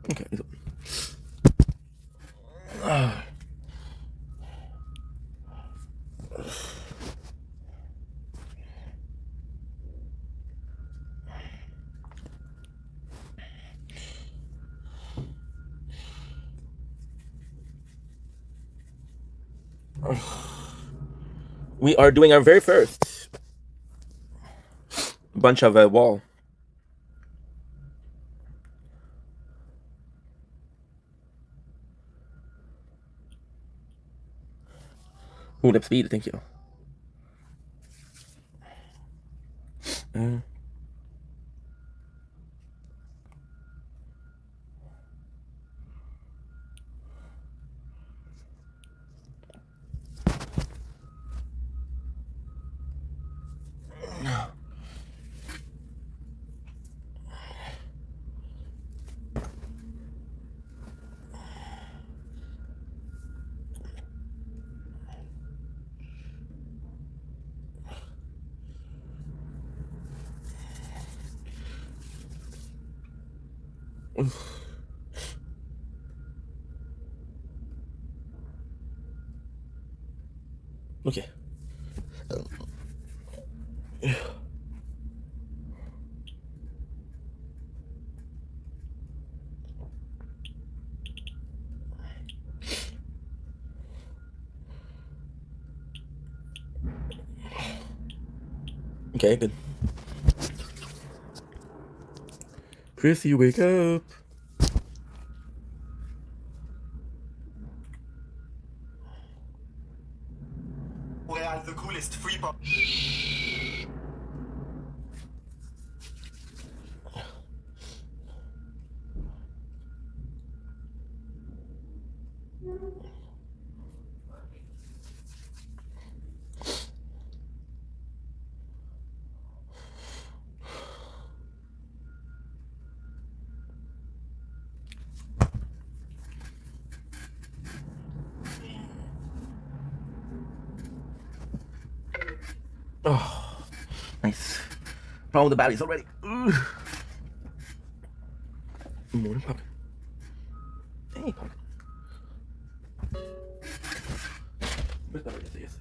Okay. We are doing our very first bunch of a wall. Ooh, lip speed, thank you. Okay. Okay, good. Chrissy, wake up. Real, the coolest free pop. Oh, nice. Problem with the batteries already. Morning pumpkin. Hey, pumpkin. Where's the battery? Yes.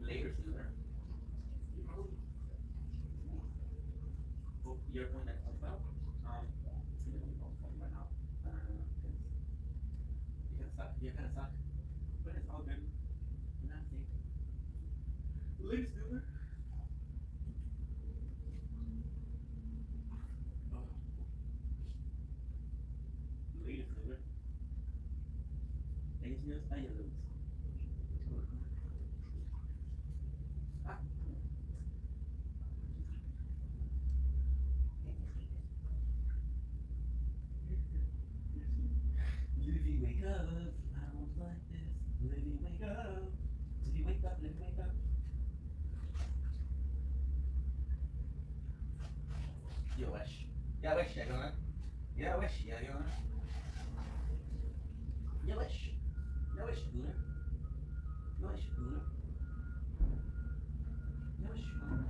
Later sooner. Well, your point that talked about, you know, we both talking right now, because you kind of suck. You kind of suck, but it's all good. Not safe. Later sooner. Oh. Later sooner. Later sooner. I lose. Ah. Living wake up, sounds like this. Living wake up. Living wake up, living wake up. Yo, wish. Yeah, wish, yeah, gonna. Yeah, wish, yeah, gonna. Yeah, wish. Yeah, wish, Gooner. Yeah, wish, Gooner. Yeah, wish, Gooner.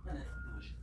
And that's delicious.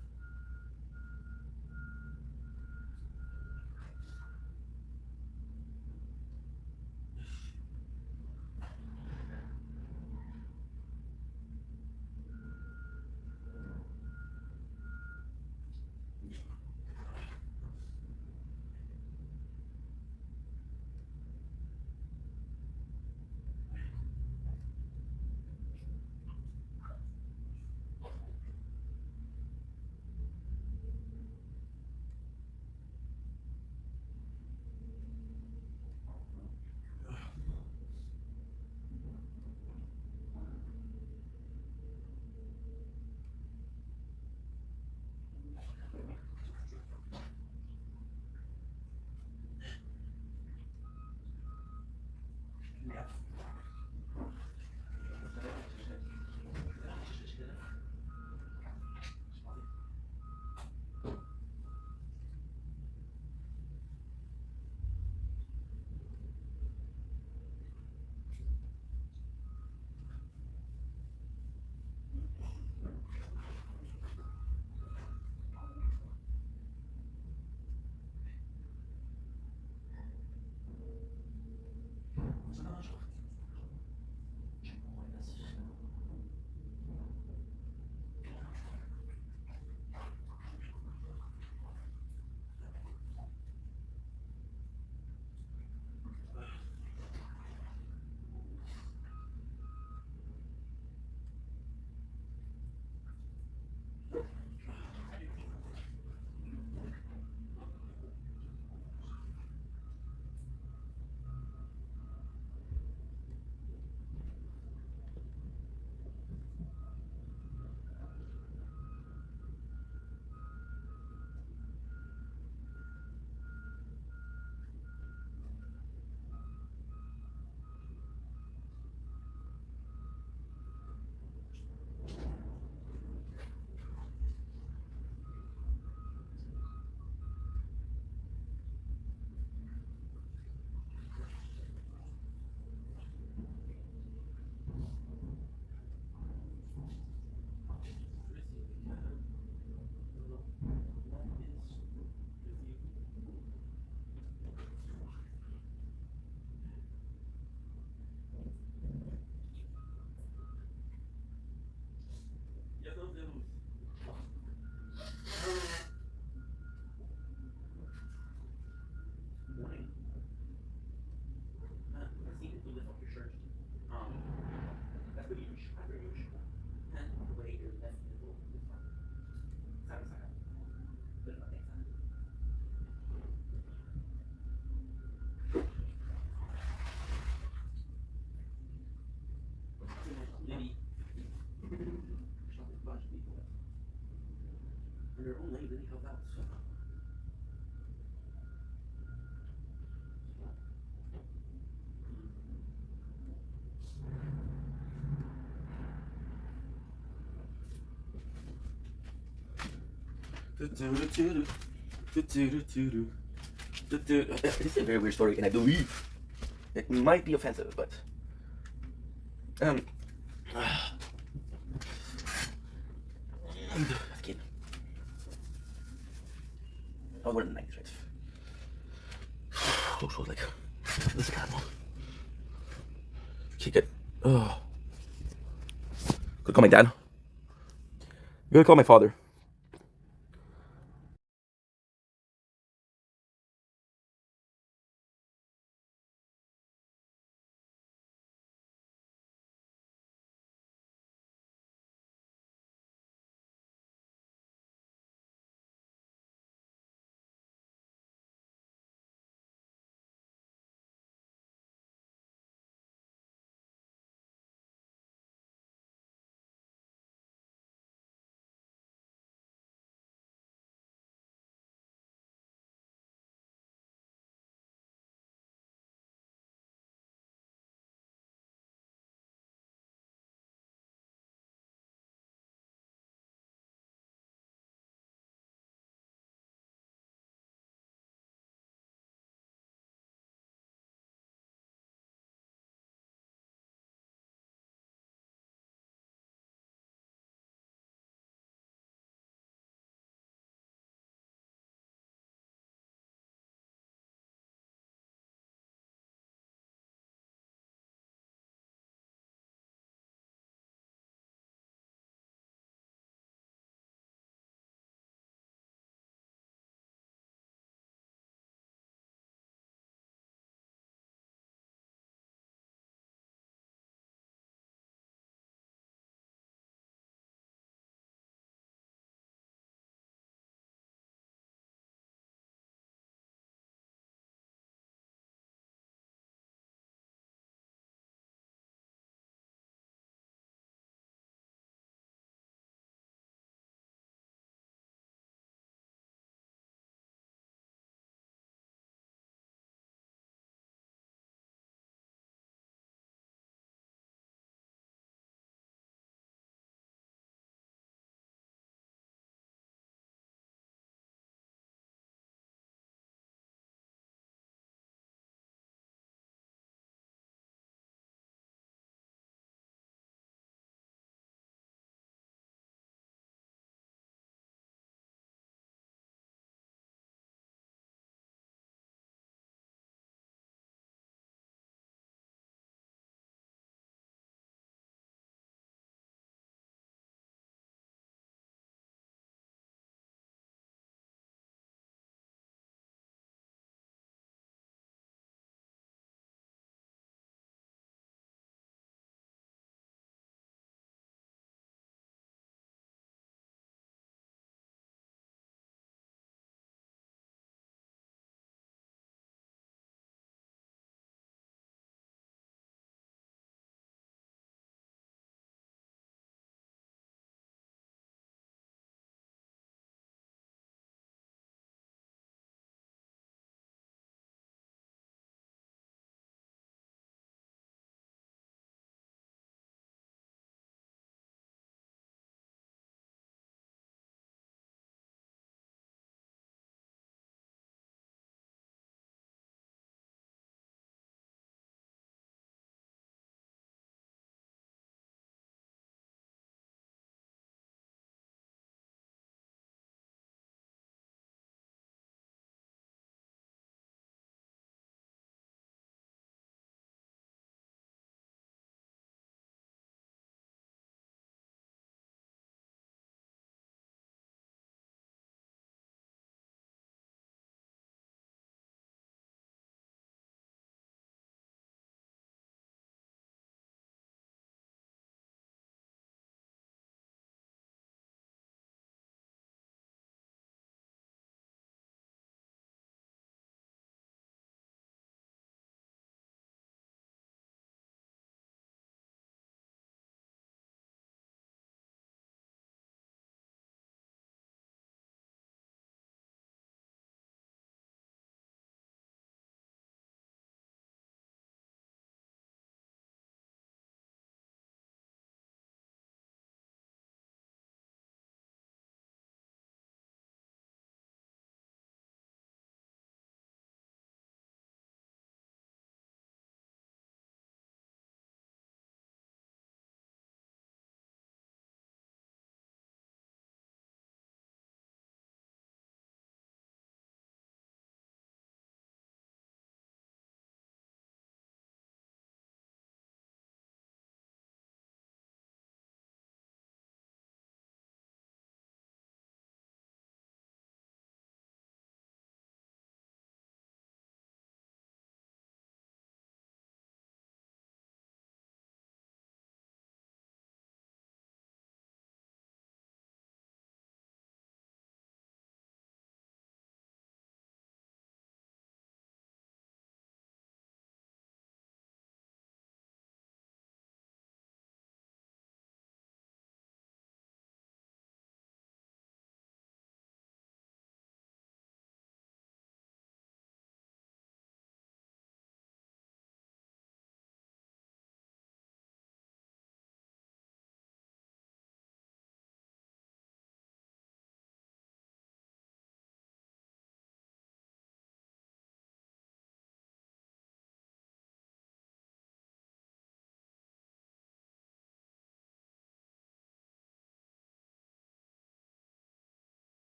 Yeah. Ja, so sehr los. Morning. I see that you lift up your shirt. That's pretty huge. That's pretty huge. And the way your left nipple is fine. Sorry, sorry. Good enough, thanks, son. Maybe. There's not a bunch of people. And their own lady really helped out, so. Do-do-do-do-do. Do-do-do-do-do. This is a very weird story, and I believe it might be offensive, but um, as a kid, I was born in the 90s, right? So like, this is animal. Okay, good. Oh, could call my dad. I'm gonna call my father.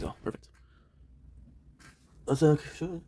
we go. Perfect. Let's sure.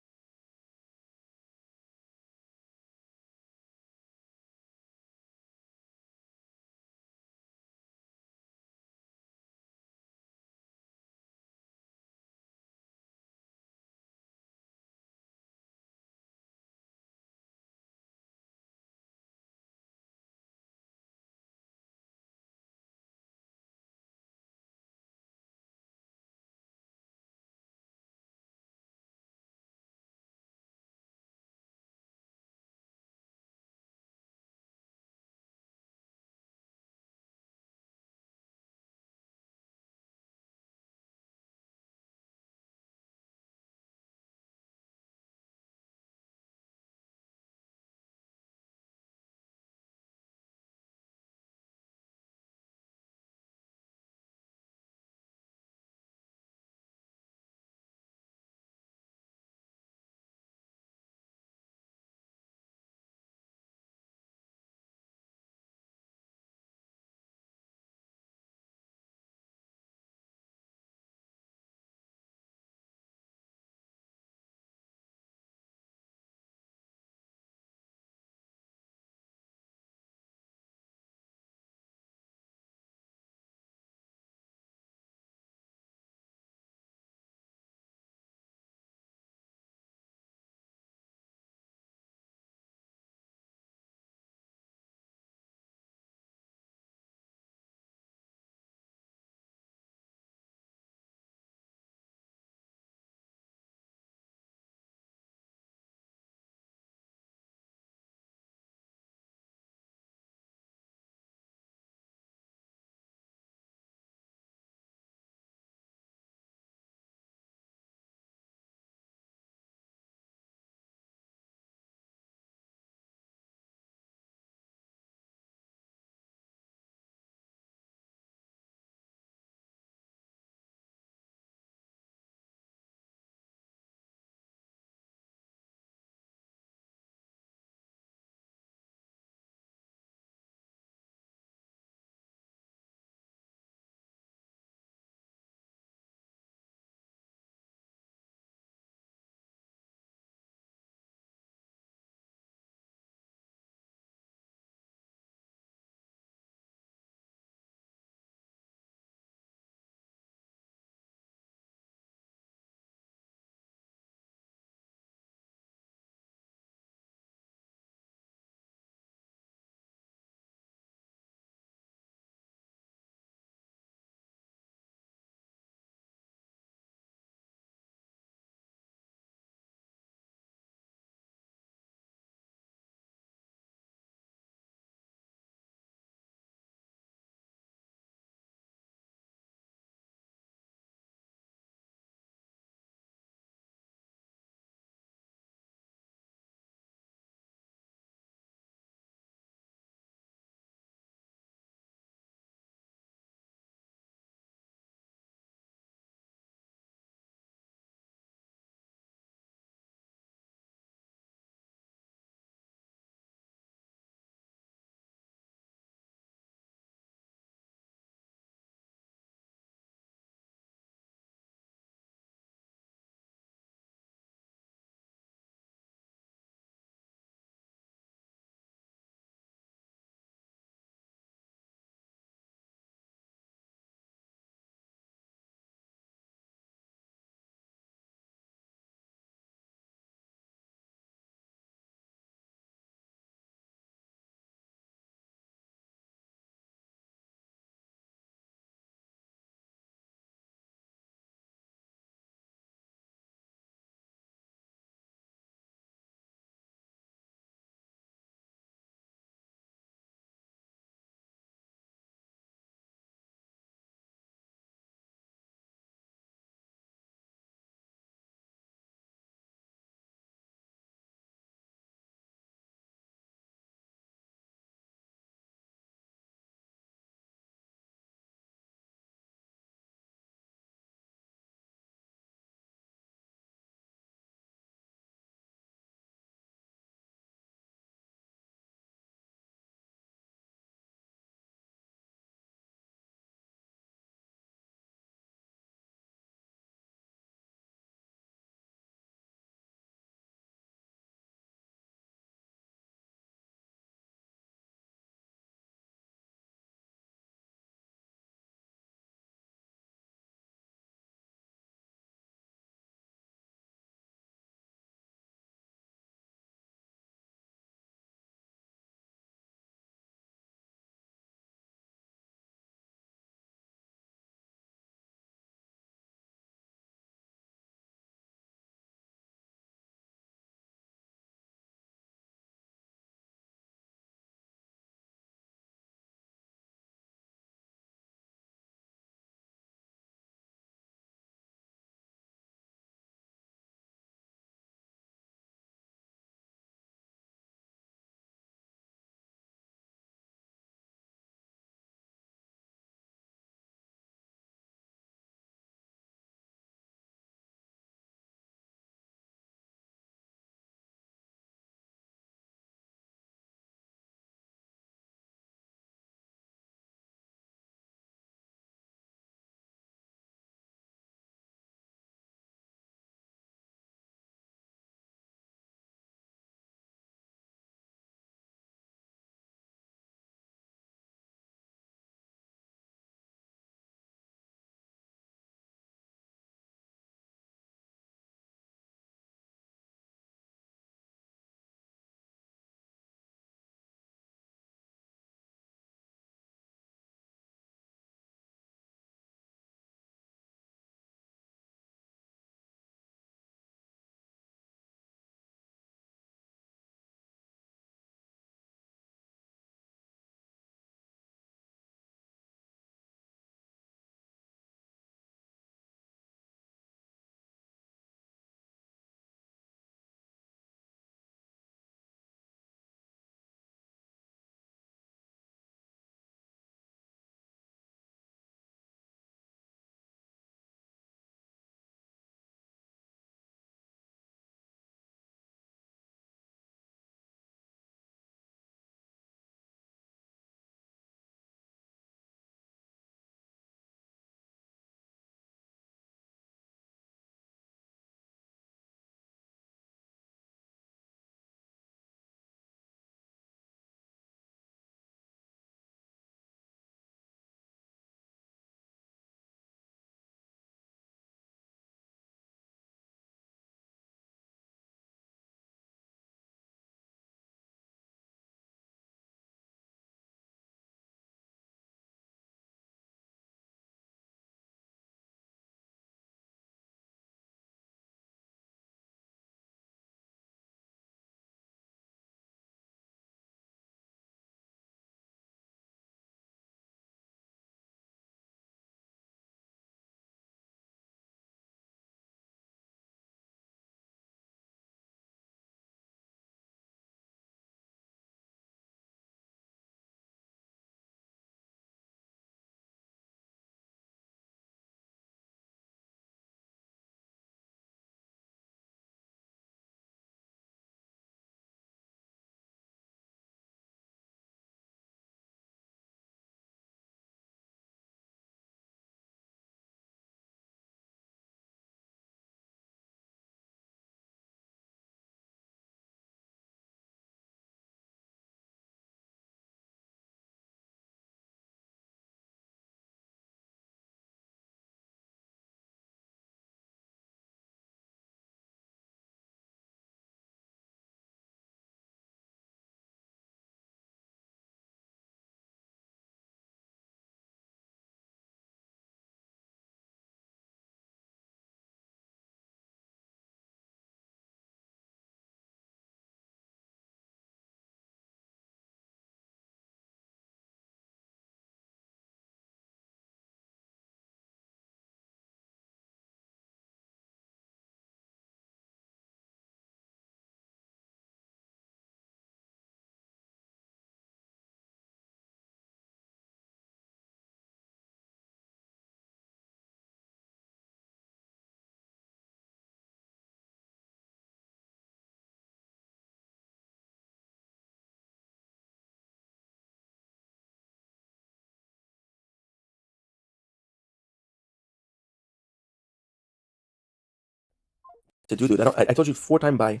to do, dude. I told you 4 times by.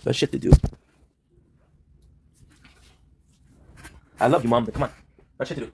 There's shit to do. I love you, Mom, but come on. There's shit to do.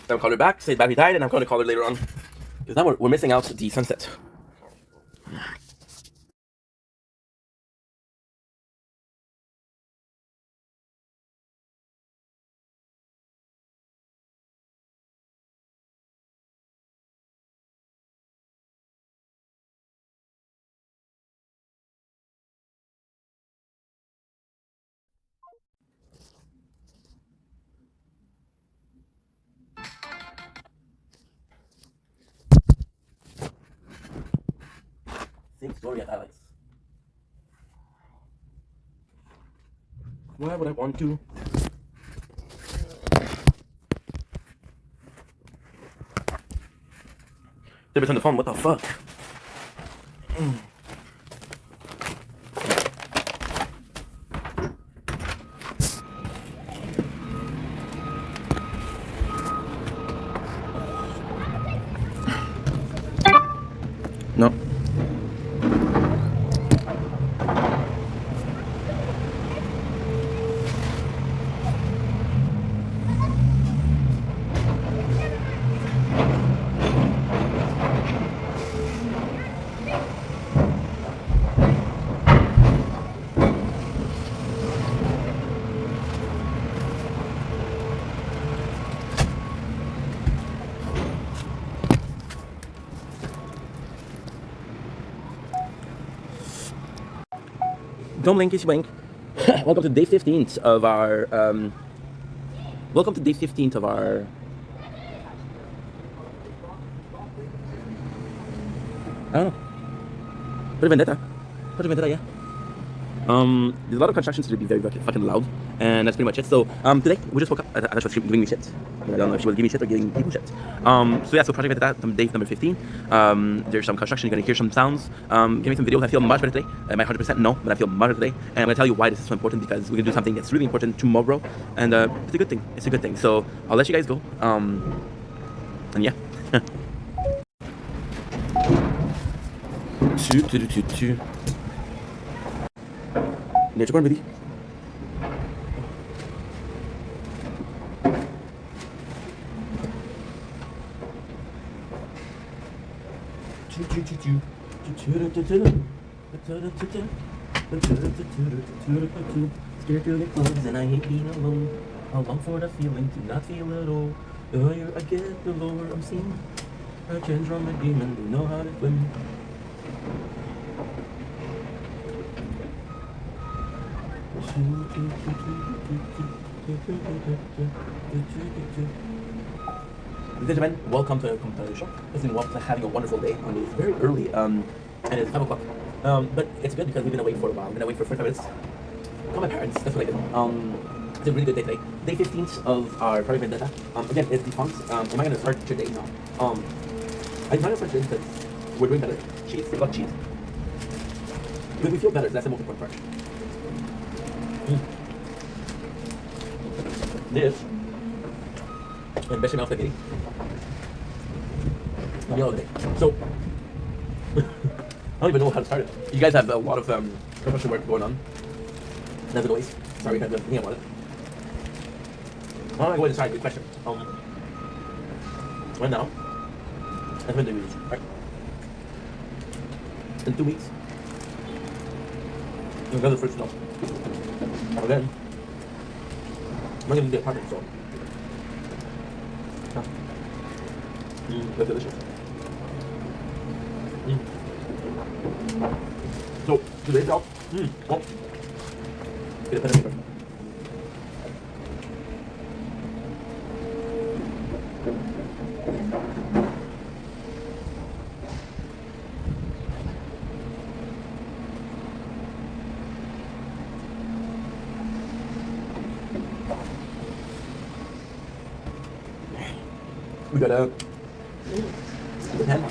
I'm call her back, say battery died, and I'm going to call her later on. Because now we're missing out the sunset. Same story as Alex. Why would I want to? They've on the phone, what the fuck? No. Don't blink, kiss blink. Welcome to day 15th of our welcome to day 15th of our I don't know. Project Vendetta. Project Vendetta, yeah. There's a lot of construction to be very fucking loud, and that's pretty much it. So today we just woke up. I thought she was giving me shit. I don't know if she was giving me shit or giving people shit. So yeah, so Project Vendetta, day number 15. There's some construction. You're gonna hear some sounds. Give me some videos. I feel much better today. Am I 100%? No, but I feel much better today, and I'm gonna tell you why this is so important, because we're gonna do something that's really important tomorrow, and it's a good thing. It's a good thing. So I'll let you guys go. And yeah. Nature corn, baby. Scared to get close and I hate being alone. I long for the feeling to not feel at all. The higher I get, the lower I'm seen. I change from a demon, you know how to swim. Ladies and gentlemen, welcome to the show. Listen, welcome to having a wonderful day. It's very early, and it's 5 o'clock. But it's good because we've been awake for a while. We've been awake for 45 minutes. Call my parents, that's what I did. It's a really good day today. Day 15th of our Project Vendetta. Again, it's defunct. Am I gonna start today now? I'm not gonna start today because we're doing better. Cheese, we got cheese. Because we feel better, so that's the most important part. This and bechamel spaghetti. meal of the day. So, I don't even know how to start it. You guys have a lot of professional work going on. As always. Sorry, I can't do anything about it. I'm going to start. Good question. Right now, I'm going to do right. In 2 weeks, I'm going to the first snow. Again, I'm going to the apartment, so. That's delicious. So, today's out. Oh. Get a pen and paper. We got the pen,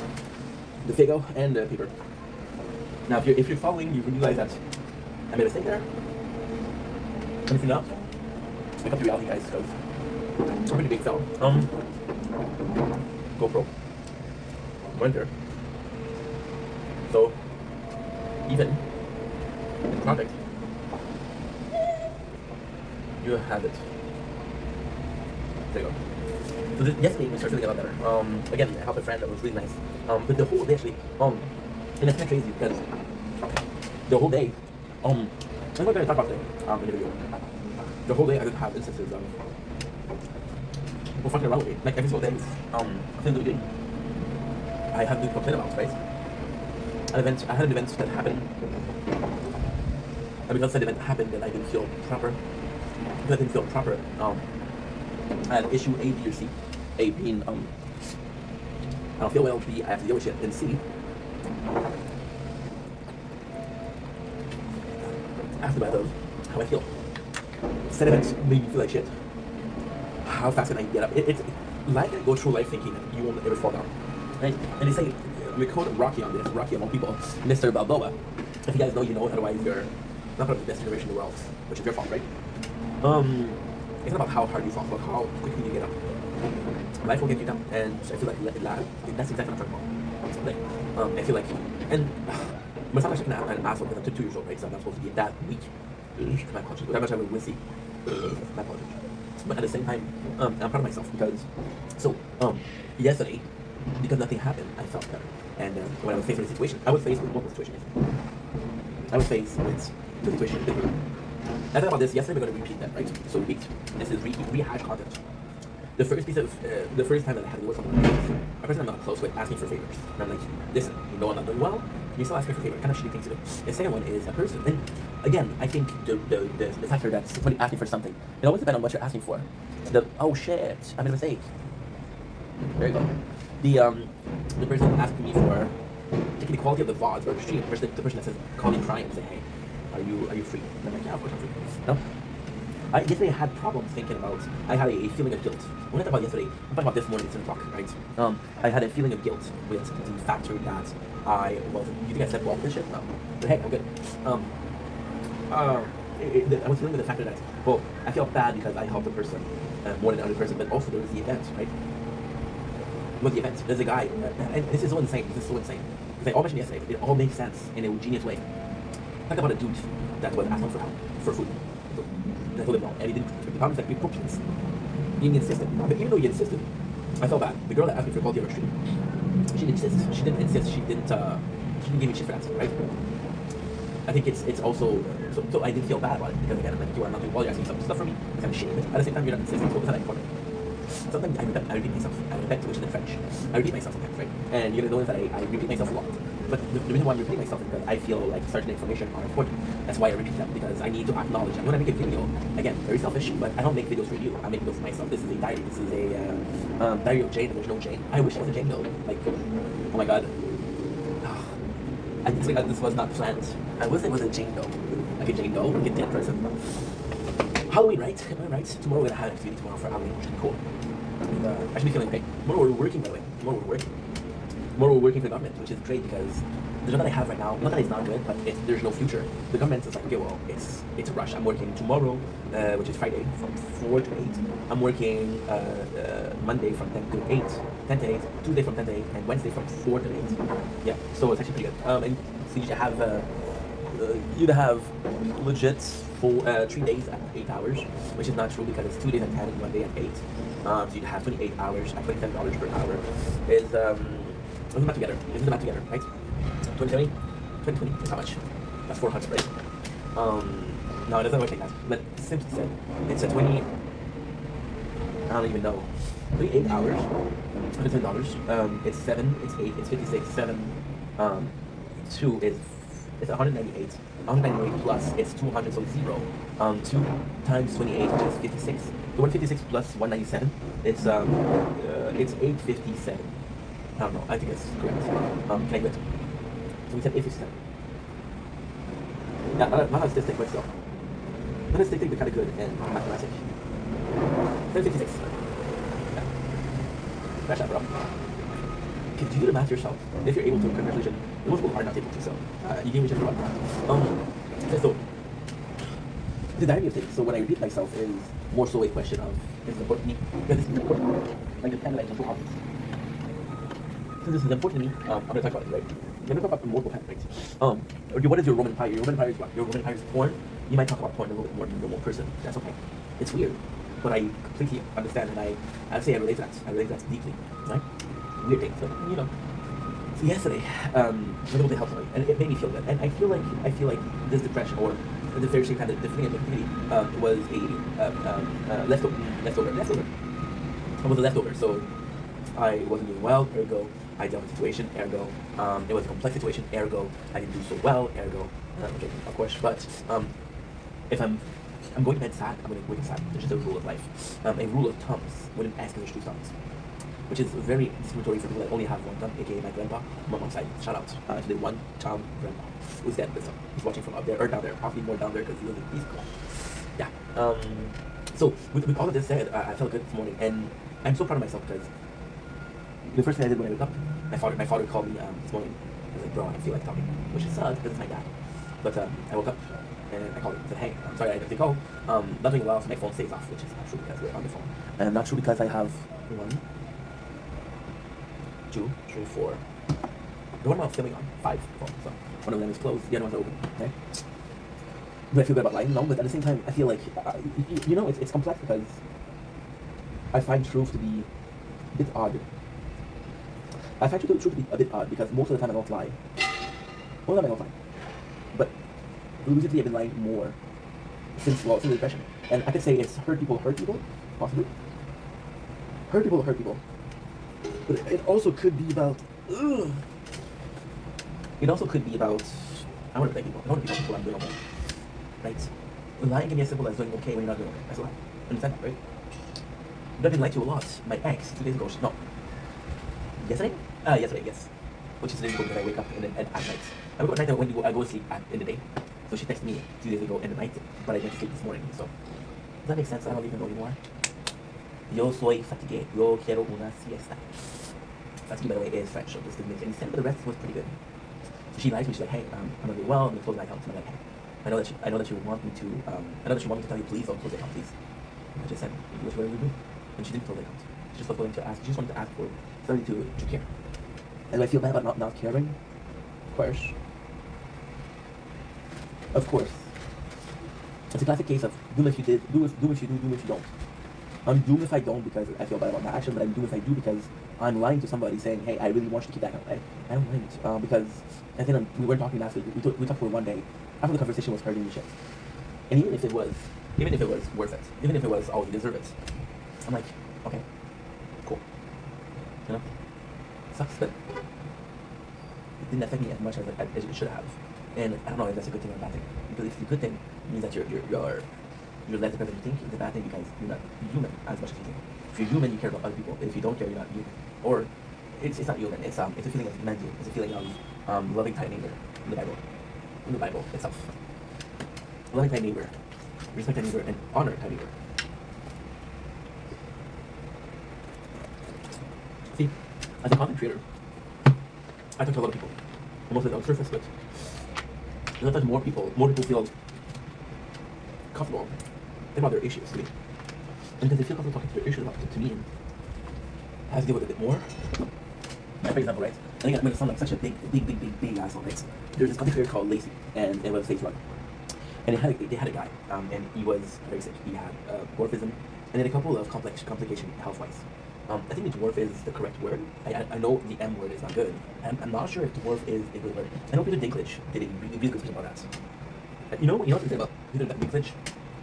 the Figo, and the paper. Now, if you're following, you realize that I made a mistake there. And if you're not, wake up to reality, guys, because I'm a pretty big fella. GoPro went there. So, even in the project, you have it. There you go. So yesterday we started feeling a lot better. Again, I helped a friend that was really nice. But the whole day actually, and it's kind of crazy because the whole day, I'm not going to talk about it in the video. The whole day I did have instances of fucking around with me. Like every single day, since the beginning, I had to complain about, right? I had an event that happened, and because that event happened, that I didn't feel proper. Because I didn't feel proper. I had issue A, B, or C. A being, I don't feel well. B, I have to deal with shit. And C, after that of how I feel. Said events made me feel like shit. How fast can I get up? It's like I go through life thinking that you won't ever fall down. Right? And they say, we quote Rocky on this, Rocky among people, Mr. Balboa. If you guys know, you know, otherwise you're not part of the best generation in the world, which is your fault, right? It's not about how hard you fall, but how quickly you get up. Life will get you down, and I feel like that's exactly what I'm talking about. Like, I feel like, and but it's not like I'm an asshole because I'm 2 years old, right? So I'm not supposed to be that weak. My apologies. But that much I would see. My apologies. But at the same time, I'm proud of myself because, so, yesterday, because nothing happened, I felt better. And when I was faced with a situation, I was faced with multiple situations. I was faced with two situations. I thought about this yesterday, we're going to repeat that, right? So repeat. This is rehash content. The first time that I had to deal with someone, a person I'm not close with, asking for favors. And I'm like, listen, you know I'm not doing well, can you still ask me for favors? Kind of shitty things to do. The second one is a person, and again, I think the factor that somebody asking for something, it always depends on what you're asking for. Oh shit, I made a mistake. There you go. The person asking me for taking the quality of the VODs or the stream, versus the person that says, call me crying and say, hey, are you free? And I'm like, yeah, of course I'm free. No? Yesterday I had problems thinking about, I had a feeling of guilt. When I talk about yesterday, I'm talking about this morning at 10 o'clock, right? I had a feeling of guilt with the factor that I wasn't, you think I said, well, this shit? No. But hey, I'm good. I was feeling with the factor that, well, I felt bad because I helped a person more than another person, but also there was the event, right? With the event, there's a guy, and this is so insane, because I all mentioned yesterday, it all makes sense in a genius way. Talk about a dude that was asking for help, for food. I told him no, and he didn't. The problem is that we cooked this. He insisted, but even though he insisted, I felt bad. The girl that asked me for quality of her stream, she didn't insist. She didn't insist. She didn't give me shit for that, right? I think it's also so I didn't feel bad about it because again, I'm like, you are not doing well. You're asking some stuff from me. It's kind of shit. But at the same time, you're not insisting. So it's not important. Sometimes I repeat myself. I repent, which is in French. I repeat myself sometimes, right? And you're gonna notice that I repeat myself a lot. But the reason why I'm repeating myself is because I feel like certain information are important. That's why I repeat them, because I need to acknowledge. And when I make a video, again, very selfish, but I don't make videos for you. I make videos for myself. This is a diary. This is a diary of Jane, and there's no Jane. I wish I was a Jane though. Like, oh my god. I think this was not planned. I wish it was a Jane Doe. Like a Jane Doe, like a dead person. Halloween, right? Am I right? Tomorrow we're gonna have an activity tomorrow for Halloween, which is cool. I should be feeling pain. Tomorrow we're working, by the way. Tomorrow we're working. tomorrow we're working for the government, which is great because the job that I have right now, not that it's not good, but there's no future. The government is like, okay, well, it's a rush. I'm working tomorrow, which is Friday, from 4 to 8. I'm working Monday from 10 to 8, 10 to 8, Tuesday from 10 to 8, and Wednesday from 4 to 8. Yeah, so it's actually pretty good. And so you'd have legit full 3 days at 8 hours, which is not true because it's 2 days at 10 and 1 day at 8. So you'd have 28 hours at $27 per hour. Let's do that together. Let's do that together, right? 2020? 2020 is how much? That's 400, right? No, it doesn't work like that. But simply said, it's a 20, I don't even know, 28 hours, $110. It's 7, it's 8, it's 56, 7, 2 is, it's 198. 198 plus, it's 200, so 0. 2 times 28, which is 56. So 156 plus 197, it's 857. I don't know, I think it's correct. Can I do it? So we said 857. Yeah, not a statistic, but still. Not a statistic, but kind of good in mathematics. 756. Yeah. Smash that, bro. Can you do the math yourself? If you're able to, congratulations. Most people are not able to, so you gave me just for one. So, the diary of things. So when I repeat myself is more so a question of, is it important to me? Because this is important. Like the pen that I just obvious. Since this is important to me, I'm going to talk about it, right? I'm going to talk about the multiple pen, right? What is your Roman Empire? Your Roman Empire is what? Your Roman Empire is porn. You might talk about porn a little bit more than a normal person. That's okay. It's weird. But I completely understand, and I'd say I relate to that. I relate to that deeply, right? Weird thing. So, you know. So yesterday, a little bit helped me, and it made me feel good. And I feel like this depression or the very same kind of feeling of negativity was a leftover. It was a leftover. So I wasn't doing well. Ergo, I dealt with the situation. Ergo, it was a complex situation. Ergo, I didn't do so well. Ergo, okay, of course. But if I'm going to bed sad, I'm going to wake up sad. It's just a rule of life. A rule of thumbs. Wouldn't ask me to do thumbs. Which is very discriminatory for people that only have one thumb, aka my grandpa, my mom's side. Shout out to the one thumb grandpa who's dead with him. He's watching from up there or down there, probably more down there because he lives in East Coast. Yeah. So with all of this said, I felt good this morning, and I'm so proud of myself because the first thing I did when I woke up, my father called me this morning. I was like, bro, I don't feel like talking, which sucks because it's my dad. But I woke up and I called him and said, hey, I'm sorry I didn't call. Not doing well, so my phone stays off, which is not true because we're on the phone. And I'm not true because I have 1, 2, 3, 4. The one I'm filming on 5 phones, so one of them is closed, the other one's open. Okay. Do I feel good about lying? No, but at the same time, I feel like you know, it's complex because I find truth to be a bit odd. I find truth to be a bit odd because most of the time I don't lie. Most of the time I don't lie, but recently I've been lying more since the depression, and I could say it's hurt people, possibly. Hurt people. But it also could be about, It also could be about, I want to thank people. I want to be people I'm doing okay. Right? Lying can be as simple as doing okay when you're not doing okay. That's a lie. Understand that, right? But I've been lied to a lot. My ex, 2 days ago, yesterday, yes. Which is 2 days ago when I wake up and then at night. I wake up at night when I go to sleep in the day. So she texted me 2 days ago in the night, but I went to sleep this morning. So, does that make sense? I don't even know anymore. Yo soy fatigué. Yo quiero una siesta. Fatigué, by the way, is French, so this didn't make any sense, but the rest was pretty good. So she lied to me. She's like, hey, I'm not doing well. I'm gonna close my account. And I'm like, hey, I know that you want me to. I know that you want me to tell you, please don't close the account, please. And I just said, do whatever you do. And she didn't close the account. She just was willing to ask. She just wanted to ask for somebody to care. And do I feel bad about not caring? Of course. Of course. It's a classic case of do what you did, do what you do, do what you don't. I'm doomed if I don't because I feel bad about my action, but I'm doomed if I do because I'm lying to somebody saying, hey, I really want you to keep that account. I don't mind because I think we weren't talking last week. We talked for one day. After the conversation was hurting me shit. And even if it was worth it, even if it was, oh, you deserve it, I'm like, okay, cool. You know? It sucks, but it didn't affect me as much as it should have. And I don't know if that's a good thing or a bad thing. Because if it's a good thing, it means that you're less dependent than you think. It's a bad thing because you're not human as much as you think. If you're human, you care about other people. If you don't care, you're not human. Or it's not human. It's a feeling of humanity. It's a feeling of loving thy neighbor in the Bible. In the Bible itself. Loving thy neighbor, respect thy neighbor, and honor thy neighbor. See, as a content creator, I talked to a lot of people, mostly on the surface, but I thought more people feel comfortable about their issues to me. And because they feel comfortable talking to their issues about it to me, I have to deal with it a bit more. For example, right? I think I'm gonna sound like such a big asshole, right? There's this content creator called Lacey, and it was Face Run. And they had a guy, and he was very sick. He had dwarfism, and then a couple of complication health-wise. I think dwarf is the correct word. I know the M word is not good. I'm not sure if dwarf is a good word. I know Peter Dinklage did a really good thing about that. You know what the thing about Peter Dinklage?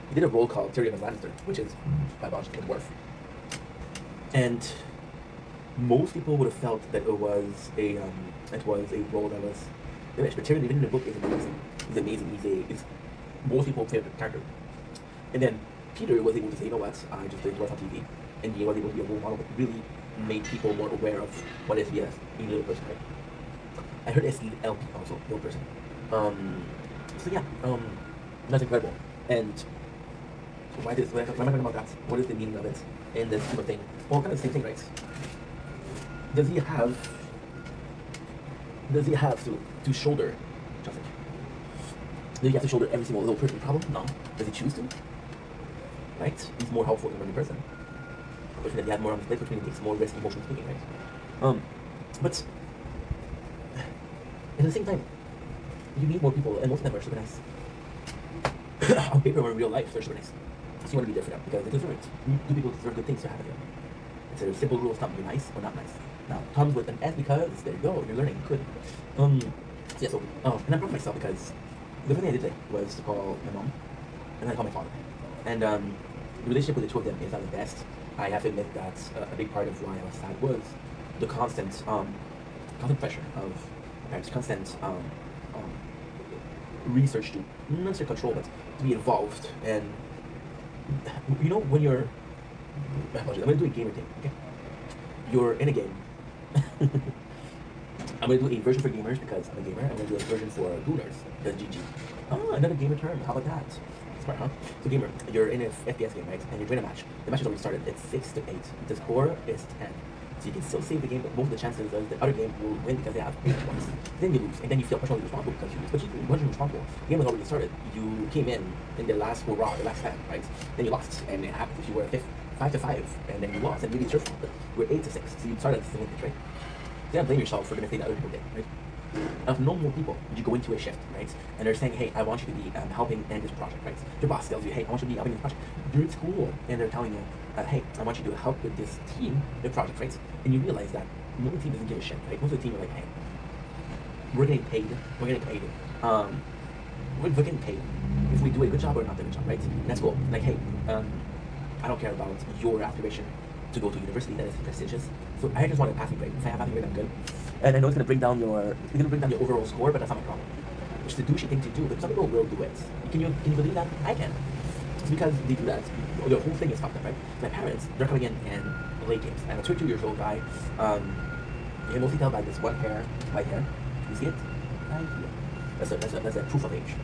He did a role called Tyrion Lannister, which is biologically a dwarf. And most people would have felt that it was a role that was finished. But Tyrion, even in the book, is amazing. He's amazing. He's most people's favorite character. And then Peter was able to say, you know what, I just did dwarf on TV. And he was able to be a role model that really made people more aware of what it is to be a little person, right? I heard SELP also, little person. So yeah, that's incredible. And why am I talking about that? What is the meaning of it in this type of thing? Well, kind of the same thing, right? Does he have to shoulder traffic? Does he have to shoulder every single little person problem? No. Does he choose to? Right? He's more helpful than every person. Which means that he has more on his plate, which means he takes more risk, emotionally speaking, right? But at the same time, you need more people, and most of them are super nice. On paper or in real life, they're super nice. So you want to be there for them because they deserve it. Good people deserve good things to happen to them. It's a simple rule: stop being nice or not nice. Now, comes with an S because there you go, you're learning. Good. And I'm proud of myself because the first thing I did today was to call my mom and then I called my father. And the relationship with the two of them is not the best. I have to admit that a big part of why I was sad was the constant pressure of parents, constant research to not necessarily control, but to be involved. And you know, when you're, I'm gonna do a gamer thing. Okay, you're in a game. I'm gonna do a version for gamers because I'm a gamer. I'm gonna do a version for gooners, the GG. Oh, another gamer term. How about that? Smart, huh? So gamer, you're in an FPS game, right? And you're doing a match. The match has already started. It's 6 to 8. The score is 10. So you can still save the game, but most of the chances is the other game will win because they have 8 points. Then you lose, and then you feel personally responsible because you lose. But you weren't responsible. The game was already started. You came in the last hurrah, the last 10, right? Then you lost, and it happens if you were 5 to 5, and then you lost, and maybe it's your fault. But you were 8 to 6, so you started at the same thing, right? You can't blame yourself for the mistake that other people did, right? Of normal people, you go into a shift, right? And they're saying, hey, I want you to be helping in this project, right? Your boss tells you, hey, I want you to be helping in this project. You're in school, and they're telling you, hey, I want you to help with this team, the project, right? And you realize that most of the team doesn't give a shit, right? Most of the team are like, hey, we're getting paid. We're getting paid if we do a good job or not a good job, right? And that's cool. Like, hey, I don't care about your aspiration to go to university that is prestigious. So I just want a passing grade. If I have a passing grade, I'm good. And I know it's gonna bring down your overall score, but that's not my problem. Which is a douchey thing to do, but some people will do it. Can you believe that? I can. It's because they do that. The whole thing is fucked up, right? My parents, they're coming in and play games. I'm a 22 years old guy. You can mostly tell by this white hair. You see it? Right here. That's a proof of age.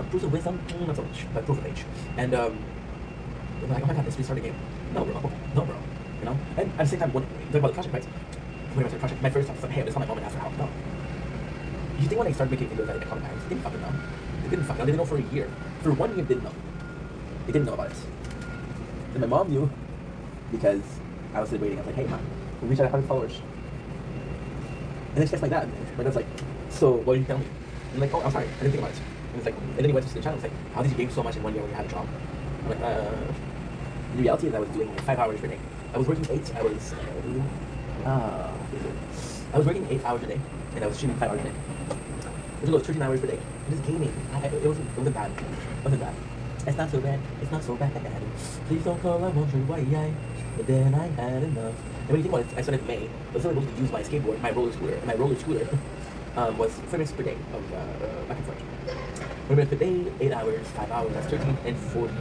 Proof of wisdom, not so much, but proof of age. And I'm like, oh my god, let's restart the game. No, bro. You know? And at the same time, when you talk about the project, right? When I was project, my first thought was like, hey, I'm just call my mom and ask for help. No. You think when I started making videos, I called my parents? They didn't fucking know. They didn't know for a year. For 1 year, they didn't know. They didn't know about it. Then my mom knew because I was celebrating. I was like, hey, mom, we reached 100 followers. And it's just like that. My dad's like, so what did you tell me? I'm like, oh, I'm sorry, I didn't think about it. And it's like, and then he went to the channel and was like, how did you game so much in 1 year when you had a job? I'm like, the reality is I was doing 5 hours per day. I was working 8 hours. I was working 8 hours a day, and I was streaming 5 hours a day. It was 13 hours per day. Just gaming. It wasn't bad. It wasn't bad. It's not so bad. It's not so bad. Please don't call. I won't why. But then I had enough. And when you think about it, I started in May. I was still able to use my skateboard, my roller scooter, and my roller scooter was 4 minutes per day of back and forth. 4 minutes per day, 8 hours, 5 hours. That's 13 and 40.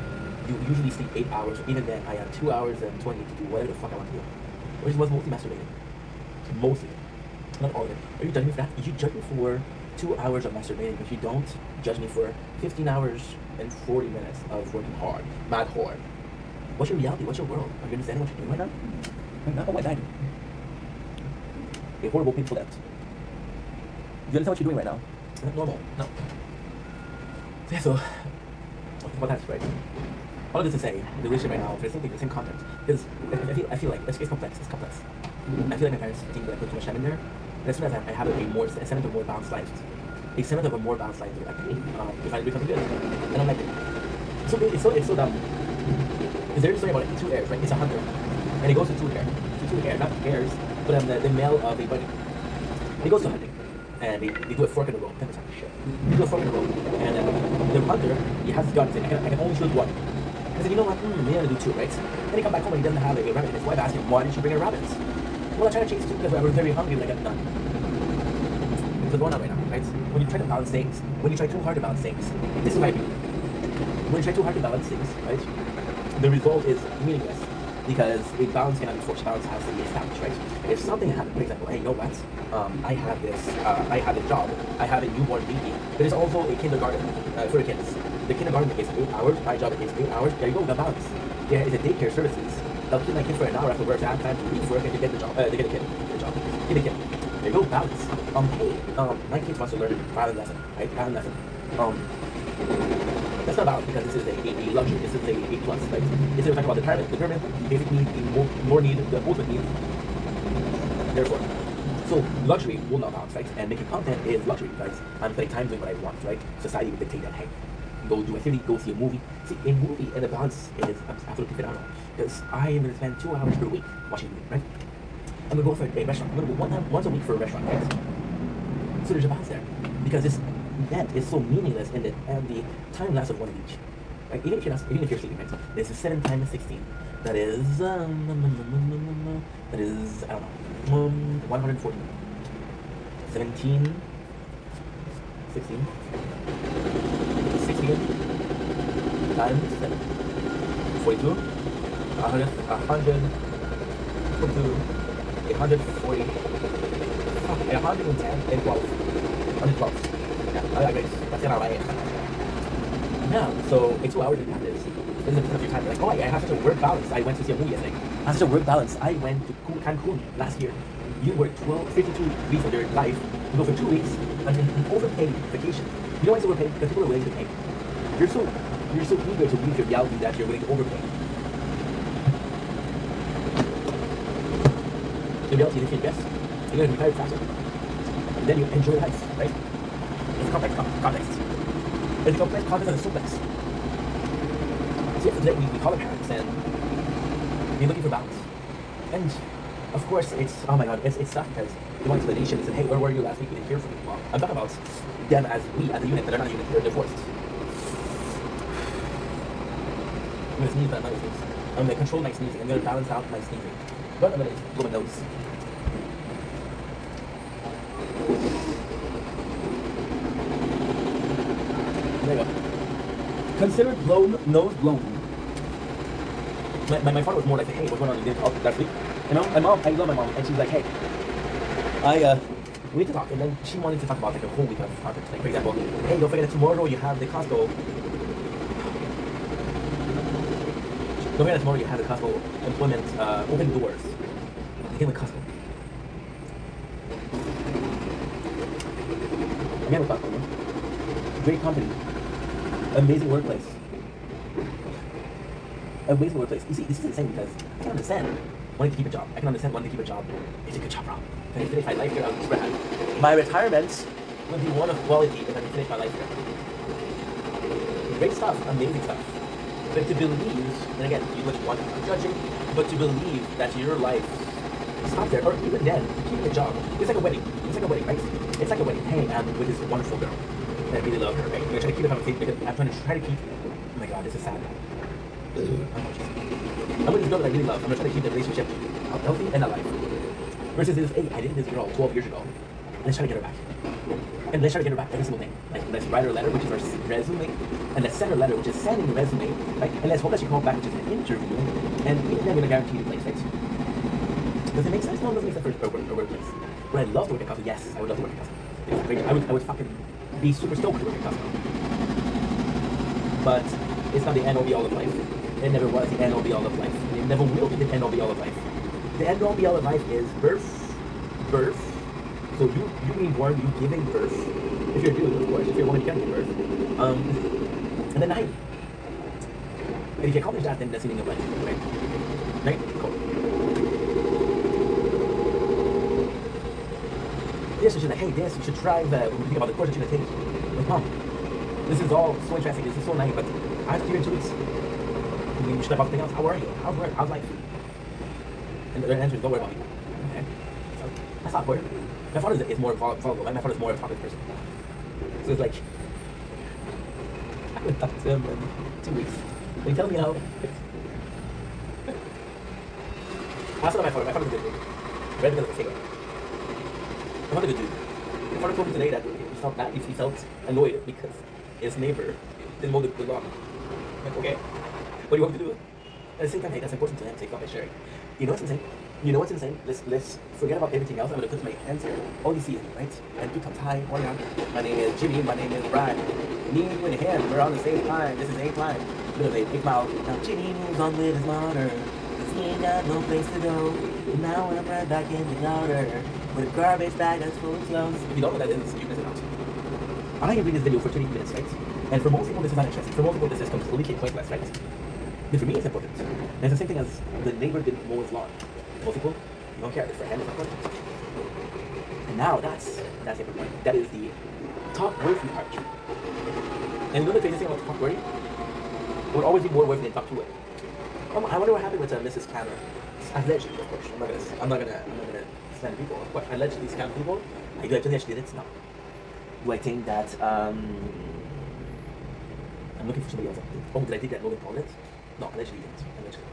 You usually sleep 8 hours. Even then, I had 2 hours and 20 to do whatever the fuck I want to do, which was mostly masturbating. Mostly, not all of it. Are you judging me for that? You judge me for 2 hours of masturbating, but you don't judge me for 15 hours and 40 minutes of working hard, mad hard. What's your reality? What's your world? Are you understanding what you're doing right now? Oh, I died. A horrible, painful death. you understand what you're doing right now? It's not normal. No. Yeah, so well, that's right. All of this to say, the relationship right now, for the same content, because I feel like it's complex. It's complex. I feel like my parents think that I put too much time in there. And as soon as I have a sentiment of more balanced life, they're like, hey, if I do something good, and I'm like, it's so dumb. Because there's a story about two heirs, right? It's a hunter, and he goes to two heirs, not heirs, but the male of a buddy. And he goes to hunting, and they do a fork in the road. They do a fork in the road, and the hunter, he has his gun saying, I can only shoot one. I said, you know what? Maybe I'm gonna do two, right? Then he come back home and he doesn't have a rabbit. His wife asked him, why didn't you bring a rabbit? Well, I tried to chase two because I was very hungry, but I got none. What's going on right now, right? When you try to balance things, when you try too hard to balance things, this is my opinion. When you try too hard to balance things, right, the result is meaningless because a balance cannot be forced. Balance has to be established, right? If something happened, for example, hey, you know what? I have a job, I have a newborn baby. There is also a kindergarten for the kids. The kindergarten is 8 hours. My job is 8 hours. There you go, the balance. There is a daycare services. I'll keep my kid for an hour after work to have time to leave work and to get the job. Get a kid. Get a kid. There you go, balance. Hey, my kids wants to learn violin lesson, right? Violin lesson. That's not balance because this is a luxury. This is a plus, right? Instead of talking about the pyramid basically the more need, the ultimate need. Therefore, so luxury will not balance, right? And making content is luxury because I'm spending time doing what I want, right? Society will dictate that, hey, go do activity, go see a movie. See, a movie and the balance is absolutely phenomenal. Because I am going to spend 2 hours per week watching a movie, right? I'm going to go for a restaurant. I'm going to go once a week for a restaurant, right? So there's a balance there. Because this event is so meaningless and the time lasts of 1 week. Right? Even if you're sleeping, right? This is 7 times 16. That is, I don't know, 140. 17, 16. 16 times 7, 42, 100, 142, 140, 110, and 12. 112. Yeah, I like this. That's gonna write it. Yeah, so in 2 hours you have this. This is a of your time. You're like, oh, I have such a work balance. I went to see a movie yesterday. I have such a work balance. I went to Cancun last year. You work 52 weeks of your life to go for 2 weeks on an overpaid vacation. You know why it's overpaid? Because people are willing to pay. You're so eager to leave your reality that you're willing to overpay. The reality is if you invest, you're going to retire faster. And then you enjoy life, right? It's complex context. It's a complex context and it's complex. So today we call our parents and we're looking for balance. And of course it's, oh my god, it's tough because they want explanation. They said, hey, where were you last week? We didn't hear from you. Well, I'm talking about them as we, as a unit, but they're not a unit, they're divorced. I'm going to sneeze, but I'm not going to sneeze. I'm going to control my sneezing. I'm going to balance out my sneezing. But I'm going to blow my nose. There you go. Consider nose blown. My father was more like, hey, what's going on? You didn't talk last week? You know, my mom, I love my mom, and she's like, hey, we need to talk. And then she wanted to talk about like a whole week of content. Like, for example, hey, don't forget that tomorrow you have the Costco. Don't forget that tomorrow you have the Costco employment open doors. Again with Costco. Again with Costco. Great company. Amazing workplace. Amazing workplace. You see, this is insane because I can understand wanting to keep a job. I can understand wanting to keep a job. It's a good job, bro. If I finish my life here, I'll be super happy. My retirement will be one of quality if I can finish my life here. Great stuff, amazing stuff. But to believe, and again, you what you want, I'm not judging, but to believe that your life stops there, or even then, keeping a job, it's like a wedding. It's like a wedding, right? It's like a wedding. Hey, I'm with this wonderful girl. And I really love her, right? I'm gonna try to keep the conversation because I'm trying to keep. Oh my god, this is sad. I'm with this girl that I really love. I'm gonna try to keep the relationship healthy and alive. Versus this, hey, I dated this girl 12 years ago. Let's try to get her back. And let's try to get her back every single day. Like, let's write her a letter, which is our resume. And let's send her a letter, which is sending the resume. Right? And let's hope that she comes back, which is an interview. And then we're gonna guarantee the place, right? Does it make sense? No, it doesn't make sense for a workplace. Would I love to work at Costco? Yes, I would love to work at Costco. It's great. I would fucking be super stoked to work at Costco. But it's not the end all be all of life. It never was the end all be all of life. It never will be the end all be all of life. The end all be all of life is birth, So you being born, you giving birth. If you're a dude, of course. If you're a woman, you can't give birth. And then 9. And if you accomplish that, then that's the meaning of life, right? Right? Cool. This you should like, hey, this you should try when you think about the course that you're gonna take. Like, mom, this is all so interesting. This is so nice, but I have to hear in 2 weeks. And you should have something else. How are you? How's work? How's life? And the answer is, don't worry about me. Okay. So, that's not work. My father is more volatile. My father is more a talkative person. So it's like, I would talk to him in 2 weeks. Can you tell me how? That's not my father. My father's a good dude. Red because of the cigarette. My father's a good dude. My father told me today that he felt annoyed because his neighbor didn't mow the lawn. Like, okay, what do you want me to do? At the same time, hey, that's important to him. Take off by sharing. You know what's insane? You know what's insane? Let's forget about everything else. I'm gonna put my hands here. All you see is me, right? And 2 times hi, 1 round. My name is Jimmy. My name is Brian. Me and him, we're on the same line. This is 8 line. Bit of a big mouth. Now Jimmy moves on with his motor. Cause he ain't got no place to go. And now I'm right back in the gutter with a garbage bag that's full of clothes. If you don't know what that is, you miss it out. I am reading this video for 20 minutes, right? And for most people, this is not interesting. For most people, this is completely pointless, right? But for me, it's important. And it's the same thing as the neighbor didn't mow his lawn. Most people don't care. It's for him, it's important. And now that's the important point. That is the top worthy part. And you know the crazy thing about top worthy? It would always be more worthy than top 2 worthy. I wonder what happened with Mrs. Canner. Allegedly, of course. I'm not gonna send people. Of course, allegedly scam people. I do actually did it. No. Do I think that I'm looking for somebody else? Oh, did I think that Logan called it? No, allegedly didn't. Allegedly.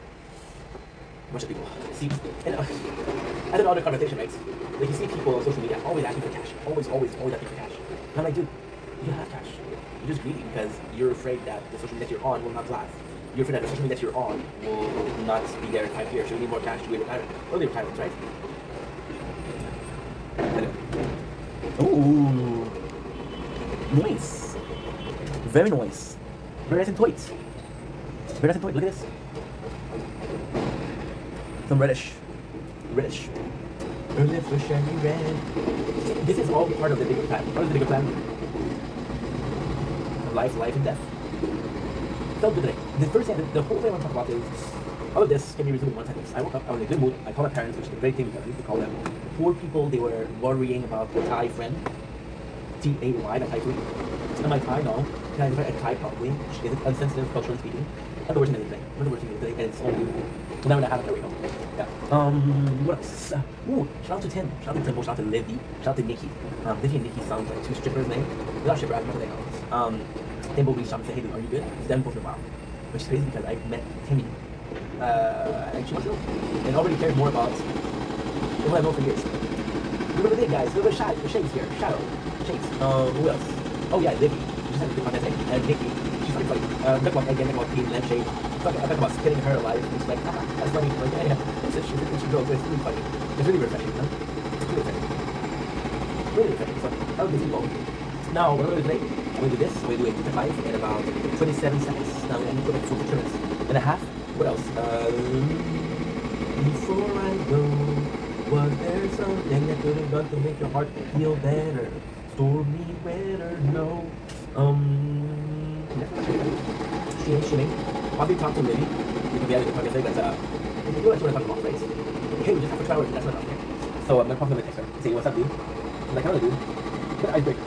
A bunch of people. See, and I don't know the conversation, right? Like you see people on social media always asking for cash. Always asking for cash. And I'm like, dude, you don't have cash. You're just greedy because you're afraid that the social media that you're on will not last. You're afraid that the social media that you're on will not be there in 5 years. So you need more cash to be retired. Early retirement, right? Ooh. Nice. Very nice. Very nice and tight. Very nice and tight. Look at this. Some reddish. Reddish. This is all part of the bigger plan. What is the bigger plan? Life and death. So today, the first thing, the whole thing I want to talk about is all of this can be resumed in 1 sentence. I woke up, I was in a good mood. I called my parents, which is a great thing because I need to call them. Poor people, they were worrying about a Thai friend. T-A-Y, not Thai food. And my Thai, no. Can I define a Thai probably? Is it insensitive, culturally speaking? And the worst thing anything. What the worst thing anything? And it's only now when I have it, there we go. Yeah. What else? Ooh, shout out to Tim. Shout out to Timbo. Shout out to Livy. Shout out to Nikki. Livy and Nikki sounds like 2 strippers' names. They're not strippers, I remember they know. Timbo reached out and said, hey dude, are you good? It's them both in a while. Which is crazy because I met Timmy like 2 months ago and already cared more about who I know for years. Remember the guys, remember Shades here, Shadow, Shades. Who else? Oh yeah, Livy. She just had a good content thing. And Nikki, she's pretty funny. Talk about again, talk about Pete, Lampshade. I talk about killing her alive. And she's like, haha, that's funny. Like, yeah, she goes, it's really funny. It's really refreshing, huh? It's really refreshing. Really refreshing. So, I love these people. Now, what am I going to do today? I'm going to do this. I'm going to do a 5 in about 27 seconds. Now, I'm going to go back for 2 minutes and a half. What else? Before I go, was there something that could have done to make your heart feel better? Stormy weather, no. Shimmy. I'll be talking to Libby. You can be able to talk to but you do actually want to talk about race. Hey, we just have for 2 hours, that's not enough. So I'm going to pop them a text her. Say, what's up, dude? I'm like, hello, dude. Good icebreaker.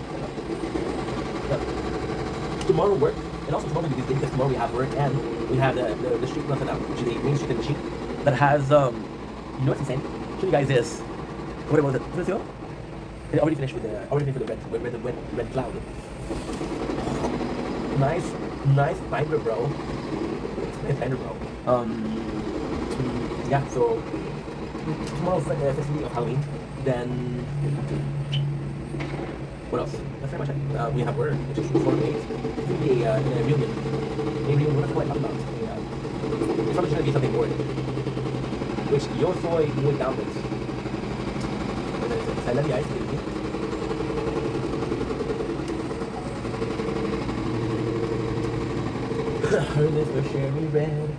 Tomorrow work, and also tomorrow because tomorrow we have work and we have the street nothing out, which is the main street in machine that has you know what's insane? Show you guys this. What about it? Let's go. It already finished with the red cloud. Nice binder, bro. Nice binder, bro. Yeah. So tomorrow's festival of Halloween. Then what else? That's pretty much it. We have work, which is 4 days. It's going to be a reunion. A reunion, what do I talk about? It's probably going to be something boring. Which your soy would down with. I love you guys. Her lips were cherry red.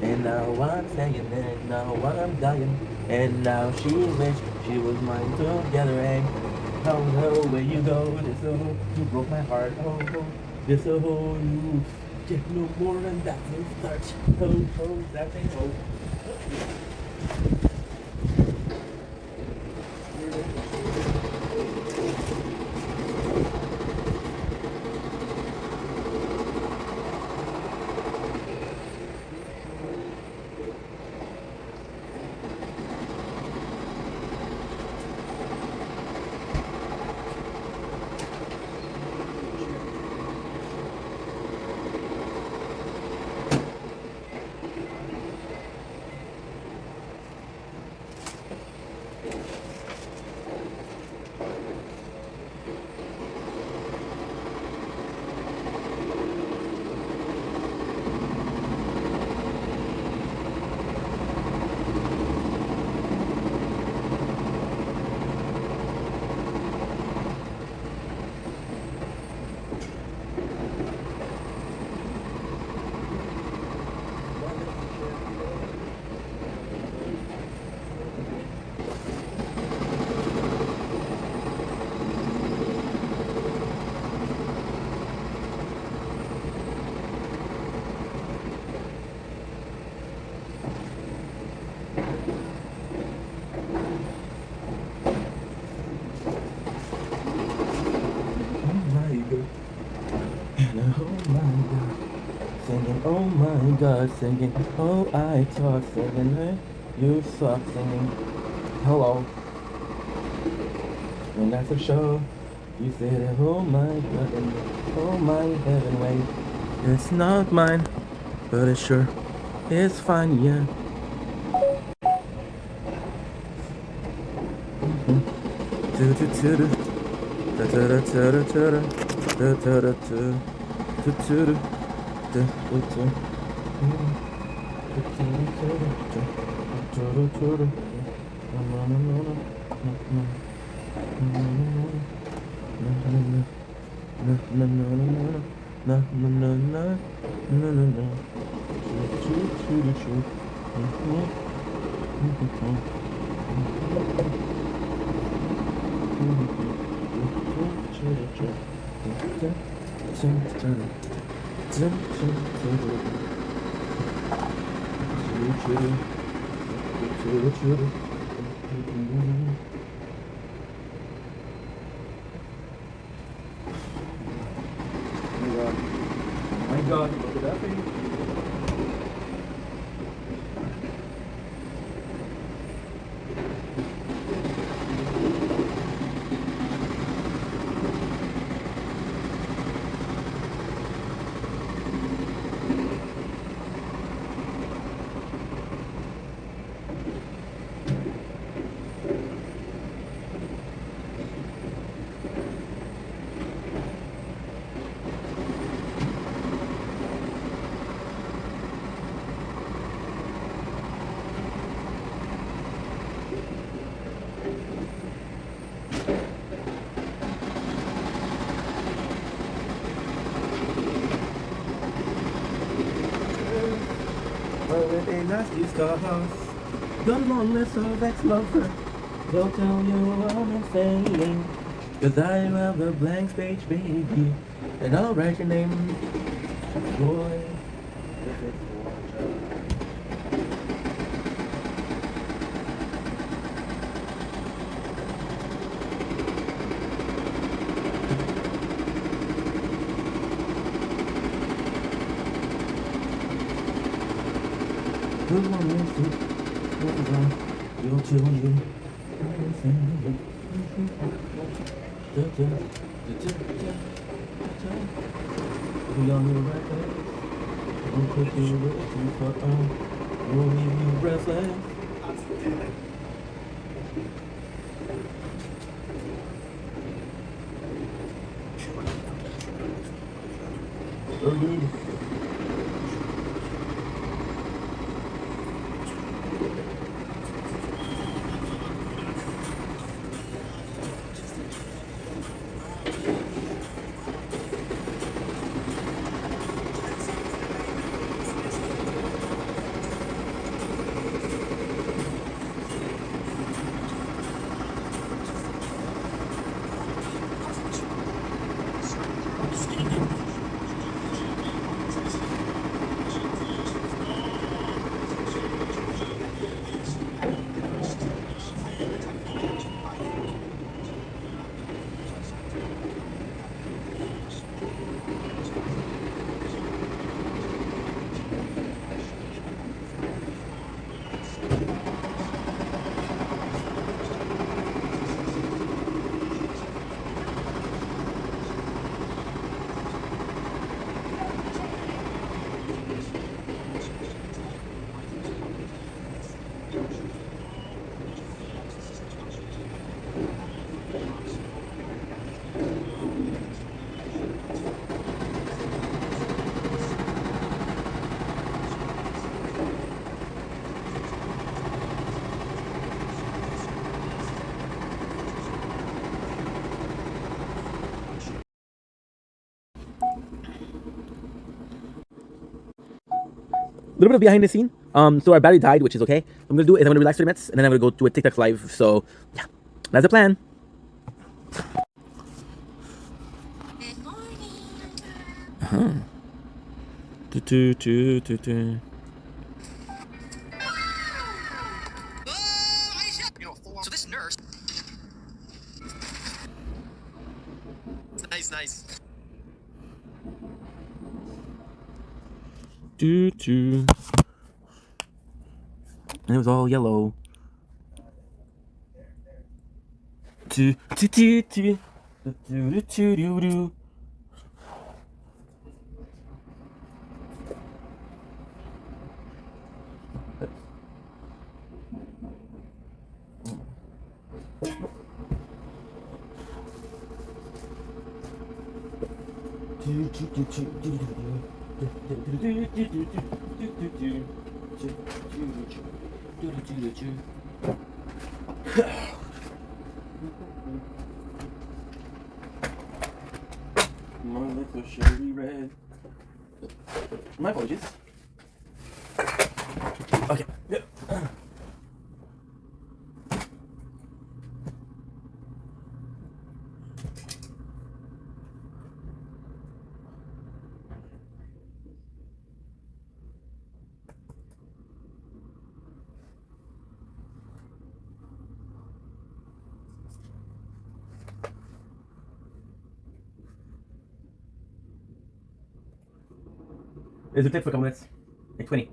And now I'm saying it, now I'm dying. And now she wished She was mine together, and how the way you go, this oh, you broke my heart. Oh, oh, this oh, you get no more than that no start. Oh, oh, that ain't oh. Oh my God, singing. Oh, I talk singing. Hey, you suck singing. Hello. When that's a show, you say that. Oh my God, and oh my heaven, wait. It's not mine, but it sure is fine, yeah. My God, look at that thing. With a nasty stars, the loneliness of ex-lover, they'll tell you I'm insane. Cause I have a blank page, baby, and I'll write your name, boy. You'll tell you everything. We on the right way. Won't put you with you for won't leave you breathless. A little bit of behind the scene. So our battery died, which is okay. I'm gonna do is I'm gonna relax 30 minutes and then I'm gonna go to a TikTok live. So yeah, that's the plan. Good morning. Uh-huh. So this nurse. Nice, nice. And it was all yellow. My liquor cherry red. My apologies. Okay. Yep. It's a tip for a couple minutes. Like 20.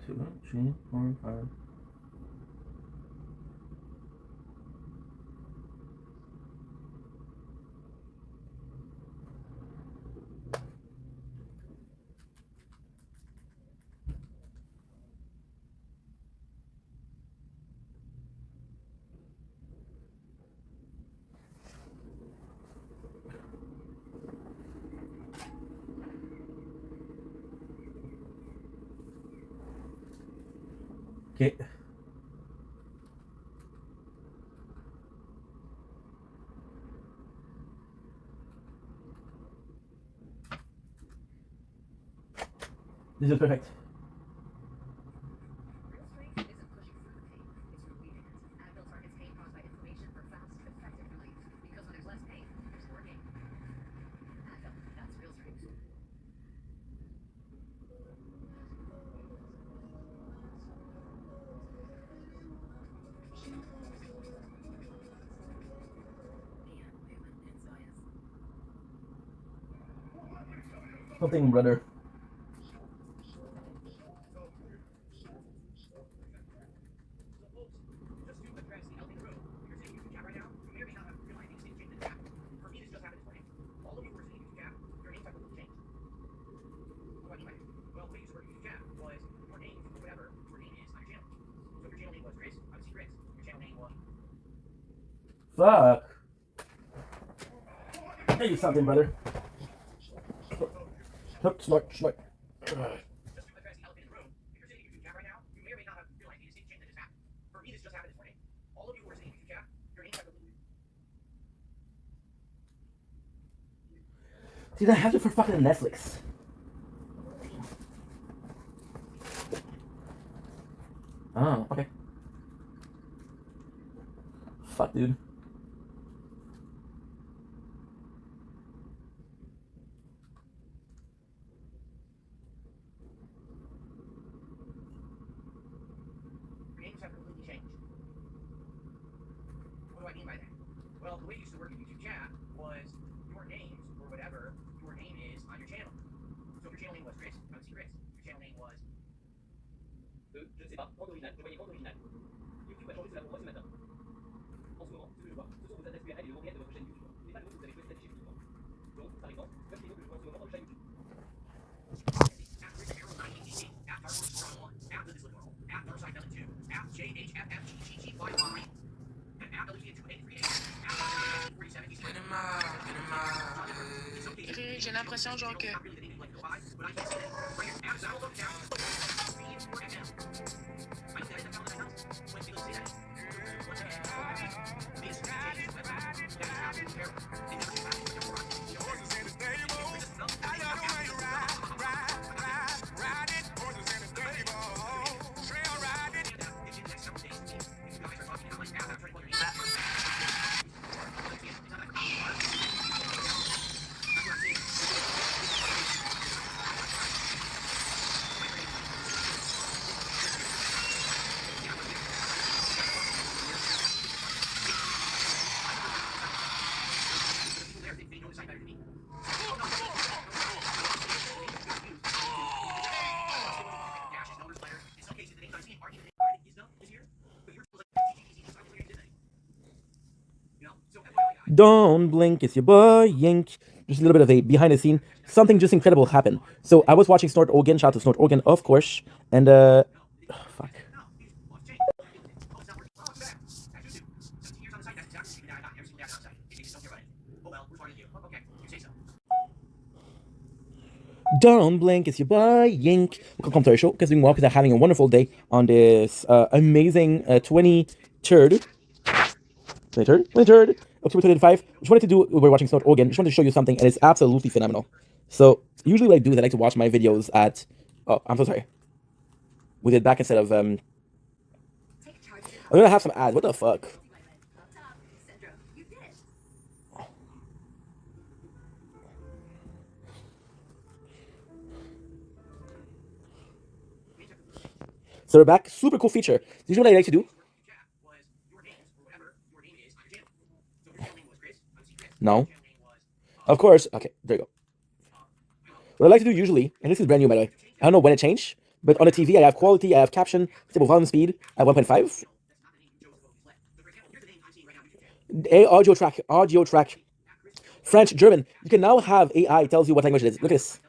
Two, 3, 4, 5. Okay. This is perfect. Something, brother. Fuck. Tell you something, brother. Hook, smart, smart. See, that happened for fucking Netflix. Oh, okay. Fuck, dude. J'ai l'impression genre que Don't blink, it's your boy Yink. Just a little bit of a behind the scene. Something just incredible happened. So I was watching Snort Organ, shout out to Snort Organ, of course, and fuck. Don't blink, it's your boy Yink. Welcome to our show, because we're having a wonderful day on this amazing 23rd. 23rd, October 2025. Just wanted to do, we're watching Snort Organ. Just wanted to show you something, and it's absolutely phenomenal. So, usually what I do is I like to watch my videos at, oh, I'm so sorry. We did back instead of, I'm gonna have some ads. What the fuck? So we're back. Super cool feature. This is what I like to do. No. Of course. Okay, there you go. What I like to do usually, and this is brand new by the way, I don't know when it changed, but on the TV I have quality, I have caption, stable volume speed at 1.5. Audio track, French, German. You can now have AI tells you what language it is. Look at this.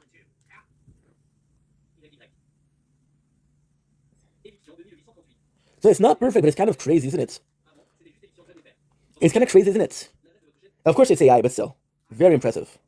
So it's not perfect, but it's kind of crazy, isn't it? It's kind of crazy, isn't it? Of course it's AI, but still. Very impressive.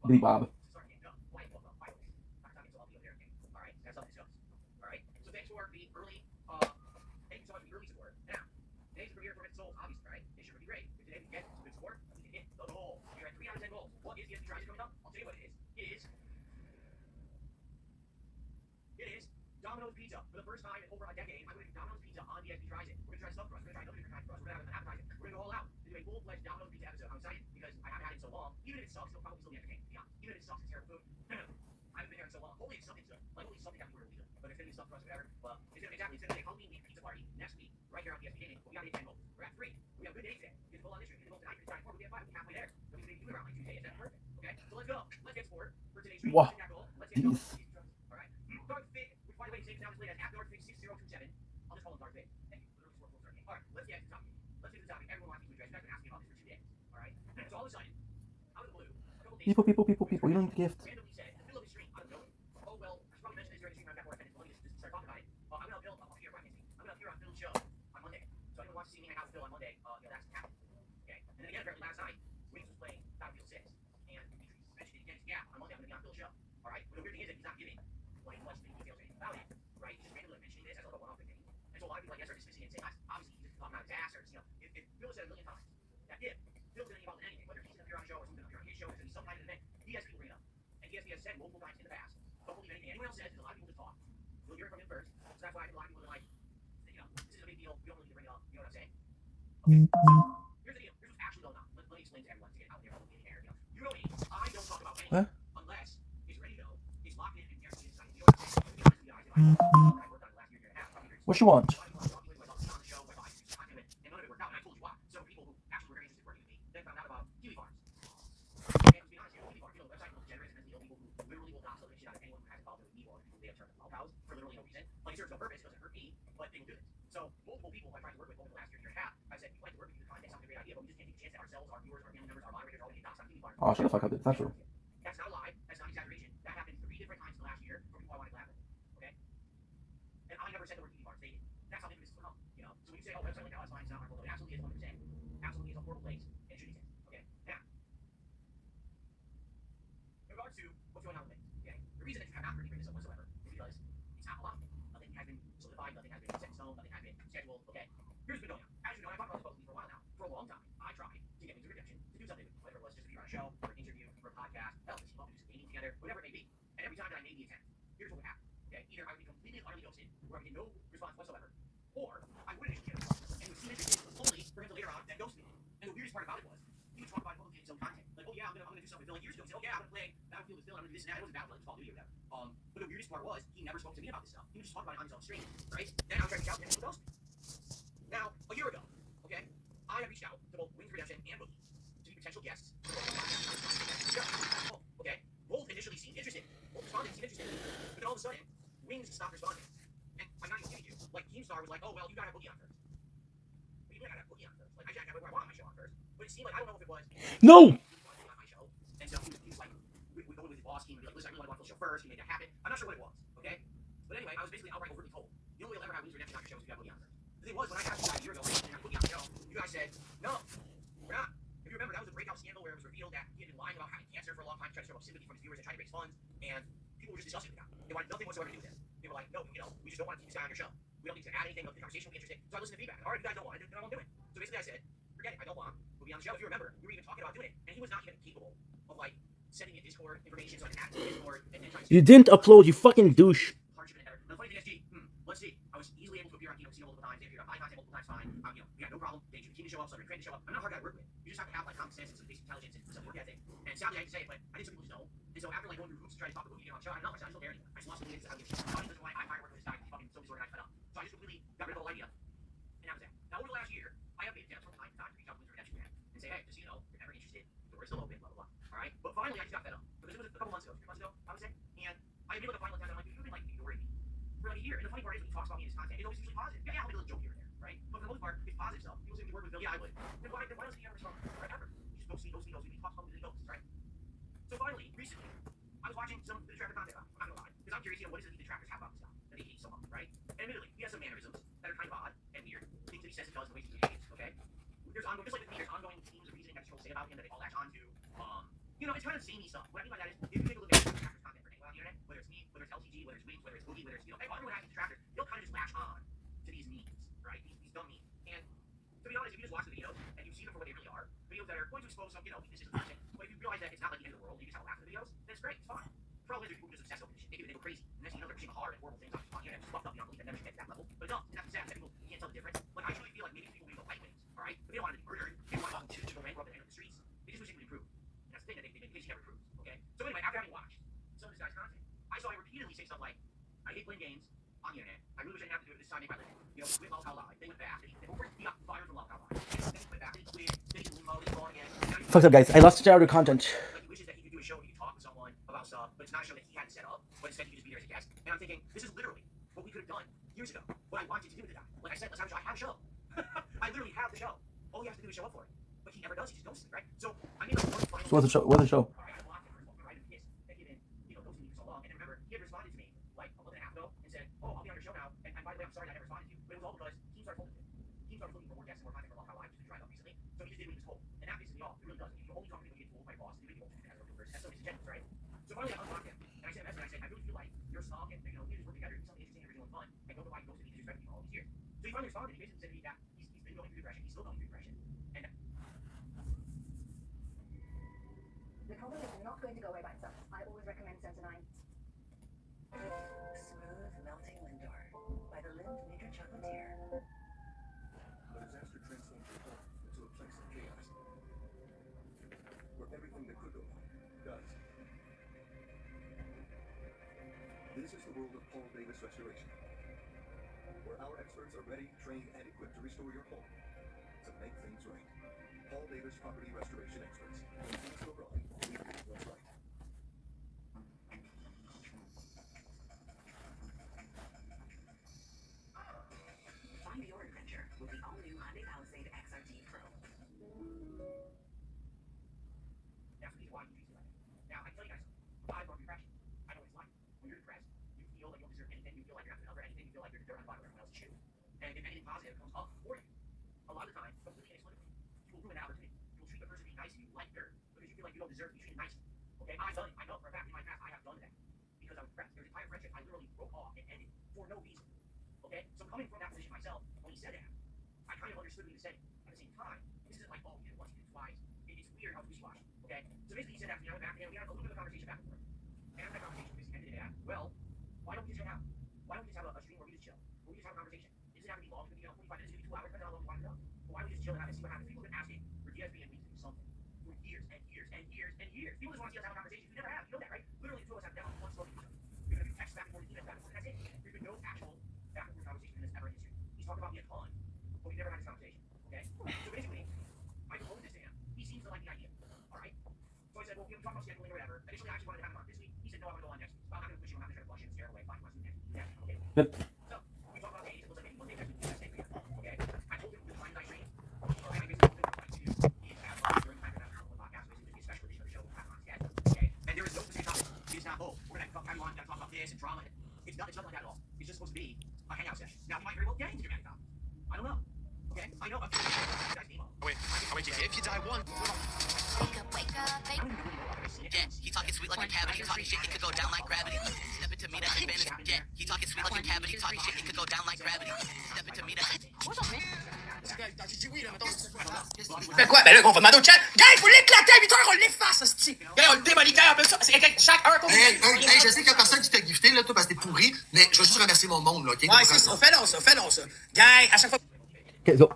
Billy Bob. Now, today's the premiere for Red Souls, obviously, right? It should be great. If today we get some good score, we can hit the goal. You're at 3 out of 10 goals. What is the SB Tries coming up? I'll tell you what it is. It is Domino's Pizza. For the first time in over a decade, I'm going to do Domino's Pizza on the SB Tries It. We're going to try stuffed crust. We're going to try another different kind of crust. We're going to have an appetizer. We're going to go all out to do a full-fledged Domino's Pizza episode. I'm excited because I haven't had it in so long. Even if it sucks, it'll probably still be entertaining. Yeah. Even if it sucks, it's terrible food. I haven't been there in so long. Hopefully it's something good. Like, hopefully it's something that's really good. But it's going to be stuffed crust or whatever. Well, it's going to be a Halloween week pizza party next week, right here on the SB Gaming. But we got to hit 10 goals. We're at 3. We have good days today. Get the goal on this year. Get the goal tonight. Get the 4. We'll be at 5. We'll be halfway there. So we can do it around like 2 days. That's perfect. Okay? So let's go. Let's get sport for today's stream. Wow. Let's get going. All right. Dark Fig, which by the way, saves now displayed as @DarkFig6027. I'll just call him Dark Fig. Thank you. Literally sport full start game. All right. Let's get to the topic. Let's get to the topic. Everyone wants me to address. You guys have been asking me about this for 2 days. All right. So all of a sudden, out of the blue, a couple days People. You don't need gift. randomly said in the middle of the stream, out of nowhere, oh well, I should probably mention this during the stream. I've got more offended. Let me just start talking about it. I'm gonna appear. I'm gonna appear on Phil's show on Monday. So anyone wants to see me hang out with Phil on Monday, that's happening. Okay. And then again, apparently last night, Wings was playing Battlefield 6, and Dimitri mentioned it again. Yeah, on Monday I'm gonna be on Phil's show. All right. But the weird thing is that he's not giving like much details or anything about it. Right. He's just randomly mentioning this as like a one-off thing. And so a lot of people, I guess, are dismissing it and saying, obviously he's just talking out his ass, or if Phil said a million times that if Phil's gonna get involved in anything, whether he's gonna appear on a show or someone's gonna appear on his show, or some kind of event, he has people bring it up. And he has said multiple times in the past, don't believe anything anyone else says, because a lot of people just talk. You'll hear it from him first. So that's why I think a lot of people are like, this is a big deal. We don't really need to bring it up. You know what I'm saying? Okay. So here's the deal. Here's what's actually going on. Let me explain to everyone to get out there in the air. You know me. I don't talk about anything unless it's ready to go. It's locked in and guaranteed inside. You know what I'm saying? To be honest with you guys, I worked on it last year and a half. What you want? For literally no reason. Like, it serves no purpose, it doesn't hurt me, but they will do it. So, multiple people I tried to work with over the last year and a half, I've said, we'd like to work with you, the content sounds like a great idea, but we just can't take a chance that ourselves, our viewers, our family members, our moderators, all the docs on TV farm. Oh, shut the fuck up. That's not true. That's not a lie. That's not exaggeration. That happened 3 different times in the last year for people I wanted to laugh at. Okay? And I never said the word TV farm. They did. That's how big this has become. You know? So when you say, oh, website like that, it's fine, it's not harmful. It absolutely is 100%. Absolutely is a horrible place, and it should exist. Okay? Now, in regards to what's going on with it, okay? The reason that you have not heard me bring this up whatsoever is because it's not a lot. Nothing has been solidified, nothing has been set in stone, nothing has been scheduled. Okay? Here's what's been going on. As you know, I've talked about this publicly for a while now. For a long time, I tried to get Wings of Redemption to do something with me, whether it was just to be on a show, or an interview, or a podcast, hell, to team up and do some gaming together, whatever it may be. And every time that I made the attempt, here's what would happen. Okay? Either I would be completely and utterly ghosted, or I would get no response whatsoever, or I wouldn't get a response, and would seem interested only for him to later on then ghost me. And the weirdest part about it was, he would talk about publicly in his own content. Like, oh yeah, I'm gonna do something with Phil. Like years ago, he said, oh yeah, I'm gonna play Battlefield with Phil, I'm gonna do this and that. It wasn't Battlefield, it was Call of Duty or whatever. But the weirdest part was, he never spoke to me about this stuff. He would just talk about it on his own stream, right? Then I would try to reach out to him and he would ghost me. Now, a year ago, okay, I have reached out to both Wings of Redemption and Boogie to be potential guests. Okay, both initially seemed interested. Both responded, seemed interested. But then all of a sudden, Wings stopped responding. And I'm not even kidding you. Like, Keemstar was like, oh, well, you gotta have Boogie on first. What do you mean I gotta have Boogie on first? Like, I have whoever I want on my show on first. But it seemed like, I don't know if it was... No! On my show. And so he was like, we go with his boss team and be like, listen, I really want to go on Phil's show first. He made that happen. I'm not sure what it was, okay? But anyway, I was basically outright overtly told, the only way you'll ever have Wings of Redemption on your show is if you have Boogie on first. The thing was, when I asked you guys a year ago, if you have Boogie on the show, you guys said, no, we're not. If you remember, that was a breakout scandal where it was revealed that he had been lying about having cancer for a long time, trying to show up sympathy from his viewers and trying to raise funds, and people were just disgusted with that. They wanted nothing whatsoever to do with this. They were like, no, we just don't want to keep this guy on your show. We don't need to add anything, the conversation will be interesting. So I listened to feedback. All right, you guys don't want it, then I won't do it. So basically I said, forget it, I don't want We'll be on the show. If you remember, we were even talking about doing it, and he was not even capable of like sending me a Discord information so I can add to Discord and then trying to... You didn't upload, you fucking douche. Hardship and endeavor. Now, the funny thing is, let's see. I was easily able to appear on Kino multiple times. They appeared on my content multiple times, fine. We got no problem. They should keep me show up, so they're trained to show up. I'm not hard guy to work with. You just have to have like common sense and some basic intelligence and some work ethic. And sadly, I hate to say it, but I did some people just don't. And so after like going through hoops to try to talk to Boogie on the show, I'm not still there anymore. I just lost some leads. I don't give a shit. That's why I fired work with this guy. He's fucking so disorganized, fed up. So I just completely got rid of the whole idea. And that was that. Now over the last year, I have made attempts from time to time to reach out to Wings of Redemption and say, hey, just so you know, if you're ever interested, the door's still open, blah blah blah. All right. But finally, I just got fed up because it was a couple months ago, 3 months ago, I would say. And I made like a final attempt. I'm like, you've been like ignoring me for like a year. And the funny part is when he talks about me in his content, it's always usually positive. Yeah, I'll make a little joke here and there, right? But for the most part, it's positive stuff. People say we work with Phil. Yeah, I would. Then why doesn't he ever respond? Right? Ever. He just ghosts me. He talks about me, ghosts, right? So finally, recently, I was watching some of the Detractor content. I'm not gonna lie, because I'm curious, what is it the detractors have about this stuff that they hate so much, right? And admittedly, he has some mannerisms that are kind of odd and weird. Things that he says and does, the ways he behaves. Okay. There's ongoing, just like with me, there's ongoing themes of reasoning that people say about him that they all latch onto. It's kind of samey stuff. What I mean by that is, if you take a look at the detractors content for anyone on the internet, whether it's me, whether it's LTG, whether it's Wings, whether it's Boogie, whether it's everyone has these detractors, they'll kind of just latch on to these memes, right? These dumb memes. videos that are going to expose some, weaknesses of content. But if you realize that it's not like the end of the world, you just have to laugh at the videos, then it's great, it's fine. The problem is there's people who just obsess over this shit. They go crazy. And next thing you know, they're pushing hard and horrible things on the internet. It's fucked up, you never should get to that level. But no, it's not sad that people you can't tell the difference. Like I truly feel like maybe people the lightweights, alright? But they don't want to be murdered. They don't want to bankrupt and end up in the streets. They just wish they would improve. And that's the thing that they wish never improves. Okay? So anyway, after having watched some of this guy's content, I saw him repeatedly say stuff like, I hate playing games on the internet. I really wish I didn't have to do it this time make my living. Quit Love How Live. They went back. He got fired from Love How Live. Then he went back. Then he quit. Then he limbo. Then he gone again. Fucked up, guys. I lost our content. Like he wishes that he could do a show where he could talk with someone about stuff, but it's not a show that he hadn't set up, but instead he could just be there as a guest. And I'm thinking, this is literally what we could have done years ago. What I wanted to do with the guy. Like I said, let's have a show. I have a show. I literally have the show. All he has to do is show up for it. But he never does. He just ghosts me, right? So I made like one final. What's the show? What's the show? I blocked him for right and pissed that he had been, ghosting me for so long. And then remember, he had responded to me like a month and a half ago and said, "Oh, I'll be on your show now." And by the way, I'm sorry I never responded to you, but it was all because Team started holding it. Team started looking for more guests and more content for Love How Live, which has been dried up recently. So he just did what he was told, and that pisses me off. It really does. If you only talk to me when you get told by boss, you make people as a person. That's so disingenuous, right? So finally, I unblocked him, and I sent a message. I said, "I really feel like you're a stalk, and we just work together, do something interesting, original, and fun. I don't know why you ghosted me, disrespected me all these years." So he finally responded. He basically said to me that he's been going through depression. He's still going through depression, and the compliment is not going to go away by itself. I always recommend Sensodyne. Smooth melting Lindor by the Lind Nature Chocolatier. A disaster transforms your home into a place of chaos, where everything that could go wrong does. This is the world of Paul Davis Restoration, where our experts are ready, trained, and equipped to restore your home, to make things right. Paul Davis Property Restoration Experts. When things go wrong, we do what's right. Find your adventure with the all-new Hyundai Palisade XRT Pro. that's the reason why he treats me like that. Now, I tell you guys something. I've gone through depression. I know what it's like. When you're depressed, you feel like you don't deserve anything. You feel like you're not good enough for anything. You feel like you're the dirt on the bottom of everyone else's shoe. And if anything positive comes up for you, a lot of the time, completely inexplicably, you will ruin that opportunity. You will treat the person being nice to you like dirt because you feel like you don't deserve to be treated nicely. Okay? I've done it. I know for a fact in my past I have done that because I was depressed. There's an entire friendship I literally broke off and ended for no reason. Okay? So coming from that position myself, when he said that, I kind of understood what he was saying. At the same time, this isn't like, oh, he did it once, he did it twice. It's weird how it's wishy-washy. Okay? So basically he said that to me, I went back and we had a little bit of a conversation back and forth. And after that conversation basically ended at, well, why don't we just hang out? Why don't we just have a stream where we just chill? Where we just have a conversation? It doesn't have to be long, it could be 45 minutes, it could be 2 hours, depending on how long you want to go. But why don't we just chill and see what happens? People have been asking for DSB and me to do something for years and years and years and years. People just want to see us have a conversation. You never have, you know that, right? Literally the two of us have never once spoken to each other. You're going to do text back and forth, email back and forth, and that's it. There's been no actual back and forth conversation in this ever history. He's talked about me a ton, but we never had this conversation. Okay? So basically, I proposed this to him. He seems to like the idea. Alright? So I said, well, we talk about scheduling or whatever. Initially, I actually wanted to have him on this week. He said, no, I want to go on next week. So I'm not going to push you. I'm not going to try to flush it and scare away. Fine, let's do next week. Yeah, okay. Yep. So, we talked about days. It looks like maybe Monday next week. That's next week. Okay? I told him to find nice training. Alright, I basically told him what to do. He has during the time that I'm on the podcast, basically, a special edition of the show. Have on schedule. Okay? And there is no specific topic. It's not, oh, we're going to have you on, we're going to talk about this and drama. It's nothing like that at all. It's just supposed to be a hangout session. Now, he might very well get into dramatic topics. I don't know. Okay? I know. Wait, if you die once. Yeah, he talking sweet like a cavity, talking shit, it could go down like gravity. Step into me, that's advantage. Yeah, he talking sweet like a cavity, talking shit, it could go down like gravity. Step into me, that's Fait quoi? Ben là, on va demander au chat. Gars, il faut l'éclater à 8 heures, on l'efface, hostie. Gars, on le démolit, gars, ça. C'est chaque heure qu'on Hey, je sais qu'il y a personne qui t'a gifté, là, toi, parce que t'es pourri, mais je veux juste remercier mon monde, là, ok? Ouais, c'est ça. Fais donc ça. Gars, à chaque fois. Okay, so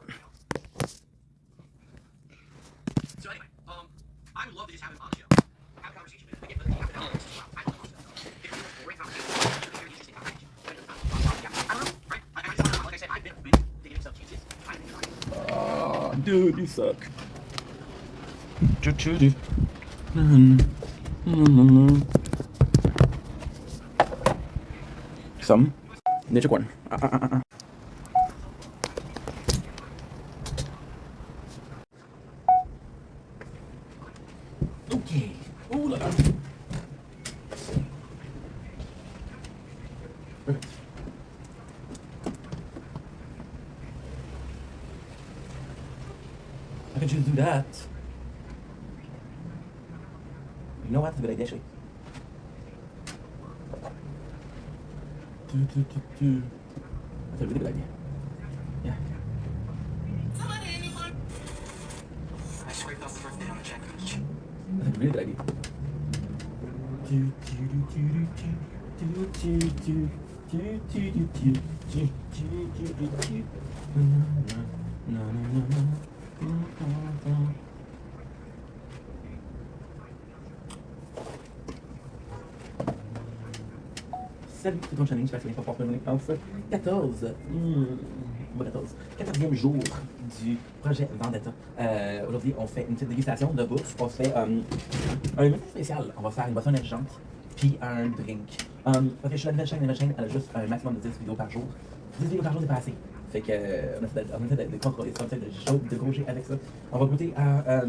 So anyway, I would love to just have him on the show. Have a conversation with him. Again, but have an hour. I love talking stuff. If it's a great conversation, it's a very interesting conversation. I don't know, right? I just want to, like I said, I've been open to giving some chances. I've been trying. dude, you suck. Some nature corn. Okay. Ooh, look. Perfect. I can just do that. You know what? That's a good idea, actually. That's a really good idea. Yeah. I scraped off really good idea. Salut, c'est ton challenge, j'espère que pas forcément en 14. 14e jour du projet Vendetta. Aujourd'hui, on fait une petite dégustation de bouffe. On fait un menu spécial. On va faire une boisson énergisante puis un drink. Parce que je suis la nouvelle chaîne, elle a juste un maximum de 10 vidéos par jour. 10 vidéos par jour, c'est pas assez. Fait que, on essaie de contrôler ça, on essaie de gauger avec ça. On va goûter à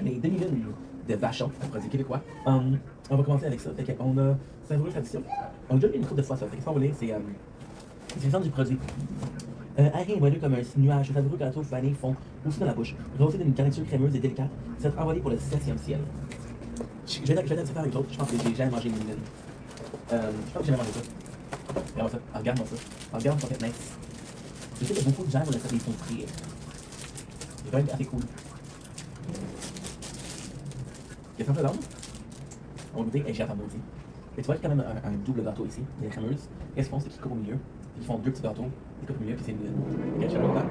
les demi-lunes de Vachon, un produit québécois. On va commencer avec ça. Fait qu'on a savouré tradition. On a déjà mis une coupe de fois ça. Fait que ce qu'on va lire, c'est l'exemple du produit. Aérien et moelleux comme un nuage, ce savoureux gâteau vanille fond aussi dans la bouche. Rosé d'une garniture crémeuse et délicate, c'est envolé pour le 7e ciel. Je vais faire avec l'autre, je pense que j'ai jamais mangé une lune. Je pense que j'ai jamais mangé ça. Regarde-moi ça, regarde-moi ça. Regarde ça, fait nice. Je sais qu'il y a beaucoup de gens qui les font frire. C'est quand même assez cool. Qu'est-ce qu'on fait d'ordre? On va goûter et j'ai maudit. Et tu vois, il y a quand même un double gâteau ici, il y a la crémeuse. Qu'est-ce qu'ils font, c'est qu'ils coupent au milieu. Ils font deux petits gâteaux, ils coupent au milieu, puis c'est une lune. Ok, je suis là.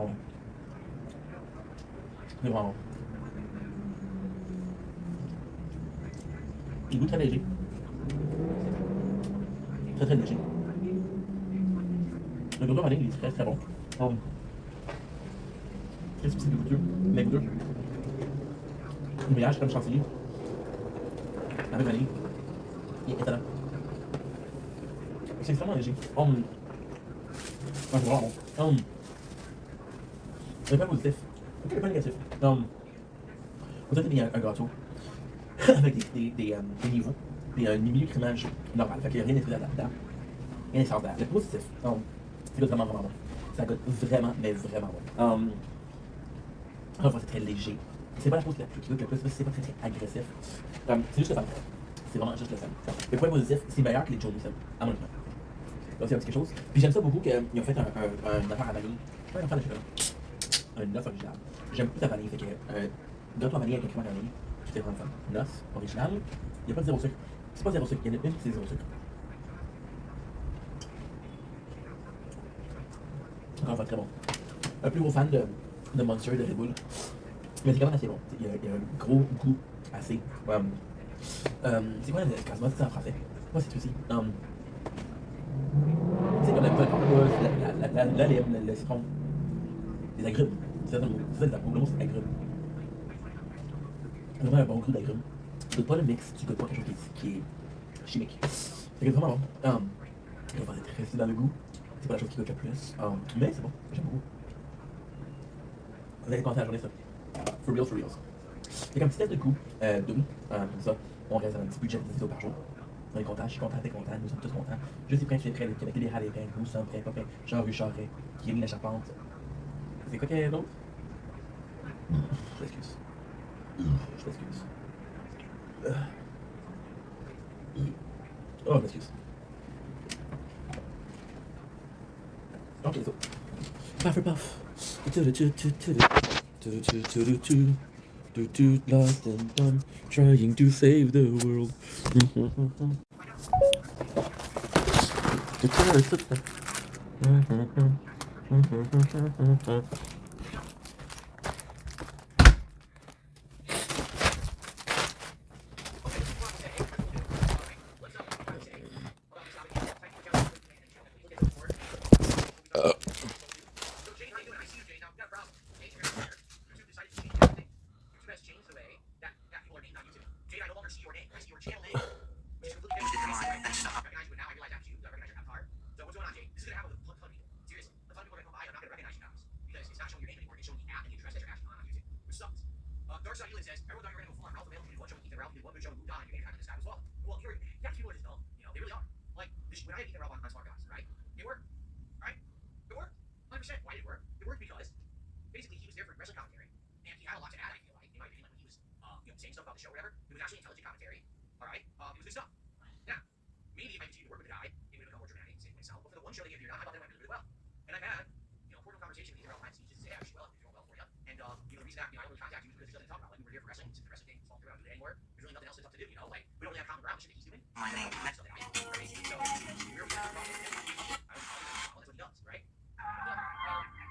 Oh. C'est vraiment bon. Il goûte très léger. Très très léger. Le gâteau vanille, il est très très bon. Très difficile de goûter, mais goûteux. Le mélange comme chantilly. Avec vanille. Il est étonnant. C'est extrêmement léger. Ouais, c'est vraiment bon. C'est pas positif. C'est pas négatif. Peut-être qu'il y a un gâteau avec des niveaux. Puis un milieu crémage normal. Fait qu'il n'y a rien d'être là-dedans. Rien d'extraordinaire. Le positif. Ça goûte vraiment vraiment bon. Ça goûte vraiment, mais vraiment bon. C'est très léger. C'est pas la chose qui goûte le plus, c'est pas très très agressif. C'est juste le fun. C'est vraiment juste le fun. Le point positif, c'est meilleur que les Joe Nissan, à mon avis. Donc c'est un petit quelque chose. Puis j'aime ça beaucoup qu'ils ont fait un affaire à vanille. Pas un affaire de chocolat. Un œuf original. J'aime beaucoup la vanille, fait que gâteau à vanille avec un crème à vanille, c'est vraiment fun. Noce original. Il n'y a pas de zéro sucre. C'est pas zéro sucre, il y en a une qui c'est zéro sucre. Encore une fois, très bon. Un plus gros fan de Monster de Red Bull. Mais c'est quand même assez bon. Il y a un gros goût assez. C'est quoi le casma, c'est en français? Moi, c'est aussi. C'est comme la lime, le citron. Les agrumes. C'est ça le mot. C'est ça le mot, c'est agrumes. Vraiment un bon goût d'agrumes. Tu goûtes pas le mix, tu goûtes pas quelque chose qui est chimique. C'est vraiment bon. Il va être resté dans le goût. C'est pas la chose qui goûte le plus. Mais c'est bon, j'aime beaucoup. Vous allez commencer la journée ça. For real, for real. Il y a un petit test de goût double. Comme ça, on reste à un petit budget de 10 vidéos par jour. On est content, je suis content, t'es content, nous sommes tous contents. Je suis prêt, tu es prêt, le Québec est des prêts, nous sommes prêts, pas prêts. Jean-Rue Charret, qui est mis la charpente. C'est quoi qu'il y a d'autre? Je m'excuse. Je m'excuse. Oh, je m'excuse. Ok, so. Puff, puff. Lost and done, trying to save the world. wrestling, since the wrestling game falls through, I don't do it anymore. There's really nothing else to do, you know? Like, we don't really have common ground with shit that he's doing. My name. That's something I do, right? So, we're really problem. That's what he does, right?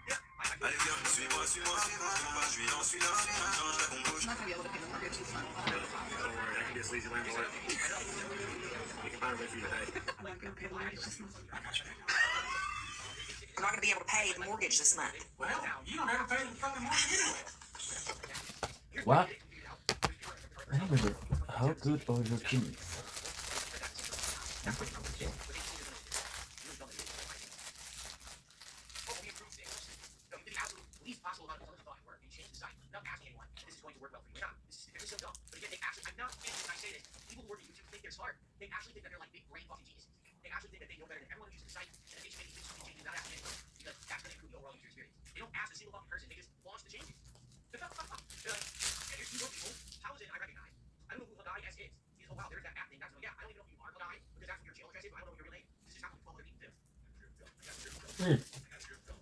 Yeah, I feel Allez viens, suis-moi, suis-moi, suis-moi, je suis ensuite là, change la compo. I'm not gonna be able to pay the mortgage this month. Don't worry, I can be a sleazy landlord. You can find a way for you today. I'm not gonna pay the mortgage this month. I got you. I'm not gonna be able to pay the mortgage this month. Well, you don't ever pay the fucking mortgage anyway. What? I don't remember. How good are your jeans? least possible amount of intelligent thought and work and change the site. Not asking anyone, this is going to work well for you or not. This is so dumb. But again, they actually, I'm not saying this, I say this. People who work at YouTube think they're smart. They actually think that they're like big brain fucking geniuses. They actually think that they know better than everyone who uses the site, and that they should make these stupid changes without asking anyone. Because that's going to improve the overall user experience. They don't ask a single fucking person, they just launch the changes. They're like, and here's two more people. Townsend, I recognize. I don't know who Hladai S is. He's, oh wow, there's that app thing. That's, yeah, I don't even know if you are Hladai, because that's what your channel address is, but I don't know what your real name. This is how we follow the people do.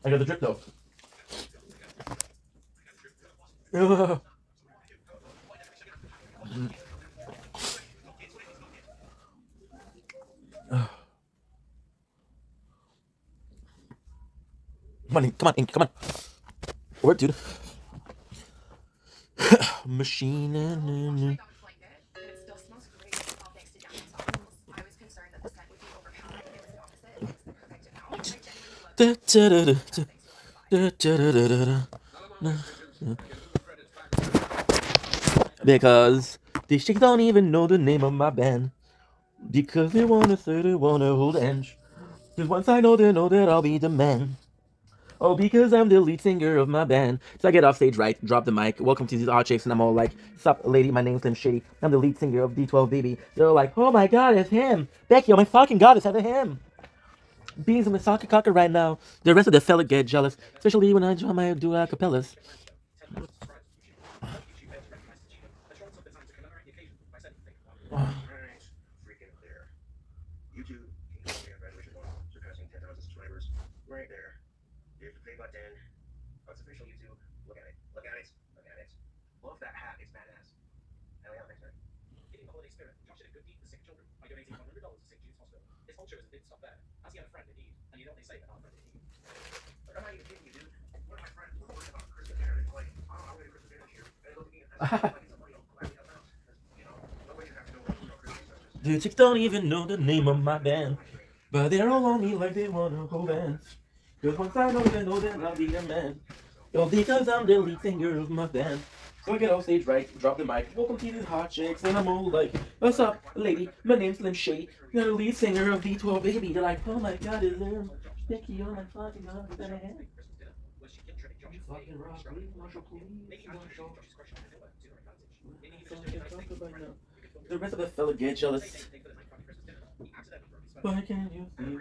I got the drip though. Ugh. Come on, Ink, come on, Ink, come on. Work, dude. Machine and Actually, got flamed it, and it still smells great. All thanks to Downey's songs. I was concerned that the scent would be overpowering, and it was the opposite. It was the perfect amount. I genuinely love it. Because these chicks don't even know the name of my band. Because they wanna say they wanna hold hands. Cause once I know they know that I'll be the man. Oh, because I'm the lead singer of my band. So I get off stage, right, drop the mic, welcome to these hot chicks, and I'm all like, sup, lady, my name's Slim Shady. I'm the lead singer of D12 Baby. They're all like, oh my god, it's him. Becky, oh my fucking god, it's him. Beans in the soccer cocker right now. The rest of the fella get jealous, especially when I do my acapellas. Freaking clear. YouTube, graduation bonus, surpassing 10,000 subscribers. Right there. Here's the play button. Oh, it's official YouTube. Look at it. Look at it. Look at it. Love that hat. It's badass. Hell yeah, thanks, man. Getting the holiday spirit. Josh did a good deed for sick children by donating $100 to St. Jude's Hospital. His altruism didn't stop there. As he had a friend in need, and you know what they say about a friend in need. Like, I'm not even kidding you, dude. One of my friends was worried about Christmas dinner, and it's like, oh, I'm going to Christmas dinner this year. And looking at that, like, somebody else gladly help out. You know, nobody has to know about Christmas. That's just The chicks don't even know the name of my band. But they're all on me like they wanna hold hands. Cause once I know they know that I'll be the man. Oh, because I'm the lead singer of my band. So I get off stage, right, drop the mic, welcome to these hot chicks, and I'm all like, what's up, lady, my name's Slim Shady. You're the lead singer of D12 Baby. They're like, oh my god, is there Becky on my fucking god, is that a hand? You fucking rock, please, Marshall, please, Marshall. The rest of the fella get jealous. Why can't you see me?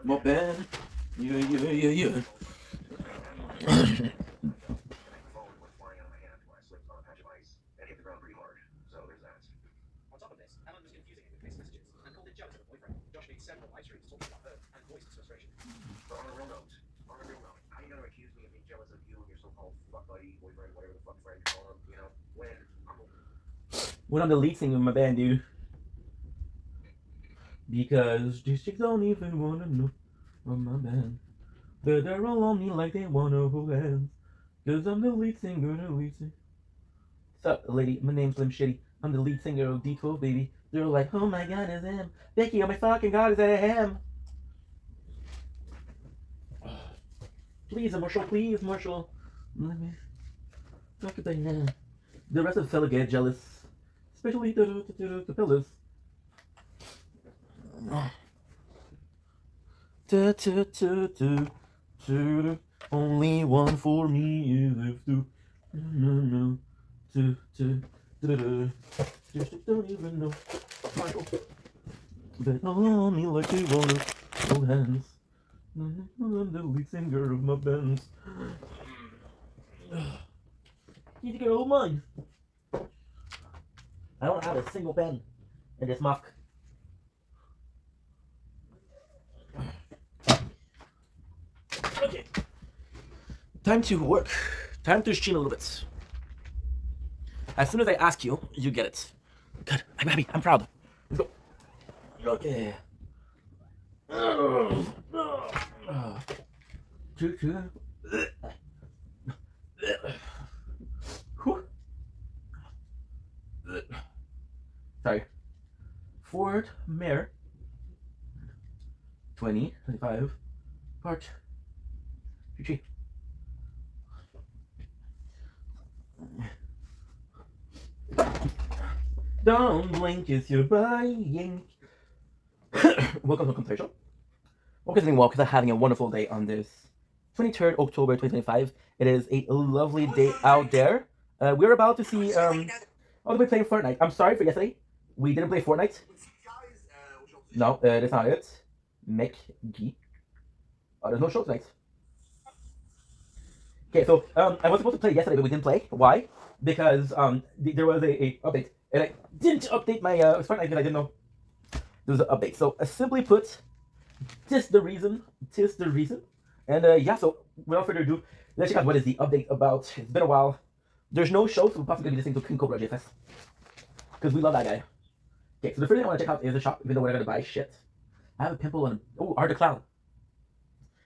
My bad. Yeah. On top of this, Ellen was confusing him with mixed messages and called it jealous of her boyfriend. Josh made several live streams talking about her and voiced his frustration. But on a real note, how are you gonna accuse me of being jealous of you and your so-called fuck buddy, boyfriend, whatever the fuck friend you call him, you know, When I'm the lead singer of my band, dude. Because these chicks don't even wanna know of my band. But they're all on me like they wanna hold hands. Cause I'm the lead singer, What's up, lady? My name's Slim Shady. I'm the lead singer of D12 Baby. They're like, oh my god, it's him. Becky, oh my fucking god, is that him? Please, Marshall, please, Marshall. Let me talk about now. The rest of the fella get jealous. Especially the fellas. Only one for me if two. No. Just don't even know. Michael. But on me like they wanna hold hands. I'm the lead singer of my bands. Need to get all mine. I don't have a single pen in this muck. Time to work. Time to stream a little bit. As soon as I ask you, you get it. Good. I'm happy. I'm proud. Let's go. Okay. Sorry. Fort Mare 2025 part 3. Don't blink, it's your buying. Welcome to the show. Welcome to Walk, because I'm having a wonderful day on this 23rd October 2025. It is a lovely day out there. We're about to see oh, we're playing Fortnite. I'm sorry for yesterday. We didn't play Fortnite. No, that's not it. McGee. Oh, there's no show tonight. Okay, so I was supposed to play yesterday, but we didn't play. Why? Because there was a update, and I didn't update my Fortnite because I didn't know there was an update. So simply put, tis the reason. And yeah, so without further ado, let's check out what is the update about. It's been a while. There's no show, so we're possibly gonna be listening to King Cobra JFS because we love that guy. Okay, so the first thing I want to check out is the shop, even though we're not gonna buy shit. I have a pimple on. Oh, Art the Clown.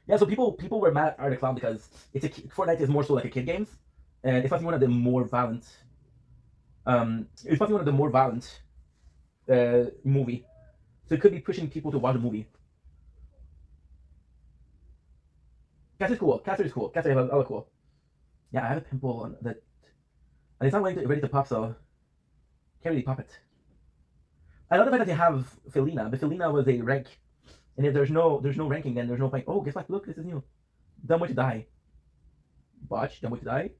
Yeah, so people were mad at Art the Clown because Fortnite is more so like a kid games, and it's probably one of the more violent. It's probably one of the more violent movie, so it could be pushing people to watch the movie. Cats is cool. Cats is cool. Cats are cool. Yeah, I have a pimple on that, and it's not ready to pop, so can't really pop it. I love the fact that they have Felina, but Felina was a rank, and if there's no ranking, then there's no point. Oh, guess what? Look, this is new. Dumb Way to Die. Botch. Dumb Way to Die.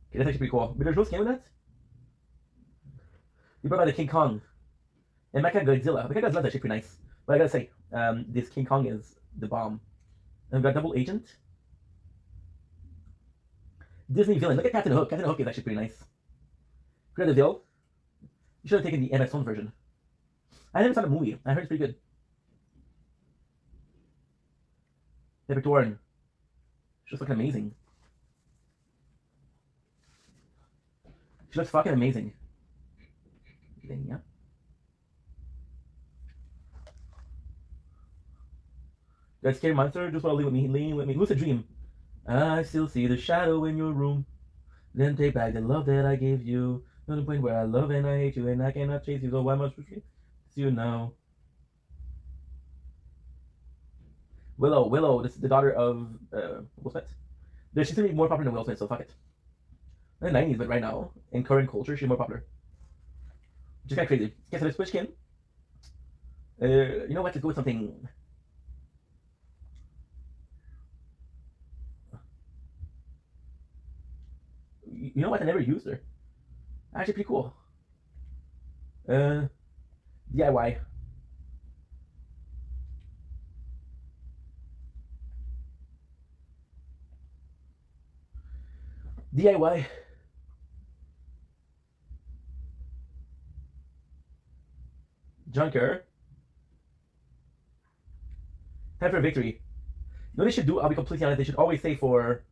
Okay, that's actually pretty cool. But there's no skin with that. You brought out the King Kong and Mecha Godzilla. Mecha Godzilla's actually pretty nice, but I gotta say, this King Kong is the bomb. And we've got Double Agent. Disney villain. Look at Captain Hook. Captain Hook is actually pretty nice. Greta Ville. You should have taken the MX Stone version. I never saw the movie. I heard it's pretty good. Pepper Thorne. She looks fucking amazing. She looks fucking amazing. Yeah. That scary monster just want to lean with me. Lucid dream. I still see the shadow in your room. Then take back the love that I gave you. To the point where I love and I hate you, and I cannot chase you. So why must we see you now? Willow, this is the daughter of Will Smith. She's gonna be more popular than Will Smith, so fuck it. In the 90s, but right now, in current culture, she's more popular. Which is kind of crazy. Okay, so let's switch skin. You know what? Let's go with something. You know what? I never used her. Actually, pretty cool. DIY. DIY. Junker. Time for victory. You know what they should do? I'll be completely honest. They should always say for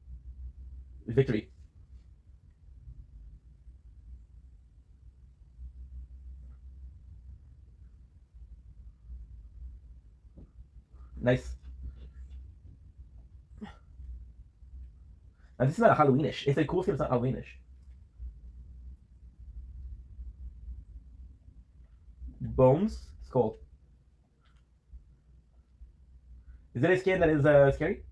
victory. Nice. Now this is not a Halloweenish. It's a cool thing. It's not Halloweenish. Bones. Skull. Is it a skin that is scary?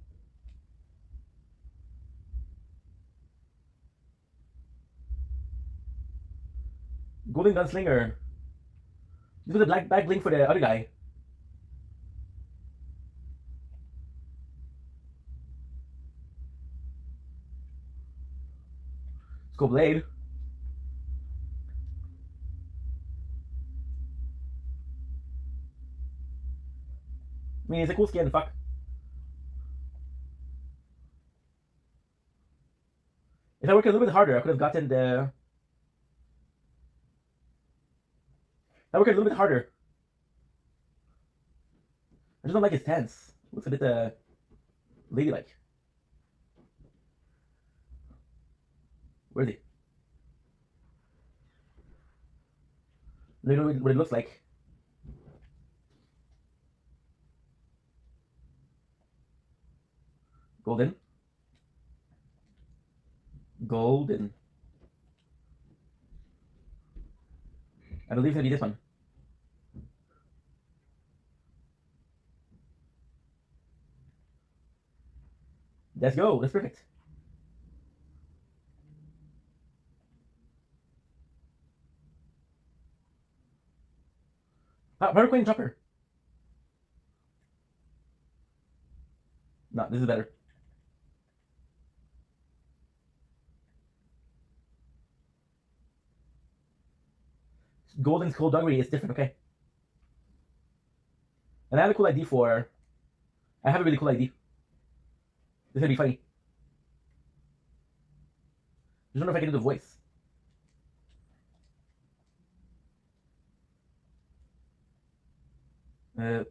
Golden Gunslinger. This was a black back link for the other guy. Skull Blade. I mean, it's a cool skin. Fuck. If I worked a little bit harder, I could have gotten the. If I worked a little bit harder. I just don't like his stance. Looks a bit ladylike. Where is he? Let me know what it looks like. Golden. Golden. I believe it's gonna be this one. Let's go. That's perfect. Power Queen Chopper. No, this is better. Golden's Skullduggery is different, okay? And I have a cool ID for... I have a really cool ID. This is gonna be funny. I don't know if I can do the voice.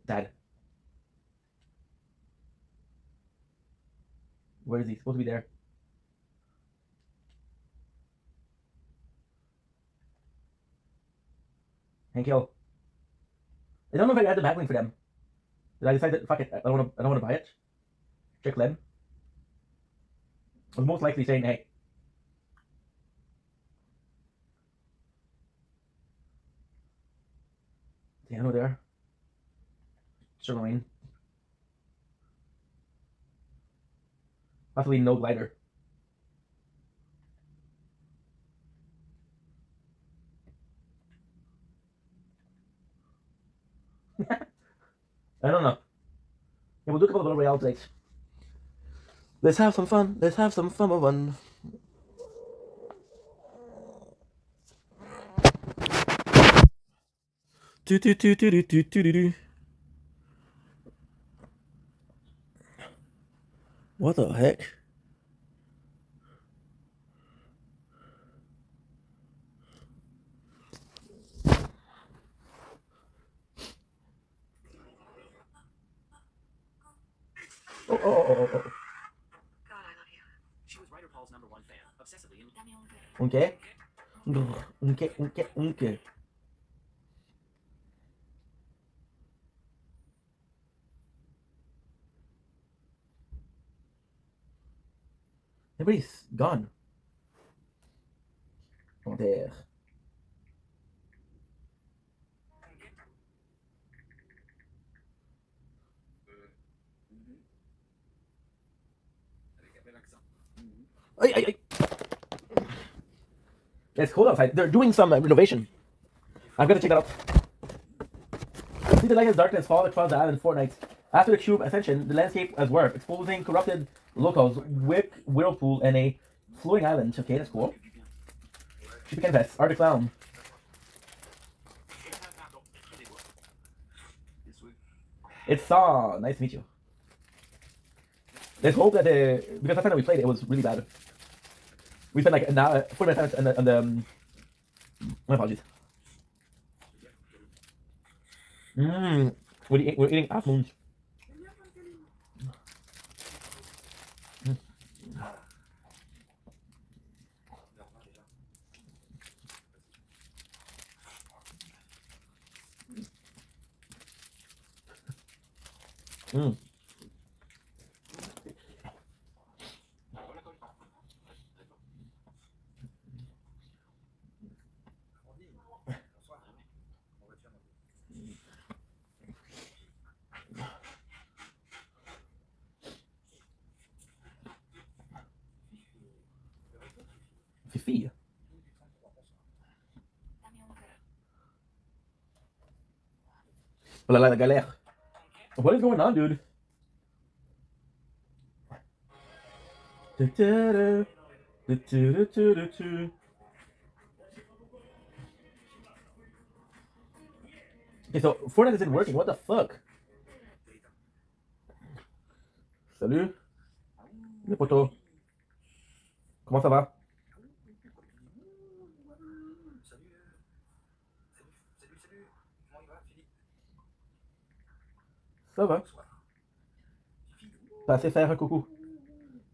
Dad. Where is he? Supposed to be there. Hank Hill. I don't know if I had the backlink for them. Did I decide that fuck it? I don't want to buy it. Check Len. I was most likely saying, hey. Piano there. Sirloin. Possibly no glider. I don't know. Yeah, we'll do a couple of Battle Royale updates. Let's have some fun. Let's have some fun with one. What the heck? Oh. God, I love you. She was writer Paul's #1 fan, obsessively in. Okay. Okay. Everybody's gone. There. Ay. It's cold outside. They're doing some renovation. I'm gonna check that out. See the light as darkness fall across the island fortnights. After the cube ascension, the landscape has warped, exposing corrupted locals, wick, whirlpool, and a floating island. Okay, that's cool. Sheepy Canvas, Art the Clown. It's Saw. Nice to meet you. Let's hope that because last time that we played, it was really bad. We spent like an hour, 40 minutes on the my apologies. We're eating half moons. Fifi. La galère. What is going on, dude? Okay, so Fortnite isn't working. What the fuck? Salut. Les potos. Comment ça va? Ça va. Passez faire un coucou.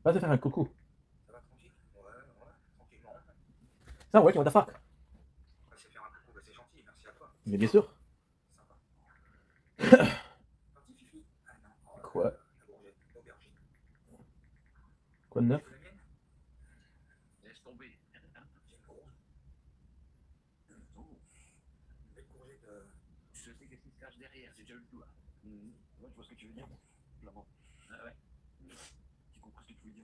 Passez faire un coucou. Ça va tranquille? Ouais, tranquillement. It's not working, what the fuck? Passer faire un coucou, bah c'est gentil, merci à toi. Mais bien sûr. Sympa. Parti, Fifi? Ah non. Quoi? La bourgette, l'aubergine. Quoi de neuf? Tu veux la mienne? Laisse tomber. J'ai une grosse. Oh. Une belle courgette. Je sais qu'est-ce qui se cache derrière, j'ai déjà eu le tour. Ouais, tu vois ce que tu veux dire? Clairement. Ah ouais. J'ai compris ce que tu veux dire.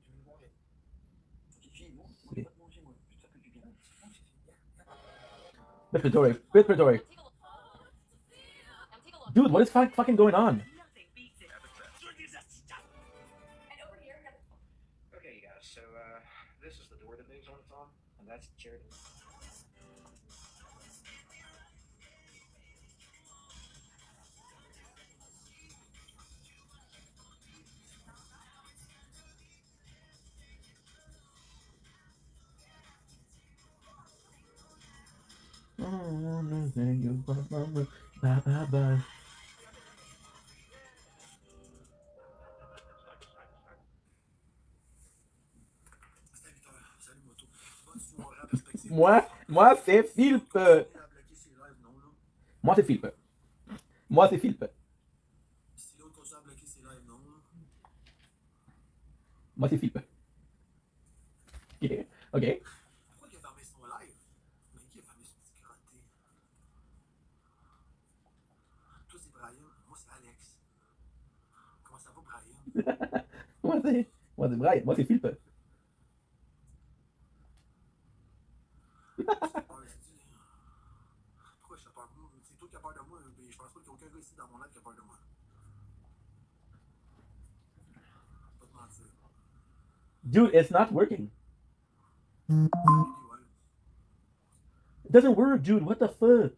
Je veux manger. Fifi, moi, je vais pas te manger, moi. Je veux que tu viennes. C'est bon, Fifi. Respiratory. Respiratory. Dude, what is fucking going on? Okay, guys, so this is the door that moves on its own, and that's the chair. Bye bye bye. Salut moto. Bon, tu vois en perspective. Moi c'est Philippe. À bloquer ses lives, non, là. Moi c'est Philippe. Moi c'est Philippe. Si l'autre continue à bloquer ses lives, non, là. Moi c'est Philippe. Ok. Ok. Pourquoi il a fermé son live? Mais qui a fermé son petit crotté? Toi, c'est Brian. Moi, c'est Alex. Comment ça va, Brian? Moi c'est Brian. Moi c'est Philippe. Pourquoi je te peur de moi? C'est toi qui as peur de moi, mais je pense pas qu'il y a aucun gars ici dans mon live qui a peur de moi. Pas te mentir. Dude, it's not working. Ouais. It doesn't work, dude. What the fuck?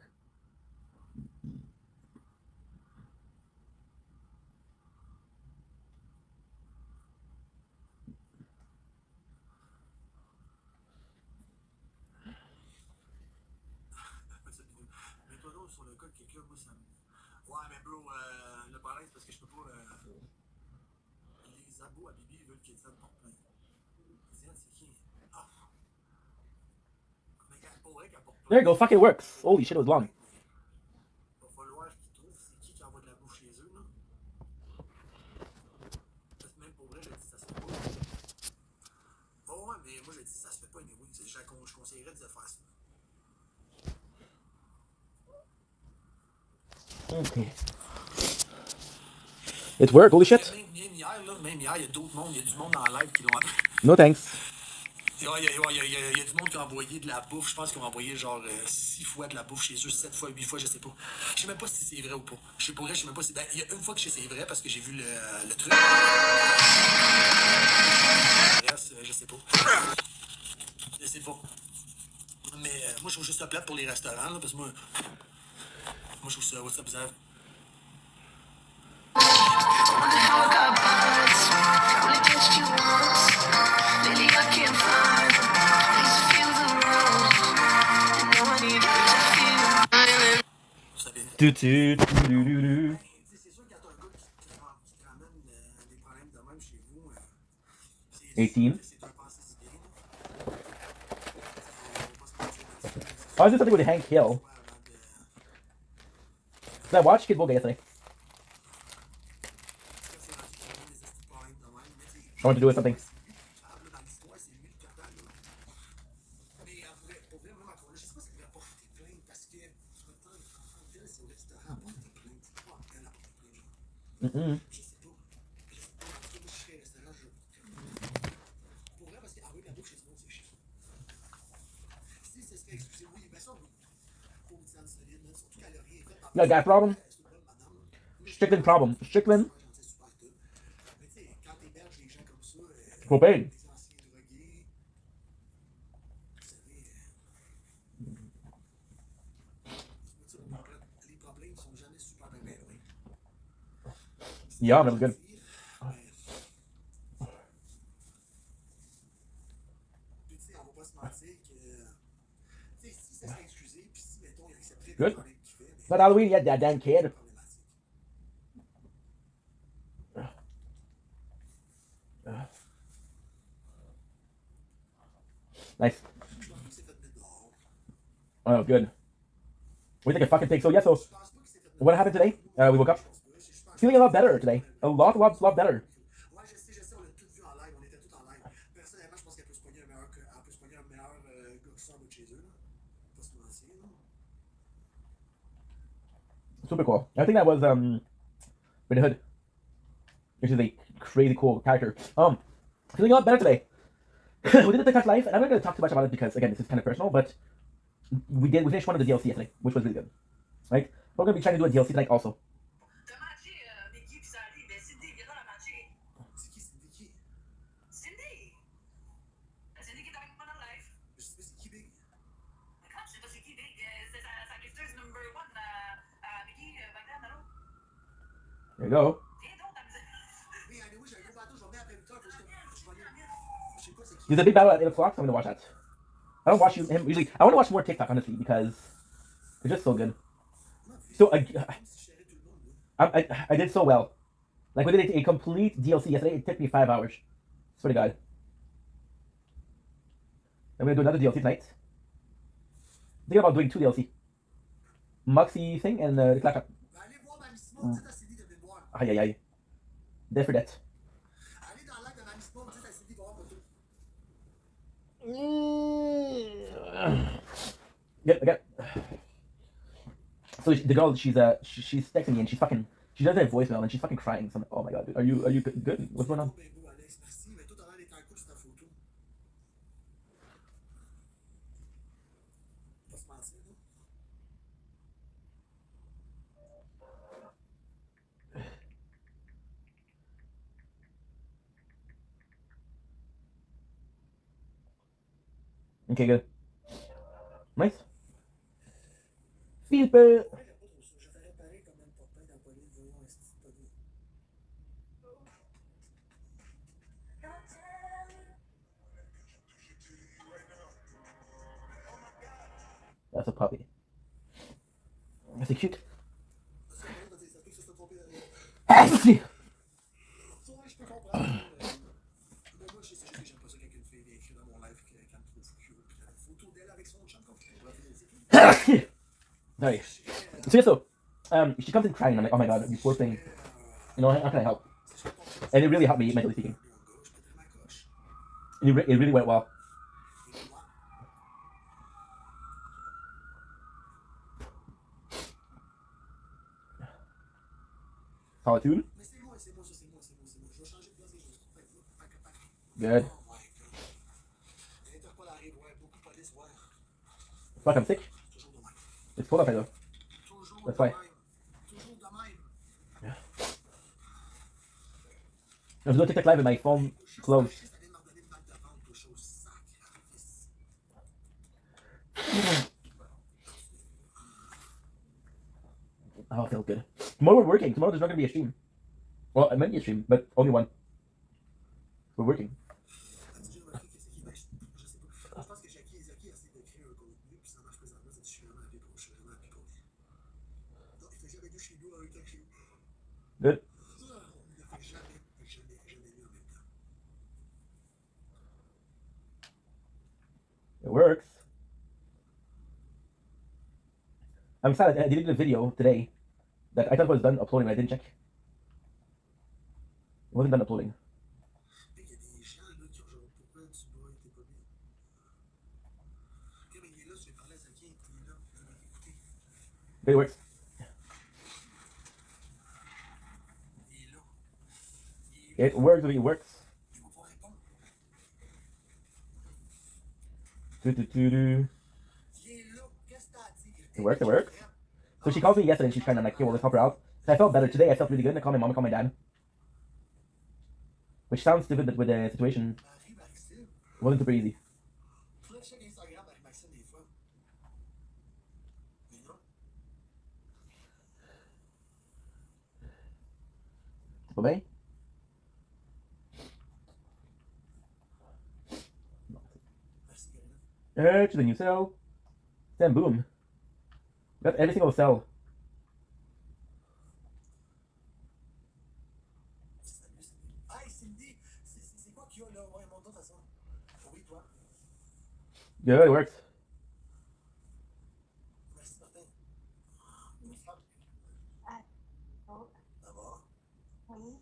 Mets-toi donc sur le cas de quelqu'un, moi ça me. Ouais, mais bro, le problème c'est parce que je peux pas. Les abos à Bibi veulent qu'ils tiennent porte plainte. Diane, c'est qui? Ah. Mais pour vrai qu'elle porte plainte. There you go. Fuck, it works. Holy shit, it was long. Va falloir qu'ils trouvent c'est qui envoie de la bouffe chez eux, là. Parce que même pour vrai, je dis ça se fait pas. Bon, ouais, mais moi je dis ça se fait pas, anyway. Je conseillerais de faire ça. Okay. It worked. Holy shit. Même hier, il y a d'autres mondes, il y a du monde en live qui l'ont appris. No thanks. Il y a du monde qui a envoyé de la bouffe. Je pense qu'ils ont envoyé genre 6 fois de la bouffe chez eux, 7 fois, 8 fois, je sais pas. Je sais même pas si c'est vrai ou pas. Je sais même pas si. Ben, il y a une fois que je sais c'est vrai parce que j'ai vu le truc. Le reste, je sais pas. Je sais pas. Mais moi, je trouve juste ça plate pour les restaurants, là, parce que moi, je trouve ça bizarre. Do, do, do, do, do, do. C'est sûr quand t'as un gars qui te ramène des problèmes de même chez vous, 18. c'est un passé si bien. Faut pas se mentir. I was doing something with Hank Hill. Did I watch Kid Boga yesterday? I want to do with something. Mm-mm. You got a gas problem? Strickland problem. Strickland? Propane. Yeah, that was good. Good. But Halloween, you had that damn kid. Nice. Je pense pas que c'est fait mettre dehors. Oh, good. We think a fucking pig. So yeah. So Je pense pas que c'est fait mettre what happened today? We woke up Je pense pas. C'est super. feeling a lot better today. A lot better. Ouais, je sais, on l'a tout vu en live, on était tout en live. Personnellement, je pense qu'elle peut se pogner un meilleur, elle peut se pogner un meilleur gars que ça en bas de chez eux, là. Pas se mentir, là. Super cool. I think that was Red Hood, which is a crazy cool character. Feeling a lot better today. We did the TikTok live, and I'm not going to talk too much about it because again, this is kind of personal. But we finished one of the DLC yesterday, which was really good. Right? We're going to be trying to do a DLC tonight also. T'as matché Vicky puis Sally. Ben Cindy, viens dans la matcher. C'est qui, Cindy qui? Cindy! La Cindy qui est avec moi dans le live. Je sais pas c'est qui, Big. Mais comment tu sais pas c'est qui, Big? C'est sa gifteuse number 1 à Vicky Bagdad, allô? There you go. Viens donc, t'as misère. Mais anyway, j'ai un gros bateau, je vais venir après 8 heures, faut que je vais aller. Je sais pas c'est qui. There's a big battle at 8 o'clock, so I'm going to watch that. I don't watch him usually. I want to watch more TikTok honestly because it's just so good. So I did so well. Like we did a complete DLC yesterday. It took me 5 hours. Swear to God. I'm gonna do another DLC tonight. Thinking about doing 2 DLC. Moxie thing and the clap. Allez voir Mamie Simone, dites à Cindy de venir me voir. Aïe aïe aïe. Dead for that. Allez dans le live de Mamie Simone, dites à Cindy de voir poteau. Yep, I got. So the girl, she's texting me and she doesn't have voicemail and she's fucking crying. So I'm like, oh my god, dude, are you good? What's going on? Ben beau, Alex, merci, mais toi, t'as l'air d'être en couple sur ta photo. Pas se mentir, là. Okay, good. Nice. Philippe. Ouais, j'aime pas trop ça. Je ferais pareil comme un portail dans Pauline, voyons, est-ce que c'est pas bien. That's a puppy. That's a cute. Ça peut être, ça peut que ça soit trompé d'aller. Ah, Ça, ouais, je peux comprendre. Mais moi, je sais que j'aime pas ça quand une fille vient écrire dans mon live qu'elle me trouve cute, puis qu'elle a une photo d'elle avec son chum comme c'est tout. Sorry. So yeah, so she comes in crying. And I'm like, oh my god, you poor thing. You know, how can I help? And it really helped me mentally speaking. And it really went well. Solitude. Good. Fuck, I'm sick. It's cold outside though. That's why. Yeah. I was doing TikTok live with my phone closed. Oh, it feels good. Tomorrow we're working. Tomorrow there's not going to be a stream. Well, it might be a stream, but only one. We're working. Good. It works. I'm sad I deleted a video today that I thought was done uploading, but I didn't check. It wasn't done uploading. But it works. It works, it works. It works, it works. So she called me yesterday and she's trying to like, okay, well, let's help her out. So I felt better. Today I felt really good. I called my mom, I called my dad. Which sounds stupid, but with the situation, it wasn't super easy. Bye-bye. To the new cell. Then boom. Got every single cell. Good, it works. Merci, Martin. Oh, Ça va? oui.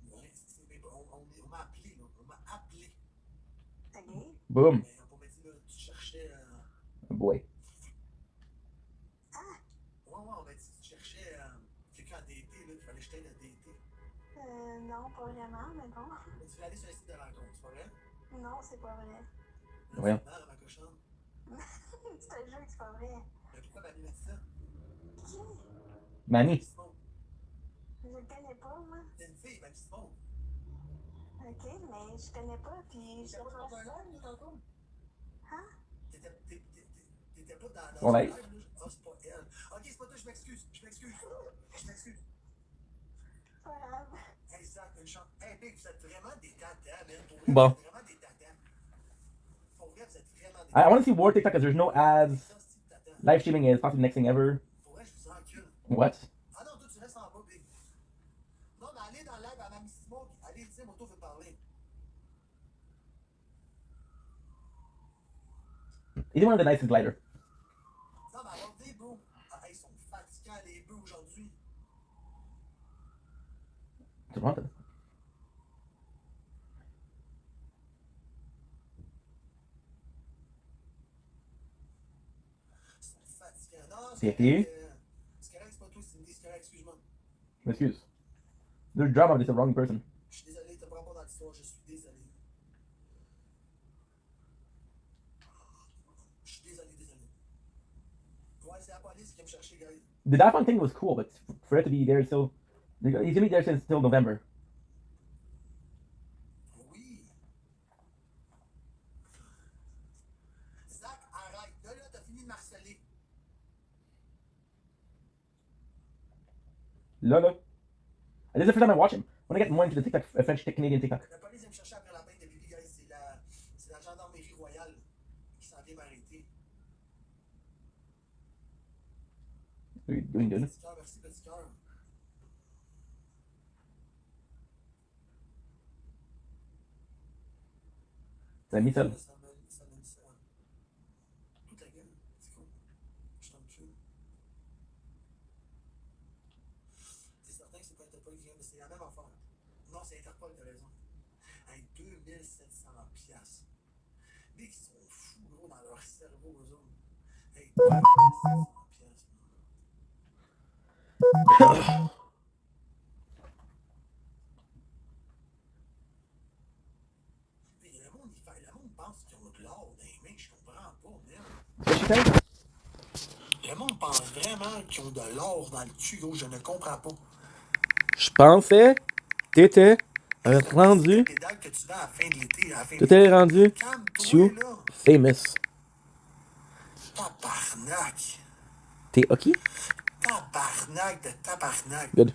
Ouais, mais on m'a appelé, là. On m'a appelé. OK. Boom. Mais on m'a dit, là, tu cherchais. Boy. Ouais, on m'a dit que tu cherchais quelqu'un à dater, là. Il fallait que je t'aide à dater. Non, pas vraiment, mais bon. Mais tu voulais aller sur un site de rencontre, c'est pas vrai? Non, c'est pas vrai. Ouais. Non, ma cochonne. Tu te jure que c'est pas vrai. Mais pourquoi Mamie m'a dit ça? Qui? Mamie. Simon. Je le connais pas, moi. C'est une fille, Mamie Simon. OK, mais je connais pas, puis je T'étais pas dans un cherche live, là, tantôt? Hein? T'étais pas dans On un live. live, là? Ah, c'est pas elle. Ok, c'est pas toi, je m'excuse. Je m'excuse. Pas grave. Hey, Zach, une chance. Hey, Big, vous êtes vraiment des tatas, man. Pour vrai, Bon. vous êtes vraiment des tatas. Pour vrai, vous êtes vraiment des I tatas. want to see more TikTok because there's no ads. Live streaming is probably the next thing ever. Pour vrai, je vous encule. What? Ah non, toi, tu restes en bas, Big. Non, mais allez dans le live à Mamie Simon. Allez, dis, Moto veut parler. He's one of the nicest glider. Non, mais alors, des bros. Ah, ils sont fatigants, les bros, aujourd'hui. Toronto. Ils sont fatigants. Non, C'est c'est correct, c'est pas toi, Cindy, c'est correct, excuse-moi. Excuse. There's drama, it's the wrong person. Je suis désolé, t'as pas rapport dans l'histoire, je suis désolé. Je suis désolé. Ouais, c'est la police qui vient me chercher, guys. The Daphne thing was cool, but for it to be there still, he's gonna be there since till November. Oui. Zach, arrête. Là, t'as fini de marceler. Lolo. And this is the first time I watch him. When I get more into the TikTok, French Canadian TikTok. La police vient me chercher après la peine de Bibi, guys. C'est la gendarmerie royale qui s'en vient m'arrêter. What are you doing, dude? Petit cœur, merci, petit cœur. C'est mis seul. Ça me dit ça. Toute la gueule, c'est cool. Je t'en prie. C'est certain que c'est pas Interpol qui vient, mais c'est la même affaire. Non, c'est Interpol, t'as raison. Hey, 2700 piastres. Mais ils sont fous, gros, dans leur cerveau, eux autres. Hey, 2700 piastres. Mais le monde pense qu'ils ont de l'or dans les mains, je comprends pas, merde. What she said? Le monde pense vraiment qu'ils ont de l'or dans le cul, gros, je ne comprends pas. Je pensais t'étais rendu. Pédale que tu vas à la fin de l'été, à la fin de T'étais rendu Calme-toi, too là. famous. Tabarnak. T'es okay? Tabarnak de tabarnak. Good.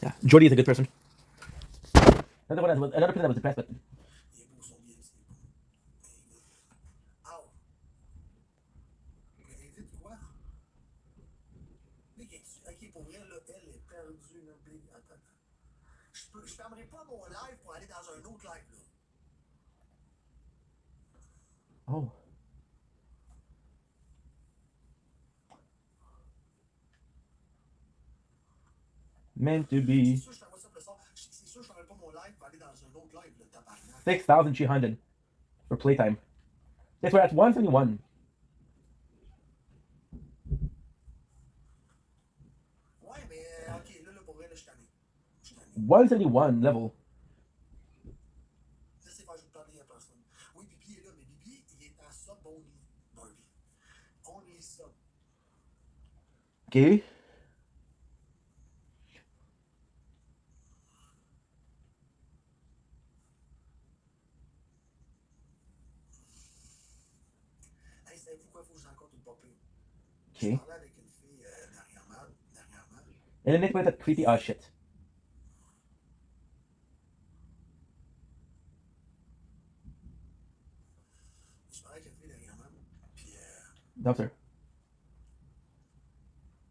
Yeah, Jordy is a good person. Another person that was depressed, but Il est beau, son bien, c'est beau. Ow. Mais vite, quoi? Big, ok, pour vrai, là, elle est perdue, là, Big. Attends. Je fermerai pas mon live pour aller dans un autre live, là. oh. Meant to be. C'est sûr, je t'envoie ça plus tard. C'est sûr, je fermerai pas mon live pour aller dans un autre live, là, tabarnak. 6,300 for playtime. Yes, we're at 171. Ouais, mais ok, là, pour vrai, là, je suis tanné. 171 level. Je sais pas, je vais parler à personne. Oui, Bibi est là, mais Bibi, il est en sub only. Barbie. Only sub. Okay. Hey, savez-vous quoi, faut que je rencontre une popée. Okay. Je parlais avec une fille dernièrement. And then it went that creepy ass shit. Je parlais avec une fille dernièrement. Puis, Doctor.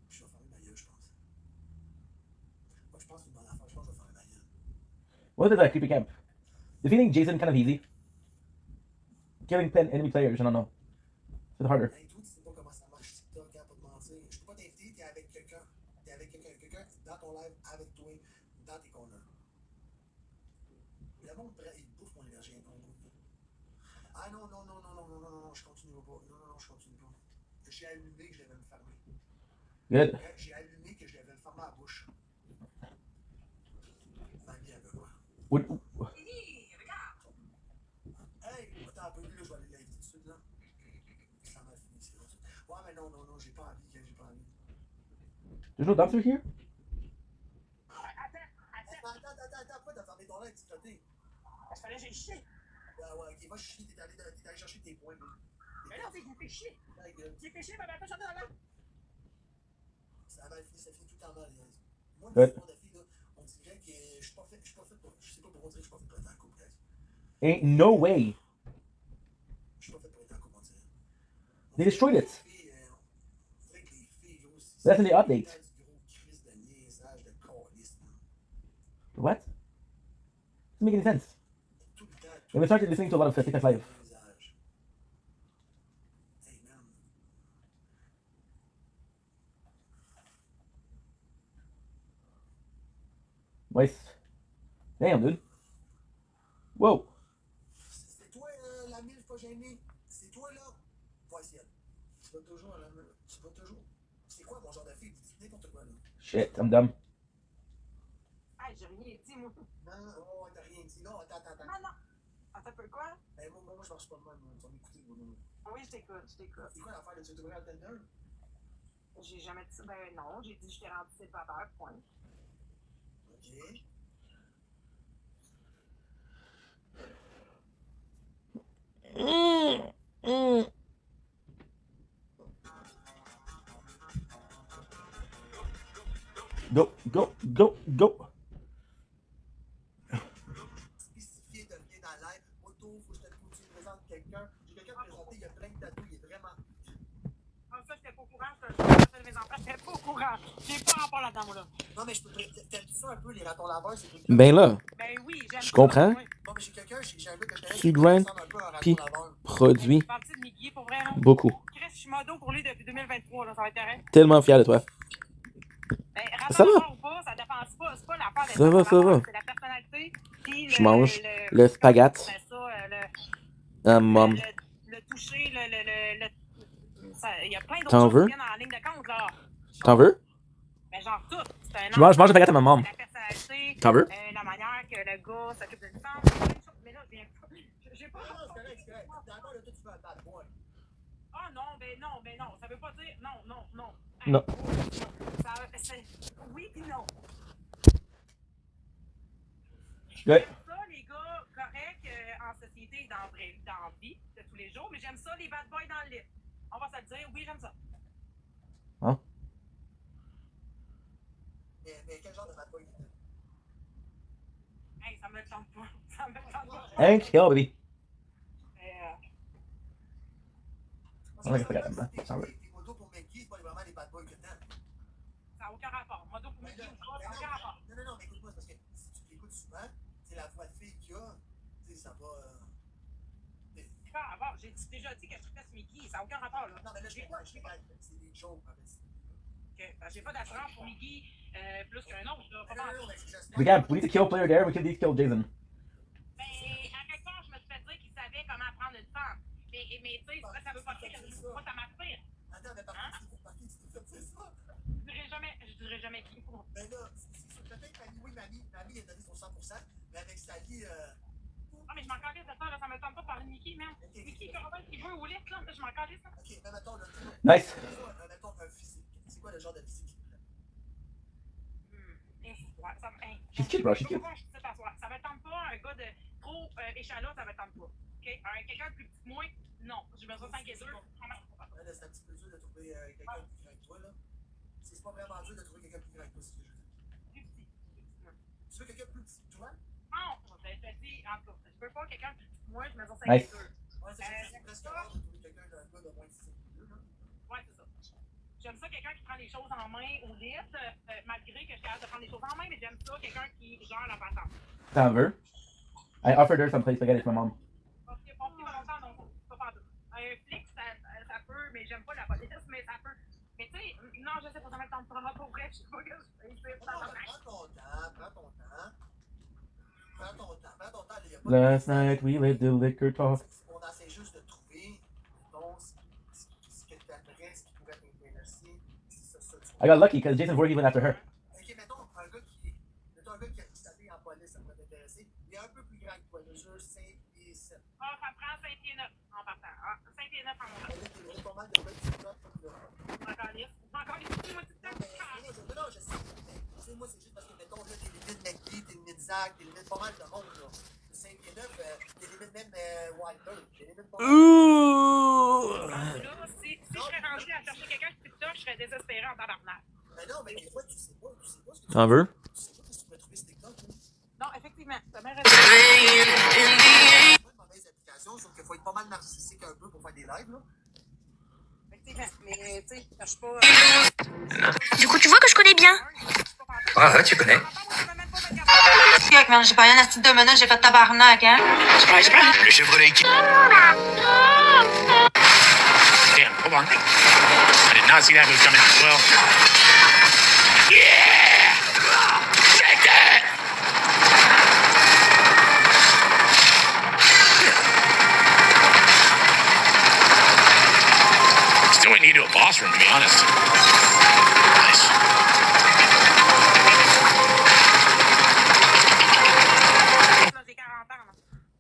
je vais fermer ma gueule, je pense. Moi, je pense que c'est une bonne affaire. Je pense que je vais fermer ma gueule. What is that creepy camp? Defeating Jason kind of easy. Killing enemy players, I don't know. It's harder. Hey, toi, tu sais pas comment ça marche TikTok, hein, pour te mentir. Je peux pas t'inviter, t'es avec quelqu'un. T'es avec quelqu'un dans ton live, avec toi, dans tes corners. Le monde, il bouffe mon énergie. Ah non, non, non, non, non, non, non, non, je continue pas. Non, non, non, je continue pas. J'ai allumé que je devais me fermer. Good. J'ai allumé que je devais me fermer la bouche. Ma vie, elle veut quoi? What? Hey, attends un peu, lui, là, je vais aller l'inviter tout de suite, là. Ça m'a fini, c'est vrai. Ouais, mais non, non, non, j'ai pas envie, j'ai pas envie. There's no dumpster here? Attends, pourquoi t'as fermé ton live, petit côté? Parce que là, j'ai chié. Ah ouais, ok, va chier, t'es allé chercher tes points, là. Mais non, j'ai fait chier. J'ai fait chier, mais pas chanté dans la. Ça a mal fini, ça finit tout le temps mal, guys. Moi, Ouais. le sport de filles, là, on dirait que je suis pas fait pour. Je sais pas pourquoi on dirait que je suis pas fait pour être en couple, guys. Ain't no way. Je suis pas fait pour être en couple, on dirait. They destroyed it. On dirait que les filles, gros, c'est. That's in the update. Du gros crise de niaisage, de câlisse, man. What? Doesn't make any sense. Tout le temps. And we started listening to a lot of TikTok Live. Niaisage. Hey, man. Nice. Damn, dude. Whoa. C'est toi, la mille pas gênée. C'est toi, là. Ouais, c'est elle. Tu vas toujours à la mille. Tu vas toujours. C'est quoi mon genre de fille? Dis n'importe quoi, là. Shit, I'm dumb. Ah, j'ai rien dit, moi. Non, oh, t'as rien dit. Non, attends. Non, non. Attends un peu quoi? Ben, moi, je marche pas de même. Tu vas m'écouter, Bruno. Oui, je t'écoute. C'est quoi l'affaire de tu t'ouvrir le Tinder? J'ai jamais dit ça. Ben non, j'ai dit que j'étais rendu célibataire, point. Ok. Go, go, go, go. Spécifier de venir dans l'air. Auto, faut que tu me présentes quelqu'un. J'ai quelqu'un présenté, il y a plein de tatous, il est vraiment. Ah, ça, j'étais pas au courant. Je mes enfants, j'étais pas au courant. J'ai pas rapport là-dedans, moi, là. Non, mais je peux. T'aimes ça un peu, les ratons laveurs, c'est quelqu'un. Ben là, Ben oui, j'aime je ça, comprends. oui. Bon, mais j'ai quelqu'un, j'ai un gars que je connais Tu qui grind, ressemble un peu à un puis raton laveur. produit Parti de Miguel, pour vrai, là. beaucoup. Chris, je suis modo pour lui depuis 2023, là. Ça va être correct. Tellement fier de toi. Ben, Ça va. rapport ou pas, ça dépend. C'est pas l'affaire d'être Ça va, ça va. C'est la personnalité. Puis Je mange le spaghette. C'est ça, Mom. le toucher, il y a plein d'autres T'en choses veux? qui viennent en ligne de compte, là. T'en veux? Ben, genre tout. C'est un Je mange le baguette à ma maman. La personnalité. T'en veux? La manière que le gars s'occupe d'une femme. Plein de choses. Mais là, je viens pas. J'ai pas. Non, c'est correct. D'accord, là, toi, tu fais un bad boy. Ah non, ben non. Ça veut pas dire. Non. Non. Oui puis non. Ouais. J'aime ça, les gars corrects en société, dans la vie de tous les jours, mais j'aime ça, les bad boys dans le lit. On va se le dire, oui, j'aime ça. Hein? Mais quel genre de bad boy? Hey, ça me tente pas. Ça me tente pas. Thank you, baby. Ça Ouais, regarde, ça va. Tes motos pour Mickey, c'est pas vraiment les bad boys que t'aimes. Ça n'a aucun rapport. Modo pour Mickey ou pas, ça n'a aucun rapport. Non, mais écoute-moi, c'est parce que si tu l'écoutes souvent, c'est la voix de fille qu'il y a, tu sais, ça va. Pas rapport. J'ai déjà dit que je fasse Mickey. Ça n'a aucun rapport, là. Non, mais là, je comprends, c'est des jokes, mais J'ai pas d'assurance pour Mickey plus qu'un autre, là. Pas non, partout. mais c'est We need to kill player there. We need to kill Jason. Mais à quelque part, je me suis fait dire qu'il savait comment prendre une femme. Mais tu sais, ça veut pas dire que moi, ça m'aspire. Attends, mais par qui tu t'es fait ça? Je dirais jamais qui. Mais là, c'est peut-être Mamie, oui, Mamie a donné son 100%, mais avec Sally, Ah, mais je m'en calisse de ça, là. Ça me tente pas de parler de Mickey, même. Mickey, il veut au lit, là. Je m'en calisse, là. ok, mais mettons, là, Nice. mettons un physique. C'est quoi le genre de physique qui te plaît? Ouais, ça me. She's cute, bro. She's cute. Ça me tente pas un gars de trop échalot, ça me tente pas. Ok? Quelqu'un de plus petit que moi, non. J'ai besoin de 5 et 2. Là, c'est un petit peu dur de trouver quelqu'un de plus grand que toi, là. C'est pas vraiment dur de trouver quelqu'un de plus grand que toi, c'est ce que je veux dire. Plus petit. Tu veux quelqu'un de plus petit que toi? Non, je te dis, en tout cas, je veux pas quelqu'un de plus petit que moi, je me sens 5 Nice. et 2. Ouais, c'est presque rare de trouver quelqu'un d'un gars de moins de 6 ans. Ouais, c'est ça. J'aime ça, quelqu'un qui prend les choses en main au lit, malgré que je suis capable de prendre les choses en main, mais j'aime ça, quelqu'un qui gère la patente. T'en veux? I offered her some place spaghetti to my mom. Parce que pour qui va longtemps, non, pas partout. Un flic, ça peut, Last night we let the liquor talk. On essaie juste de trouver, mettons, ce que t'aimerais, ce qui pourrait t'intéresser. C'est ça, I got lucky because Jason Voorhees went after her. Ok, mettons un gars qui a installé en police, ça pourrait t'intéresser. Il est un peu plus grand que toi, mesure 5 et 7. Ah, ça prend 5 pieds 9 en partant. Ah, 5 pieds 9 en montant. Il y a pas mal de gars qui se battent là. Encore lisse. Encore lisse. Moi, tout le temps. Non, je sais. Tu sais, moi, c'est juste parce que, mettons, là, t'es limite McGee, t'es limite Zach, t'es limite pas mal de monde, là. 5 pieds 9, t'es limite même Wilder. T'es limite pas mal. Ooh. Là, si je serais rendu à chercher quelqu'un qui TikTok, je serais désespéré en tabarnak. Mais non, mais des fois, tu sais pas ce que T'en veux? tu sais pas ce que tu pourrais trouver sur TikTok, là. Non, effectivement, t'as bien raison. C'est pas une mauvaise application, sauf qu'il faut être pas mal narcissique un peu pour faire des lives, là. Effectivement, mais tu sais, je cherche pas. Du coup, tu vois que je connais bien. Ouais, tu connais. J'ai pas rien à 2 minutes, j'ai fait tabarnak, hein. Le Chevrolet qui... Damn, hold on. I did not see that move coming. Well... Yeah! Take that! Still wouldn't need to a boss room, to be honest. Nice.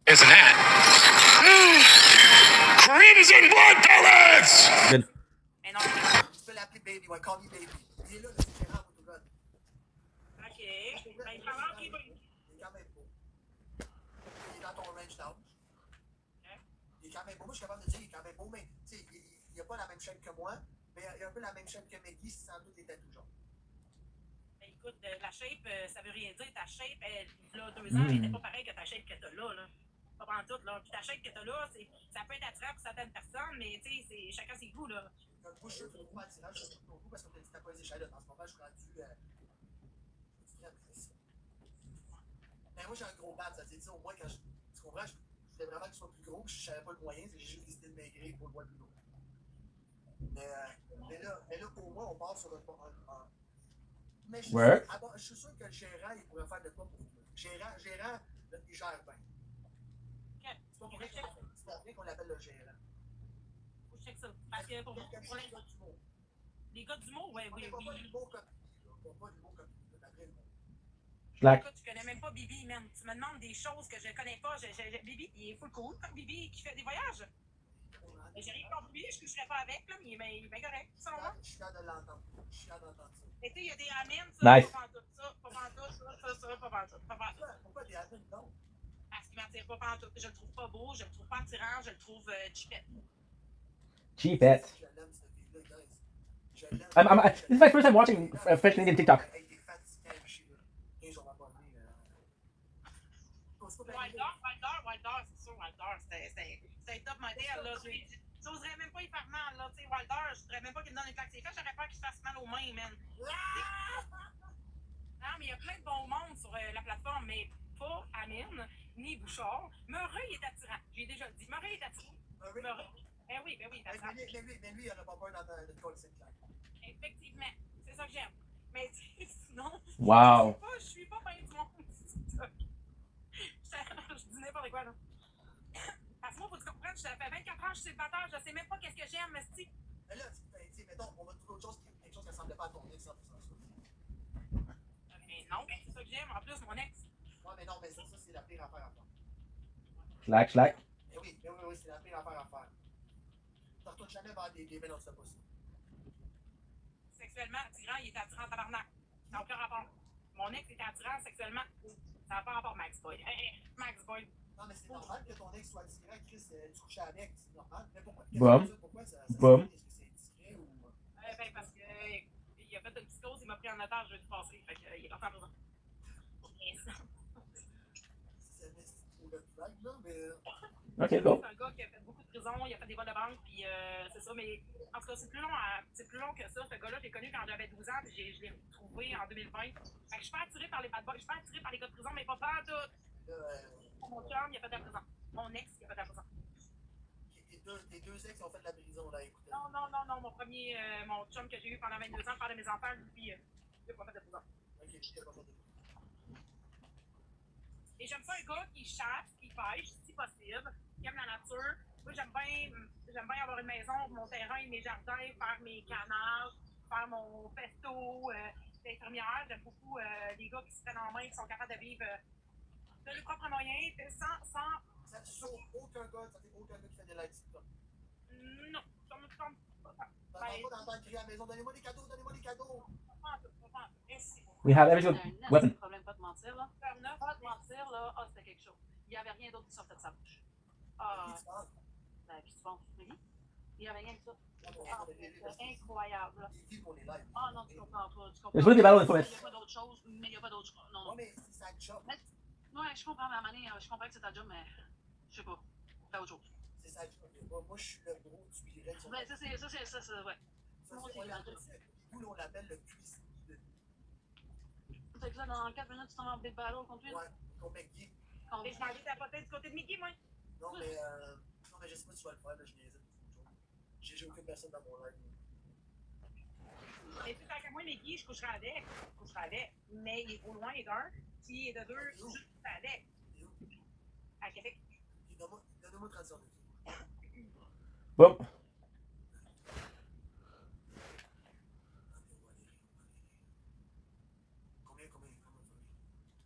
Isn't that? Crimson blood pellets! Good. Mais non. Tu peux l'appeler Baby, ouais, call me Baby. Il est là, le gérant pour tout le monde. Ok. Ben, il parle en privé. Il est quand même beau. Il est dans ton range d'âge. Il est quand même beau. Moi, je suis capable de dire qu'il est quand même beau, mais tu sais, il a pas la même shape que moi, mais il a un peu la même shape que Maggie, si sans doute les tatous jaunes. Ben, écoute, la shape, ça veut rien dire. Ta shape, il y a 2 ans, elle était pas pareille que ta shape que t'as là. Pas en tout, là. Puis ta shape que t'as là, ça peut être attirant pour certaines personnes, mais tu sais, chacun ses goûts, là. Moi, je suis beaucoup attirant, je suis beaucoup parce que tu as dit que t'as pas les échalotes. En ce moment, je suis rendu. Mais moi, j'ai un gros bat, ça veut dire, au moins, quand je. Tu comprends, je voulais vraiment qu'il soit plus gros, je savais pas le moyen, j'ai juste décidé de maigrir pour le voir plus gros. Mais là, pour moi, on part sur un. Mais je suis sûr que le gérant, il pourrait faire de quoi pour nous. Gérant, il gère bien. C'est pas pour rien qu'on l'appelle le gérant. Faut que je check ça. Parce que pour les gars d'humour, ouais, oui. Pas l'humour comme pas l'humour comme après le mot. Slack. Écoute, tu connais même pas Bibi, man. Tu me demandes des choses que je connais pas. Bibi, il est full cool, comme Bibi qui fait des voyages. J'ai rien contre lui, je coucherais pas avec, là, mais il est bien correct, selon moi. Je suis fier de l'entendre. Je suis fier d'entendre ça. Et tu sais, il y a des amines, ça, Nice. pas pantoute, ça, pas pantoute. Pourquoi des amines, non? Parce qu'il m'attire pas pantoute. Je le trouve pas beau, je le trouve pas attirant, je le trouve cheapette. Cheapette. Je l'aime, cette fille-là, guys. Je l'aime. This is my first time watching French Canadian TikTok. Elle était fatiguée, je suis là. Et j'en ai pas vu. Wilder, c'est sûr, Wilder, c'était top modèle, là. J'oserais même pas y faire mal, là. Tu sais, Wilder, je voudrais même pas qu'il me donne une claque ses fesses, j'aurais peur qu'il se fasse mal aux mains, man. Non, mais il y a plein de bons mondes sur la plateforme, mais pas Amine, ni Bouchard. Meureux, il est attirant. J'ai déjà dit. Meureux, il est attirant. Meureux. Ben oui, il est attirant. Mais lui, il aurait pas peur dans le col, c'est clair. Effectivement. C'est ça que j'aime. Mais sinon, Wow. je suis pas bien du monde. Je dis n'importe quoi, là. Parce que moi, faut que tu comprennes, ça fait 24 ans que je suis célibataire, je sais même pas qu'est-ce que j'aime, mais c'est. Mais là, mettons, on va trouver autre chose, quelque chose qui ressemblait pas à ton ex, 100%. Mais non, c'est ça que j'aime. En plus, mon ex. Ouais, mais non, mais ça, c'est la pire affaire à faire. Slack. Mais oui, c'est la pire affaire à faire. Tu retournes jamais vers des bébés dans ce possible. Sexuellement attirant, il est attirant tabarnak. Ça n'a aucun rapport. Mon ex était attirant sexuellement. Ça n'a pas rapport, Max Boy. Max Boy. Non, mais c'est normal que ton ex soit attirant, Chris, tu couches avec, c'est normal. Mais pourquoi? Pourquoi ça Boum. Est-ce que c'est discret ou. Ben, parce que il a fait une psychose, il m'a pris en otage jeudi passé. Fait qu'il est parti en prison. C'est pour le flag, là, mais. Ok, C'est cool. un gars qui a fait beaucoup de prison, il a fait des vols de banque, puis c'est ça. Mais en tout cas, c'est plus long que ça. Ce gars-là, je l'ai connu quand j'avais 12 ans, puis je l'ai retrouvé en 2020. Fait que je suis pas attirée par les bad boys, je suis pas attirée par les gars de prison, mais pas par tout. Mon chum, il a fait de la prison. Mon ex, il a fait de la prison. Tes deux ex ont fait de la prison, là, écoute. Non, mon chum que j'ai eu pendant 22 ans, par de mes enfants, lui, il a pas fait de prison. Ok, il a pas fait de prison. Et j'aime ça un gars qui chasse, qui pêche, si possible, qui aime la nature. Moi, j'aime bien avoir une maison, mon terrain, mes jardins, faire mes canards, faire mon pesto d'infirmière. J'aime beaucoup les gars qui se prennent en main, qui sont capables de vivre de leurs propres moyens, sans... Ça te sauve aucun gars, ça fait aucun gars qui fait des lives TikTok. Non, ça me semble pas. T'entends pas d'entendre crier à la maison, donnez-moi des cadeaux, donnez-moi des cadeaux. Merci. We have every single weapon. Problème, pas de mentir, là. Pas de mentir, là. Ah, c'était quelque chose. Il n'y avait rien d'autre qui sortait de sa bouche. Ah, Qui tu parles? ben, qui tu penses? Oui. Il n'y avait rien que ça. Ah, c'est incroyable. là. Il vit pour les lives. Ah, non, tu comprends pas. Tu comprends There's really battle in Il n'y a forest. pas d'autre chose, mais il n'y a pas d'autre chose. Non, Ouais, non. mais c'est sa job. Ouais, je comprends, mais à un moment donné, je comprends que c'est ta job, mais je sais pas. Fais autre chose. C'est sa job. Moi, je suis le gros du pirate sur Ouais, ça, c'est, ouais. Ça, Moi c'est, aussi, on je l'appelle, nous, là, on l'appelle le cuisinier de Fait que là, dans 4 minutes, tu t'en vas en big battle contre lui? Ouais, qu'on McGee. Et je m'en vais tapoter du côté de Mickey, moi. Non, mais je sais pas si tu vas le faire, là, je niaisais. J'ai aucune personne dans mon live. Mais plus tant que moi, Mickey, je coucherai avec. Mais il est trop loin, d'un. Puis de deux, je coucherai avec. À Québec. Donne-moi 30 secondes. Boom. Combien?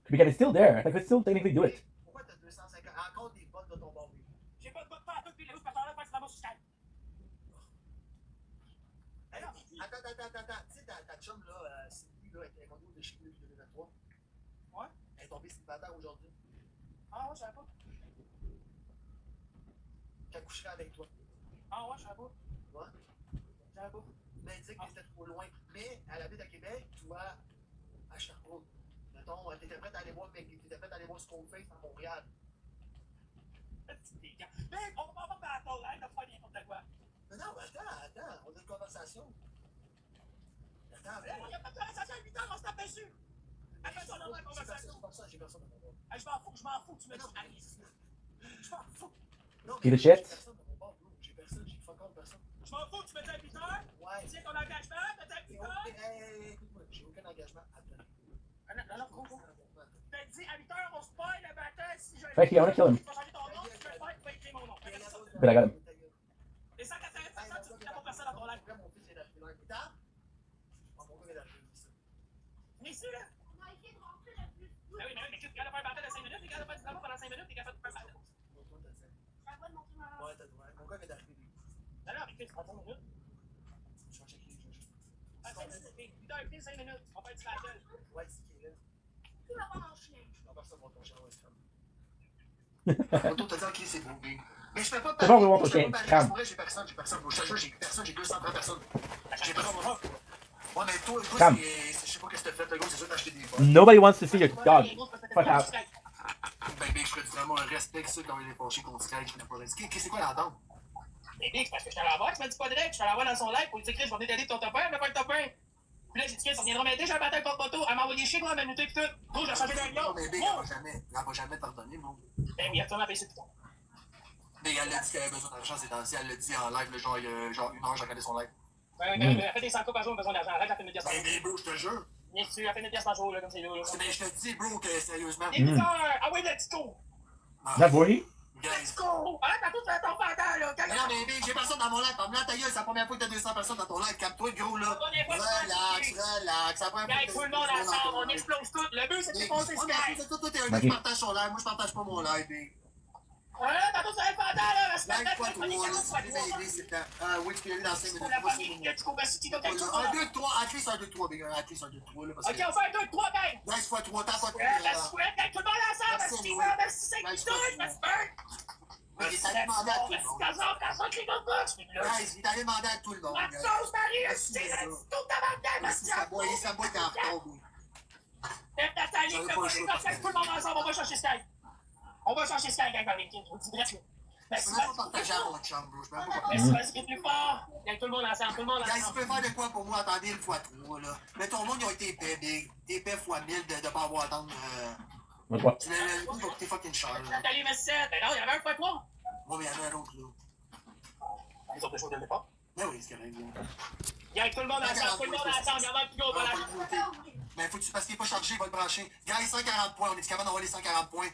Because it's still there. Like, let's still technically do it. Pourquoi t'as 250? Encore des bottes de ton bord, oui. J'ai pas de bottes pas à tout, puis le loup, là, pas que ça va sur Skype. Hey, attends. Tu sais, ta chum, là, Sylvie, là, elle est rendue de chez nous depuis 2023. Ouais? Elle est tombée célibataire aujourd'hui. Ah ouais, je savais pas. Qu'elle coucherait avec toi. Ah ouais, je savais pas. Ouais? Je savais pas. Mais elle dit que t'étais trop loin. Mais elle habite à Québec, toi, à Sherbrooke. Mettons, t'étais prête à aller voir Skullface à Montréal. Mais on va pas faire ton live, on va faire n'importe quoi. Mais non, attends, on a une conversation. Attends, Il y a pas de conversation à 8 heures, on se tape dessus. Après ça, on aura une conversation. J'ai personne dans mon bord. Je m'en fous, tu me dis Alice. Je m'en fous. Non, Eat a j'ai shit. personne dans mon bord, bro. J'ai fuck all personne. Je m'en fous, tu me dis à 8 heures. Ouais. Tu tiens ton engagement, tu me dis à 8 heures. Écoute-moi, j'ai aucun engagement à donner. Non, gros. Tu me dis à 8 heures, on se spoil le matin. Si je Right here, I wanna kill him. Tu vas changer ton nom, si je le fais, tu vas écrire mon nom. But I got him. Et sans qu'à faire ça, tu ne pas personne dans ton live. Mon fils est d'arriver là. Putain! Mon gars est d'arriver ici. Mais ici, là. On a essayé de rentrer le plus. Ah oui, mais quand elle a fait un battle de 5 minutes, et quand elle a fait du travail pendant 5 minutes, et qu'elle a fait un battle. Ça va montrer ma Ouais, t'as droit. Mon gars est d'arriver. Alors, avec tu prends 5 minutes. Je vais checker. Ah, 5 minutes, 8 heures et demie, 5 minutes. On fait du battle. Ouais, c'est qui est là. Qui va voir mon chien? Non, personne va ton chien, ouais, c'est comme. Auto te dit, ok, c'est beau, mais je fais pas C'est bon, we want je to fais change. pas Calme. pour vrai, j'ai personne. Je te jure, j'ai personne, j'ai 230 personnes. J'ai personne. Ouais, mais toi, Calme. je sais pas qu'est-ce que t'as fait, le gars, c'est sûr d'acheter des bottes. Nobody wants to see your dog. Fuck out. Ben, je ferais vraiment un respect ceux qui ont été fâchés contre Sky, qui n'a pas risqué. C'est quoi l'entente? Mais c'est parce que je suis allé la voir, tu m'as dit pas direct, je suis allé la voir dans son live pour lui dire, Chris, je vais venir t'aider pour ton top 1, mais pas le top 1. Puis là, j'ai dit, Chris, on viendra m'aider, j'ai un bataille contre moto, elle m'a envoyé chier, moi, elle m'a minuté, pis tout. Gros, j'ai changé d'un Non, autre. mais Big, elle va jamais t'ordonner, non? Ben oui, absolument, baissé tout. Big, elle l'a dit qu'elle avait besoin d'argent ces temps-ci, elle l'a dit en live, genre une heure, j'ai regardé son live. Elle fait des 100 coups par jour, besoin d'argent, arrête, elle fait une pièce par jour. Mais bro, je te jure. Bien sûr, elle fait une pièce par jour, là, comme c'est là. Mais je te dis, bro, que sérieusement. Et 8 heures, ah oui, let's go! Is that Voorhees? Let's go! Arrête, t'as tout fait ton pendant, là! Mais non, mais Big, j'ai personne dans mon live. Parle-moi ta gueule, c'est la première fois que t'as 200 personnes dans ton live. Calme-toi, gros, là. Relax. C'est la première fois Gagne que tout le monde ensemble, on explose tout. Le but, c'est de défoncer Sky. Toi, t'es un gars qui partage son live. Moi, je partage pas mon live, Big. Ouais, t'as tout fait pendant, là! Live fois 3, là, si tu veux m'aider, c'est le temps. Ah oui, tu peux aller dans 5 minutes. Pour la famille, que tu cours, si tu dois quelque chose. 1, 2, 3, at least 1, 2, 3, Big. At least 1, 2, 3, là. Ok, on fait un 2, 3, gang! Nice fois 3, t'as pas de La souhaite, gagne tout le monde ensemble! Merci, Merci, ouais. merci, c'est qui touche, merci, Il est allé demander à tout le monde. Guys, il est allé demander à tout le monde. Ma sauce, Marie, Merci, c'est la bro. petite tour de Merci, ça boit est en retard, oui. Lève ta taille, fais pas les gars, tout le monde ensemble, on va chercher Sky. On va chercher Sky, gang, par les kids, je vous le dis direct, là. Je peux même pas partager à mon chum, bro. Je peux même pas partager. Merci, vas-y, crie plus fort. Gagne tout le monde ensemble, tout le monde Guys, tu ensemble. peux faire de quoi pour moi? Attendez, une fois 3, là. Mais ton monde, ils ont été épais, Big. Épais fois 1000 de pas avoir attendre. What's what? Le coup va coûter fucking cher, T'as là. allé 27, ben non, il y avait un fois 3. Moi, mais il y en a un autre, là. Les autres choses de départ. Mais oui, c'est correct, là. Gagne tout le monde ensemble, tout le monde ensemble, il y en a un plus gros, voilà. Mais faut que tu, parce qu'il n'est pas chargé, il va le brancher. Guys, 140 points. On est capable d'avoir les 140 points?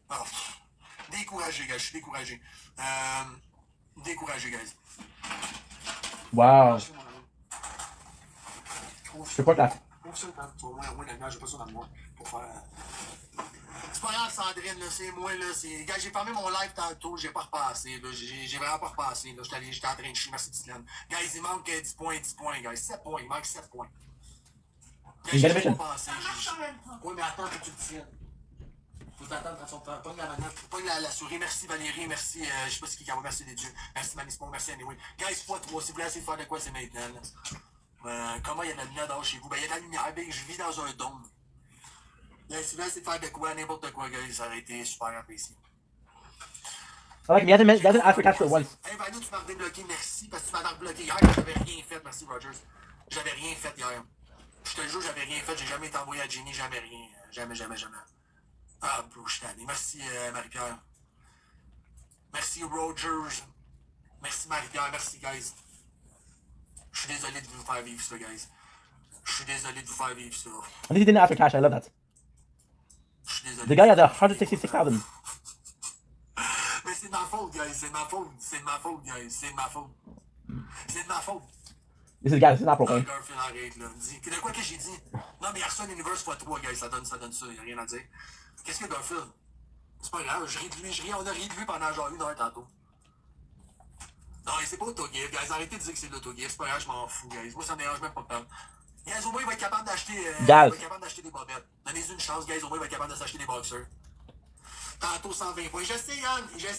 Oh, découragé, guys. Je suis découragé. Découragé, guys. Wow. Support that. J'ai pas ça dans moi pour faire. C'est pas grave, Sandrine, là, c'est moi, là. Gars, j'ai fermé mon live tantôt, j'ai pas repassé, là. J'ai vraiment pas repassé, là. J'étais en train de chier, merci Tislane. Guys, il manque 10 points, guys. 7 points, il manque 7 points. Guys, j'ai pas passé. Oui, mais attends, faut que tu le tiennes. Faut t'attendre quand on te pogne la manette, pogne la souris. Merci Valérie, merci, je sais pas ce qui va, merci les dieux. Merci Manismo, merci Anyway. Guys, x3, si vous voulez essayer de faire de quoi, c'est maintenant, là. Comment il y a de la lumière dehors chez vous? Ben, il y a de la lumière, ben, je vis dans un dôme. Là, si vous voulez essayer de faire de quoi, n'importe quoi, guys, ça aurait été super apprécié. I like him. He hasn't asked for cash for once. Hey, Vano, tu m'as débloqué, merci, parce que tu m'as débloqué hier, j'avais rien fait, merci Rogers. J'avais rien fait hier. Je te jure, j'avais rien fait, j'ai jamais été envoyé à Jenny, jamais rien. Jamais. Ah, bro, je t'en ai. Merci, Marie-Pierre. Merci, Rogers. Merci, Marie-Pierre, merci, guys. Je suis désolé de vous faire vivre ça, guys. Je suis désolé de vous faire vivre ça. And he didn't ask for cash. I love that. Je suis désolé. The guy has 166,000. Mais c'est de ma faute, guys. C'est de ma faute, guys. C'est de ma faute. This is guys, it's not broken. Garfield, arrête, là. De quoi que j'ai dit? Non, mais Arson Universe x3, guys. Ça donne ça. Y'a rien à dire. Qu'est-ce que Garfield? C'est pas grave. Je ris de lui. On a ri de lui pendant genre 1 heure tantôt. Non, c'est pas autogif, guys. Arrêtez de dire que c'est de l'autogif. C'est pas grave, je m'en fous, guys. Moi, ça me dérange même pas de perdre. Guys, au moins, il va être capable d'acheter des bobettes. Donnez-y une chance, guys. Au moins, il va être capable de s'acheter des boxers. Tantôt 120 points. Je sais, Yann. Je le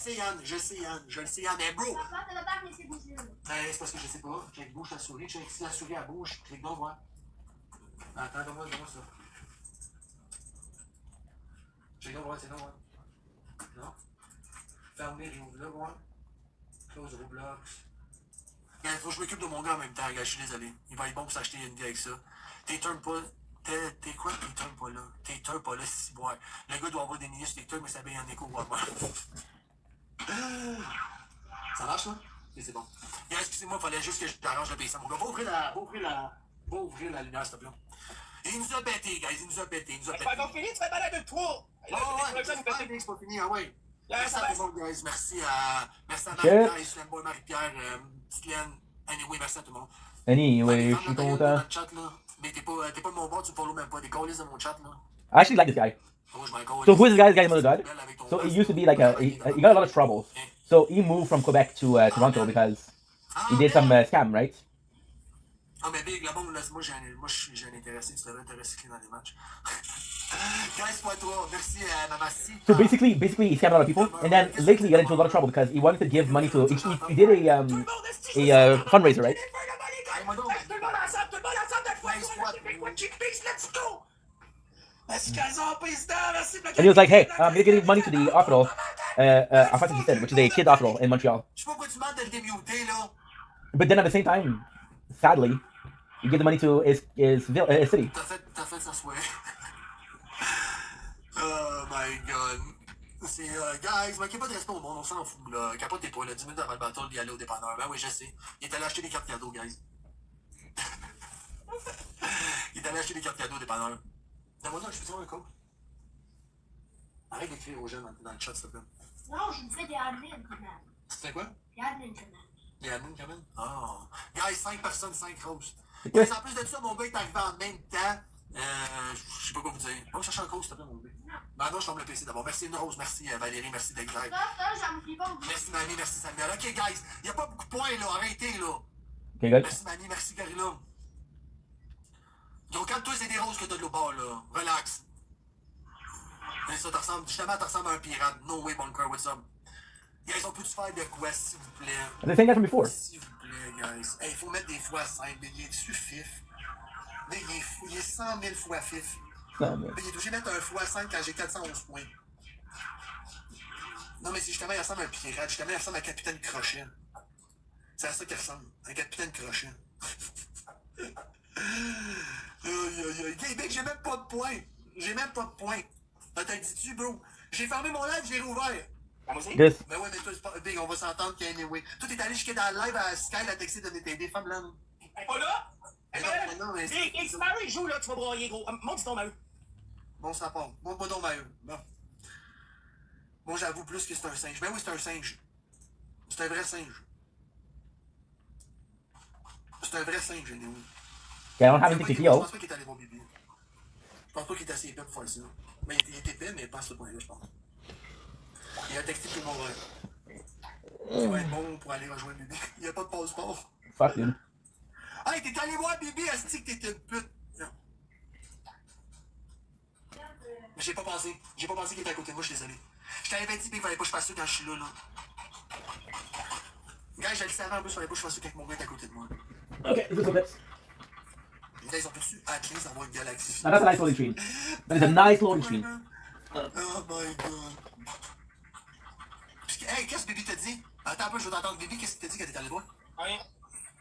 sais, Yann. Mais bro. C'est parce que je sais pas. Check bouge la souris. Check si la souris elle bouge. Clique donc, voir. Attends, donne-moi ça. Check donc, voir, c'est non, non. Fermez, réouvre là, voir. Close Roblox. Il faut que je m'occupe de mon gars en même temps, gars. Je suis désolé. Il va être bon pour s'acheter une vie avec ça. T'es quoi? T'es pas là. T'es pas là, si boire. Le gars doit avoir des nids sur tes mais ça bien en écho, moi. Ça marche, là? C'est bon. Gars, excusez-moi, il fallait juste que j'arrange le PC. Mon gars, va ouvrir la lumière, s'il te plaît. Il nous a pété, guys. Il nous a pété. C'est pas encore fini, tu fais balade de toi. C'est pas fini, ah ouais. Merci à tout le monde, guys. Merci à Marie-Pierre, Slamboy, Marie-Pierre, Titlaine. Anyway, merci à tout le monde. Anyway, je suis content. Mais t'es pas de mon bord, tu me follow même pas. Des calls de mon chat, là. I actually like this guy. So who is this guy? This guy another god. So he used to be like he got a lot of troubles. So he moved from Quebec to Toronto because he did some scam, right? Ah, mais Big, là-bas, moi j'ai un intéressé, tu devrais te recycler dans les matchs. 15.3, merci Mamassi. So basically he scammed a lot of people, and then lately he got into a lot of trouble because he wanted to give money to. He did a fundraiser, right? And he was like, "Hey, I'm gonna give money to the hospital, which is a kid hospital in Montreal." But then at the same time, sadly, you give the money to his city. T'as fait ça souhait. Oh my god. C'est, guys, manquez pas de respect au monde, on s'en fout, là. Capotez pas, là, 10 minutes avant le battle, d'y aller au dépanneur. Ben oui, je sais. Il est allé acheter des cartes cadeaux, guys. Il est allé acheter des cartes cadeaux au dépanneur. Donne-moi donc, je peux te faire un code. Arrête d'écrire aux jeunes dans le chat, s'il te plaît. Non, je me fais des admins, quand même. C'était quoi? Des admins, quand même. Des admins, quand même? Oh. Guys, 5 personnes, 5 roses. Guys, en plus de ça, mon gars est arrivé en même temps. Je sais pas quoi vous dire. Va me chercher un code, s'il te plaît, mon gars. Non, non, je tombe le PC d'abord. Merci une rose, merci Valérie, merci d'être là. Merci Mani, merci Samuel. Ok, guys, il n'y a pas beaucoup de points, là. Arrêtez, là. Okay, good. Merci Mani, merci Gorilla. Donc, quand toi, c'est des roses que t'as de l'eau bas, là. Relax. Mais ça, justement, t'as ressembles à un pirate. No way, Bunker, what's up? Guys, on peut-tu faire de quoi, s'il vous plaît? The same guy from before. S'il vous plaît, guys. Hey, il faut mettre des fois 5, mais il est-tu fif? Mais il est 100 000 fois fif. Non, mais... Mais il est obligé de mettre un fois 5 quand j'ai 411 points. Non, mais c'est justement, il ressemble à un pirate. Justement, il ressemble à un capitaine Crochet. C'est à ça qu'il ressemble. Un capitaine Crochet. Big, j'ai même pas de points. T'as dit-tu, bro? J'ai fermé mon live, je l'ai rouvert. Yes. Ben ouais, mais toi, c'est pas Big, on va s'entendre qu'anyway. Toi, t'es allé jusqu'à dans le live à Sky, la texter de t'aider, femme là. Elle est pas là? Non, mais Et si Mario il joue, là, tu vas broyer, gros. Monte ton Mario. bon, ça part. Bon, pas donc Mario. Bon. Bon, j'avoue plus que c'est un singe. Ben oui, c'est un singe. C'est un vrai singe. C'est un vrai singe, anyway. Yeah, I don't have Je anything to pense heal. pas qu'il est allé voir Bibi. Je pense pas qu'il est assez épais pour faire ça. Mais il est épais, mais pas à ce point-là, je pense. Il a texté tout le monde. Il va être bon pour aller rejoindre Bibi. Il n'y a pas de passeport. Fuck, dude. Hey, t'es allé voir Bibi, asti que t'étais une pute. Non. J'ai pas pensé. J'ai pas pensé qu'il était à côté de moi, je suis désolé. Je t'avais dit qu'il fallait pas que je fasse ça quand je suis là. Gars, je le savais en plus, il fallait pas que je fasse ça quand mon gars est à côté de moi. Okay, this is this. Là, ils ont perçu Atlas d'avoir une galaxie. Now that's a nice loading screen. That is a nice loading screen. Oh my god. Hey, qu'est-ce que Bibi t'a dit? Attends un peu, je veux t'entendre. Bibi, qu'est-ce que t'as dit quand t'es allé voir? Rien.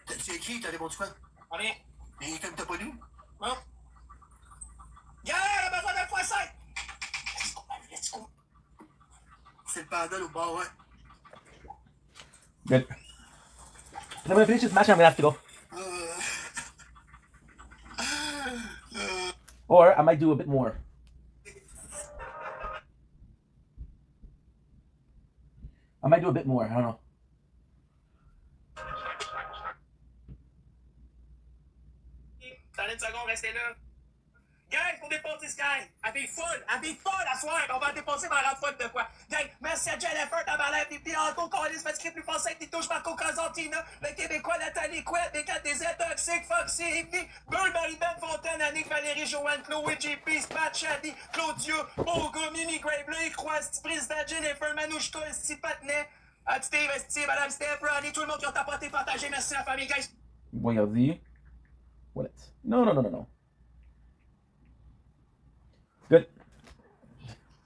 Tu as écrit, t'as répondu quoi? Rien. Et comme t'as pas lu? Non. Gars, on a besoin d'un point 5. Let's go. C'est le panda au bas, ouais. Good. I'm gonna finish this match and I'm gonna have to go. Or I might do a bit more. I might do a bit more, I don't know. Dans une seconde, restez là. Gang, faut dépasser Sky. Elle fait folle à soir. On va dépasser par la folle de quoi? Gang, merci à Jennifer, Tabalève, des Pianto, Callis, Fatigué, plus français, des touches, Marco Casantina, le Québécois, Nathalie Couette, des 4 des Toxiques, Foxy, Evie, Bull, Marie-Ben Fontaine, Annick, Valérie, Joanne, Chloé, JP, Spat, Shadi, Claudio, Bogo, Mimi, Grave, Blake, Croix, Président, Jennifer, Manouchka, Esti, Patnais, Steve, Esti, Madame Steph, Ronnie, tout le monde qui a tapoté, partagé. Merci la famille, guys. Voyons-y. What? No. Good.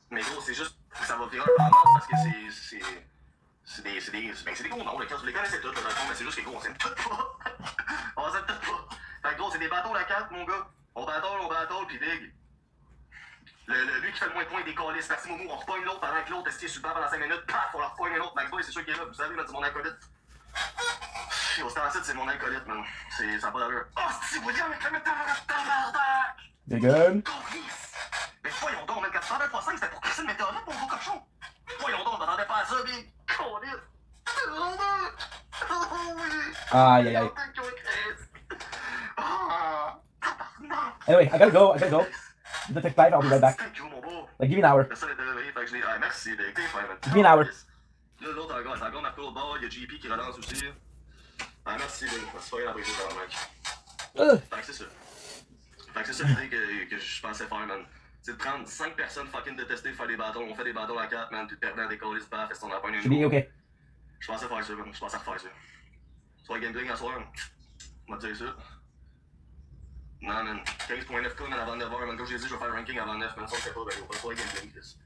Mais gros, c'est juste que ça va virer un peu parce que c'est des gros noms, là, quand vous les connaissez tous, là, mais c'est juste que gros, on s'aime tous pas. On s'aime tous pas. Fait que gros, c'est des bateaux la carte, mon gars. On battle, pis big. Lui qui fait le moins de points des calices, merci Momo, on repogne l'autre pendant que l'autre est super pendant 5 minutes, paf, on leur repogne l'autre, Max Boy, c'est sûr qu'il est là, vous savez, là, c'est mon acolyte. Au stand-site, c'est mon acolyte, man. Ça n'a pas d'allure. Oh, c'est William avec le météorite, You're good. mais voyons donc, même quand tu parlais de 3-5, c'était pour casser le météorite, mon gros cochon. Voyons donc, on m'attendait pas à ça, big. Aye. Anyway, I gotta go. Detect 5, I'll be right back. Like, give me an hour. Merci, Give me an hour. Là, l'autre, encore Marco au bord, il y a JP qui relance aussi. Ah, merci, Big. C'est pas grave, après ça, mec. Fait que c'est ça l'idée que je pensais faire, man. C'est de prendre 5 personnes fucking détestées, faire des bâtons. On fait des bâtons à 4, man. Puis de perdre des colis, baf, est-ce qu'on a pas une Should be okay. Je pensais faire ça, man. Je pensais refaire ça. Soit gambling à soir, on va te dire ça. Non, man. 15.9K, man, avant 9h, man. Comme je l'ai dit, je vais faire un ranking avant 9, man. Ça, on fait pas, ben, on va pas gambling, Chris.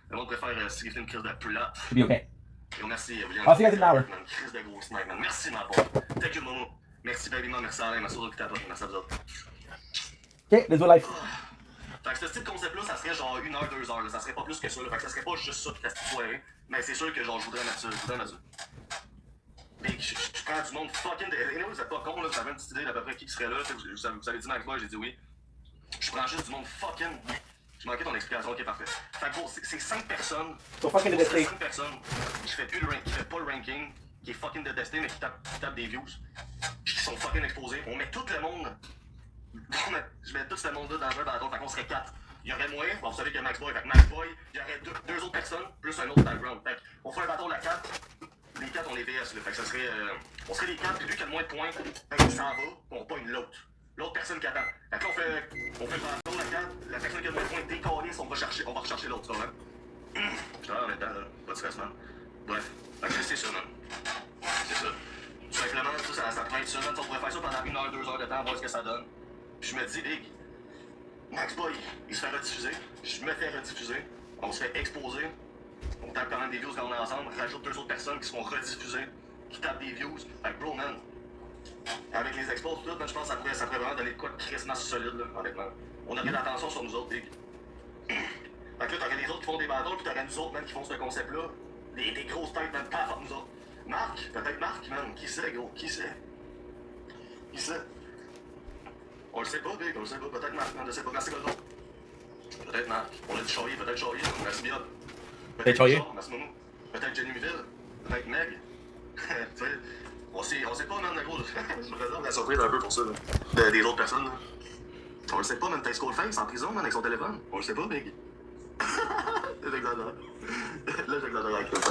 Le monde préfère scripter une crise de plate. Should be okay. Yo, merci, William. I'll see you guys in an hour. Man, crise de gros snipe, man. Merci, ma pote. Thank you, Momo. Merci, baby, man. Merci, Alain. Merci aux autres qui t'apportent. Merci à vous autres. Okay, let's do life. Fait que ce type de concept-là, ça serait genre 1 heure, 2 heures. Là. Ça serait pas plus que ça. Là. Fait que ça serait pas juste ça toute la soirée. Mais c'est sûr que genre, je voudrais mettre ça. Puis je prends du monde fucking. Et vous êtes pas con, là. Vous avez une petite idée d'à peu près qui serait là. Vous avez dit Max Boy, j'ai dit oui. Je prends juste du monde fucking. Je manquais ton explication, ok, parfait. Fait que bon, c'est 5 personnes. So fucking détesté. 5 personnes qui fait pas le ranking, qui est fucking détesté, mais qui tape des views. Qui sont fucking exposés. On met tout le monde. Je mets tout ce monde-là dans un bâton, fait qu'on serait 4. Il y aurait moins, bon, vous savez qu'il y a Max Boy, fait que Max Boy, il y aurait deux autres personnes, plus un autre background. Fait qu'on fait un bâton de la 4, les 4 on les VS, là, fait que ça serait, on serait les 4, puis lui qui a le moins de points, il s'en va, on pogne l'autre personne qui attend. Fait que là on fait le bâton de la 4, la personne qui a le moins de points décalisse, on va rechercher l'autre, tu vois, hein? Putain, en même temps, là, pas de stress, man. Bref, fait que c'est ça, man. C'est ça. Tout simplement, ça pourrait être ça, man. On pourrait faire ça pendant 1 heure, 2 heures de temps, voir ce que ça donne. Puis je me dis, Big, Max Boy, il se fait rediffuser, je me fais rediffuser, on se fait exposer, on tape quand même des views quand on est ensemble, rajoute 2 autres personnes qui se font rediffuser, qui tapent des views. Fait que bro, man, avec les expos tout, man, je pense que ça pourrait vraiment donner de quoi de crissement solide, là, honnêtement. On aurait l'attention sur nous autres, Big. Fait que là, t'aurais les autres qui font des battles, puis t'aurais nous autres, man, qui font ce concept-là, des grosses têtes, man, pas à nous autres. Marc, peut-être Marc, man, qui sait, gros, qui sait? On le sait pas, Big, on le sait pas. Peut-être Marc, on ne sait pas. Merci, Goldon. Peut-être Marc. On a dit Charlie, peut-être Charlie. Merci bien. Peut-être Charlie. Merci, Momo. Peut-être Jenny Miville. Peut-être Meg. Tu sais, on sait pas, man, gros. Je me réserve la surprise un peu pour ça, là. Des autres personnes, là. On le sait pas, man. T'as Skullface en prison, man, avec son téléphone. On le sait pas, Big. J'exagère. Là, j'exagère avec le ça.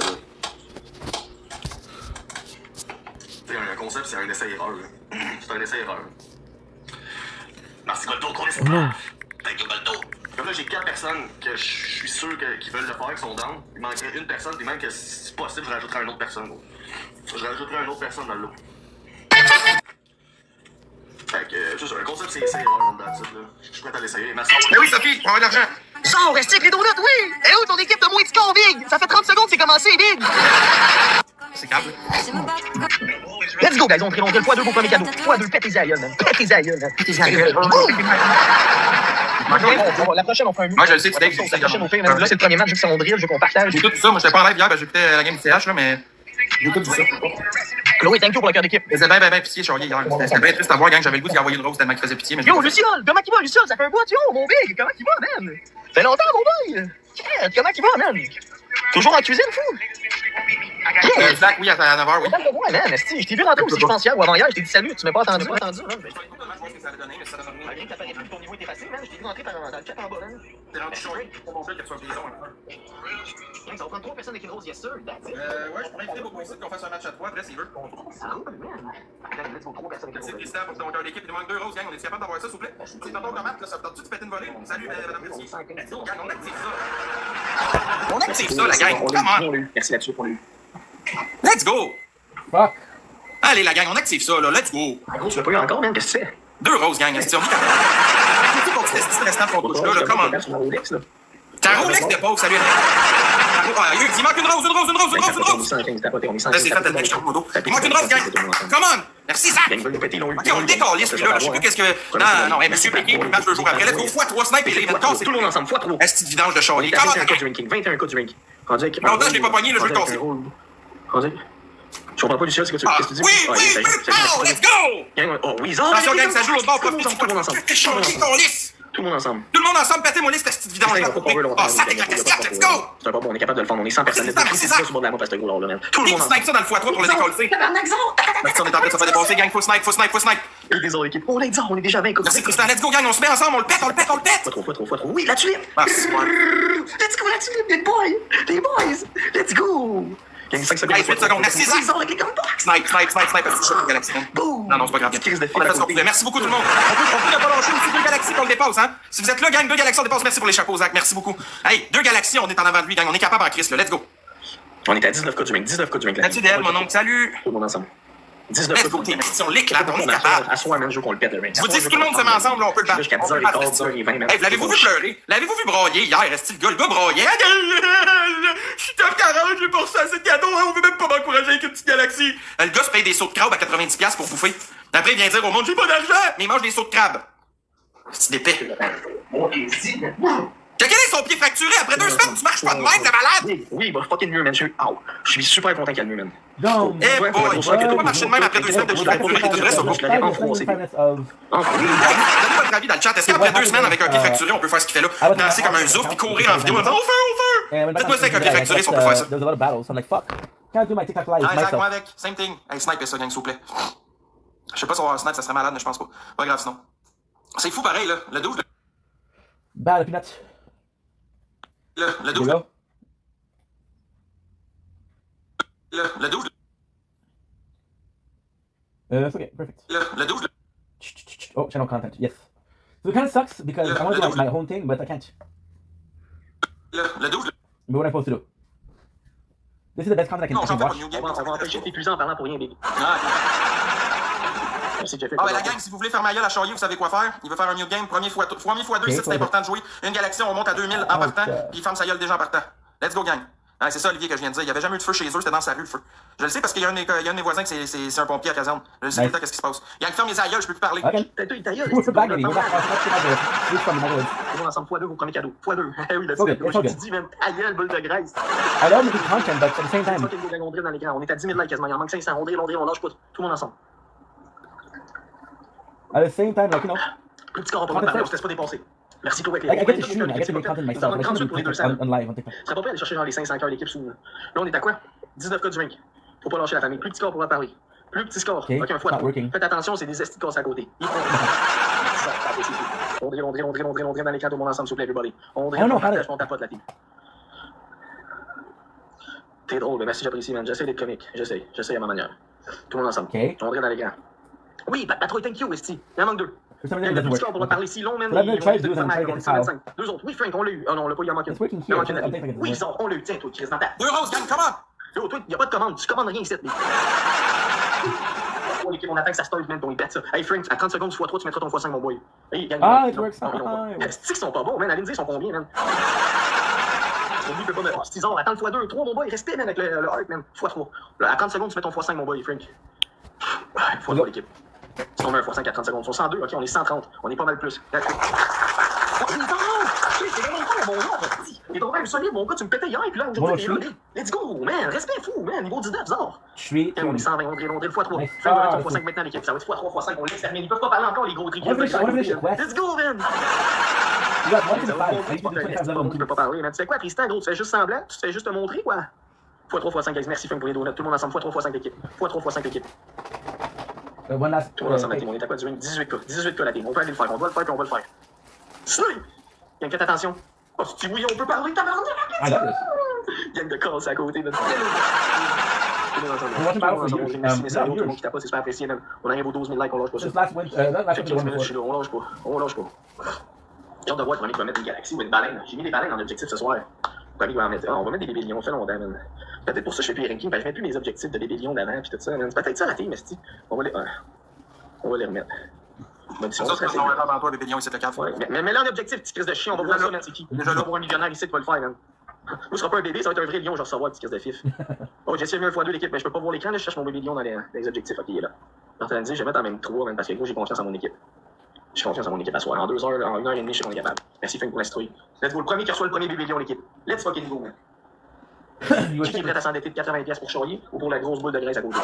Tu sais, un concept, c'est un essai-erreur, là. C'est un essai-erreur. Merci, Goldo, qu'on est Non. Thank you, Goldo. Comme là, j'ai 4 personnes que je suis sûr qu'ils veulent le faire, qui sont down. Il manquerait une personne, puis même que si c'est possible, je rajouterai une autre personne, gros. Je rajouterai une autre personne dans le lot. Fait que, juste un concept, c'est essai-erreur, dans le là. Je suis prêt à l'essayer. Merci. Mais oui, Sophie, on va de l'argent. Genre, reste les donuts, oui! Et où ton équipe de moins de con, Big? Ça fait 30 secondes, c'est commencé, Big! C'est grave. Let's go, guys, on fait le x2 pour premier cadeau. x2, pète tes aïeuls, man. Pète tes aïeuls, man. Pète tes aïeuls. La prochaine, on fait un move. Moi, je le sais, tu sais. La prochaine, on fait là, c'est le premier match, vu que c'est mon drill, je veux qu'on partage. J'ai tout vu ça. Moi, j'étais pas en live hier, j'écoutais la game du CH, là, mais. J'ai tout vu ça. Chloé, thank you pour le cœur d'équipe. C'était bien pitié, Charlie, hier. C'était bien triste à voir, gang. J'avais le goût d'y envoyer une rose tellement qu'il faisait pitié. Mais Yo, Luciole, comment il va, Luciole? Ça fait un bout, yo, mon Big. Comment il va, man? Ça fait longtemps, mon boy. Comment il va, man? Toujours en cuisine, fou? Zach, oui, à 9h, oui. Ouais, man, esti, je t'ai vu rentrer aussi, je pense, hier ou avant-hier, je t'ai dit salut, tu m'as pas attendu, man. Je sais pas ce que ça allait donner, mais ça donne rien. Rien que t'apparaît plus, ton niveau est effacé, man. Je t'ai vu rentrer dans le chat en bas, man. T'es rendu chaud, pour mon jeu, que tu sois prison un peu. Ça va prendre 3 personnes avec une rose, yes sir, that's it. Ouais, je pourrais inviter beaucoup ici qu'on fasse un match à 3 après s'il veut. Ah, man. Attends, let's go, 3 personnes avec Merci une rose. Christian pour ton cœur d'équipe. Il manque 2 roses, gang. On est capable d'avoir ça, s'il vous plaît? C'est tonton Comat, là, ça te tente-tu de péter une volée? Salut, madame Mercier. Let's go, gang, on active ça. On active ça, la gang. Come on. Merci là-dessus pour lui. Let's go. Fuck. Allez, la gang, on active ça, là. Let's go. Ah, gros, tu l'as pas eu encore, man, qu'est-ce que tu fais? 2 roses, gang. Est-ce que tu as tout contre ce restant de ton touche là, come on. T'as un Rolex de pauvre, salut. Il manque une rose. Là, c'est fait tellement que je trouve mon dos. Il manque une rose, gang. Come on. Merci, Zach. Ok, on le décalisse, lui, là. Je sais plus qu'est-ce que. Non, monsieur Pékin, puis match 2 jours après. Let's go, x3 snipe et les mettre casser. Tout le monde ensemble, x3. Est-ce que vidange de Charlie? Come on. 21 codes du ranking. Longtemps, je l'ai pas pogné, le jeu cassé. Je comprends pas, Luciole, ce que tu dis. Oui, let's go. Oh, oui, Attention, gang, ça joue l'autre bord. Tout le monde ensemble. Tout le monde ensemble, pétez mon liste, cette petite vidange là. Oh, ça avec la casquette, let's go! C'est pas bon, on est capable de le faire, on est 100 personnes. C'est ça sur le bord de la map, parce que gros là, man. Tout le monde snipe ça dans le x3 pour le décoller. Merci, on est en train de se faire dépasser, gang, faut snipe. Et désolé, équipe. On est déjà 20 codes. Merci, Tristan, let's go, gang, on se met ensemble, on le pète. Fois trop. Oui, la tulipe! Merci, moi. Let's go, la tulipe, les boys! Let's go! 5 secondes. 8 secondes, merci, Zach. Avec les gunbox! Snipe, c'est chaud, Galaxy. Non, c'est pas grave. On a fait ce qu'on pouvait. Merci beaucoup, tout le monde. On peut pas lâcher aussi 2 galaxies qu'on le dépasse, hein. Si vous êtes là, gang, 2 galaxies, on dépasse. Merci pour les chapeaux, Zach. Merci beaucoup. Hey, 2 galaxies, on est en avant de lui, gang. On est capable en crise, là. Let's go. On est à 19 codes du rank. Là-dessus, DM, mon oncle, salut. Tout le monde ensemble. 19 Let's go, merci, on l'éclate, on est capable. À soir, man, je veux qu'on le pète, le rank. Je vous dis, si tout le monde se met ensemble, on peut le battre. Jusqu'à 10h15, 10h20. Hey, l'avez-vous vu pleurer? L'avez-vous vu brailler hier? Est-ce que le gars braillait? Je suis top 40, j'ai pas reçu assez de cadeaux, on veut même pas m'encourager avec une petite galaxie. Le gars se paye des sauts de crabe à 90$ pour bouffer. Après, il vient dire au monde, j'ai pas d'argent, mais il mange des sauts de crabe. C'est d'épais. Quel est son pied fracturé? Après 2 semaines, tu marches pas de même, t'es malade? Oui, bah fucking mieux, man. Je suis super content qu'il y ait le mieux, man. Non. Eh boy, tu peux pas marcher de même après 2 semaines de pied fracturé, tu devrais ça. En froissé. Donnez votre avis dans le chat. Est-ce qu'après 2 semaines avec un pied fracturé, on peut faire ce qu'il fait là? Danser comme un zouf puis courir en vidéo en disant on fait! Dites-moi ça avec un pied fracturé si on peut faire ça. There was a lot of battles, so I'm like, fuck. Can't do my TikTok live Ah, Isaac, moi myself. avec. Same thing. Hey, snipe ça, gang, s'il vous plaît. Je sais pas si on va avoir un snipe, ça serait malade, mais je pense pas. Pas grave sinon. C'est fou pareil, là. Le 12. Battle peanut. Le 12. Le 12. It's okay, perfect. Le 12. Oh, channel content, yes. So it kind of sucks because I want to do like my own thing, but I can't. Le 12. But what am I supposed to do? This is the best content I Non, can j'en fais pas watch. New Game. On va empêcher tes plus en parlant pour rien, Big. Ah, ben la gang, si vous voulez faire ma gueule à Charlier, vous savez quoi faire. Il veut faire un new game, premier fois 2, ici c'est important de jouer. Une galaxie, on monte à 2000 en partant, puis il ferme sa gueule déjà en partant. Let's go, gang. Ah, c'est ça, Olivier, que je viens de dire. Il n'y avait jamais eu de feu chez eux, c'était dans sa rue, le feu. Je le sais parce qu'il y a un de mes voisins que c'est un pompier à caserne. Je le sais tout le temps qu'est-ce qui se passe. Gang, ferme les aïeuls, je peux plus parler. Okay. Ta gueule. Who's the baggity? We're from the Netherlands. Tout le monde ensemble, x2, vos premiers cadeaux. x2. Eh oui, là, Okay, it's all je good. te dis, même, ta gueule, boule de graisse. I love making content, but at the same time. Fucking go, gang, on drill dans l'écran. On est à 10 000 likes quasiment. Il en manque 500. On drill, on lâche pas. Tout le monde ensemble. At the same time, like, you know. Plus petit score pour le parler, on se laisse pas dépasser. Merci Chloé. I get to stream, I get to make content myself, but I shouldn't be on live on TikTok. Tu serais pas prêt à aller chercher genre les 500 cœurs l'équipe sous. Là, on est à quoi? 19 cas du rank. Faut pas lâcher la famille. Plus petit score pour parler. Plus petit score. Okay, Ok, un fois. Faites attention, c'est des estis de casse à côté. On dirait dans l'écran, tout le monde ensemble, s'il vous plaît, everybody. On dirait, on tapote la team. T'es drôle, mais merci, j'apprécie, man. J'essaie d'être comique. J'essaie à ma manière. Tout le monde ensemble. On dirait dans l'écran. Oui, Patrouille, thank you, Esti. Il en manque 2. Il y a le petit score pour parler si long, man. But I'm gonna try to do it and try to get a foul. 2 autres. Oui, Frank, on l'a eu. Oh non, on l'a pas eu, il en manque une. It's working Il en here. manque une. I think I can Oui, do ils ont, on l'a eu. Tiens, toi, Chris, dans ta. 2 roses, gang, come on! Yo, toi, y'a pas de commande. Tu commandes rien ici, l'équipe, on attend que ça start, man, ton ils ça. Hey Frank, à 30 secondes, x3, tu mettras ton x5, mon boy. Hey, it works. Est-ce qu'ils sont pas bons, man? Allez-y, ils sont combien, man? Lui, peut pas me. C'est attends le x2, 3, mon boy, respect, man, avec le arc, man. x3. À 30 secondes, tu mets ton x5, mon boy, Frank. x3, l'équipe. Si on met un x5 à 30 secondes, ils sont 102, ok, on est 130. On est pas mal plus. C'est vraiment pas mon gars, t'es trop même solide, mon gars, tu me pétais hier, et puis là, aujourd'hui, t'es là. Let's go, man, respect fou, man, niveau 19, bizarre. On est 120, on dirait le x3. Fais le x5 maintenant, l'équipe, ça va être x3, x5, on l'extermine. Ils peuvent pas parler encore, les gros triquets. Let's go, man. Tu peux pas parler, man. Tu fais quoi, Tristan, gros, tu fais juste semblant, tu fais juste te montrer, quoi. x3, x5, guys, merci, Frank, pour les donuts, tout le monde ensemble, x3, x5, l'équipe. x3, x5, l'équipe. Tout le monde ensemble, la team, on est à quoi du 18K, la team, on peut aller le faire, on doit le faire, puis on va le faire. Snipe! Gang, faites attention. Oh, si oui, on peut parler, tabarnak! Gang de casse à côté, man. Merci, mes amis, tout le monde qui tape pas, c'est super apprécié, man. On arrive aux 12 000 likes, on lâche pas ça. Check 15 minutes, je suis là, on lâche pas. J'ai hâte de voir le premier qui va mettre une galaxie ou une baleine. J'ai mis des baleines en objectif ce soir. Le premier qui va mettre, on va mettre des bébés lions, ça fait longtemps, man. Peut-être pour ça que je fais plus les rankings, parce que je mets plus mes objectifs de bébés lions d'avant, pis tout ça, man. C'est peut-être ça la team, mais on va les remettre. C'est ça, c'est qu'on va faire dans toi, bébé lion, ici, le 4. Mais là, l'objectif, petit crise de chien, on va voir ça, man, c'est qui? Déjà là, pour un millionnaire ici, tu vas le faire, man. Moi, ce sera pas un bébé, ça va être un vrai lion, je vais recevoir, petit crise de fif. Oh, j'ai essayé de mettre un x2 l'équipe, mais je peux pas voir l'écran, là, je cherche mon bébé lion dans les objectifs. Ok, il est là. Je vais mettre en même 3, man, parce que moi, j'ai confiance en mon équipe. J'ai confiance en mon équipe à soir. En 2 heures, en 1h30, je sais qu'on est capable. Merci, Frank, pour l'instruire. Let's go, le premier qui reçoit le premier bébé lion, l'équipe. Let's fucking go, man. Qui est prêt à s'endetter de 80$ pour choyer ou pour la grosse boule de graisse à côté?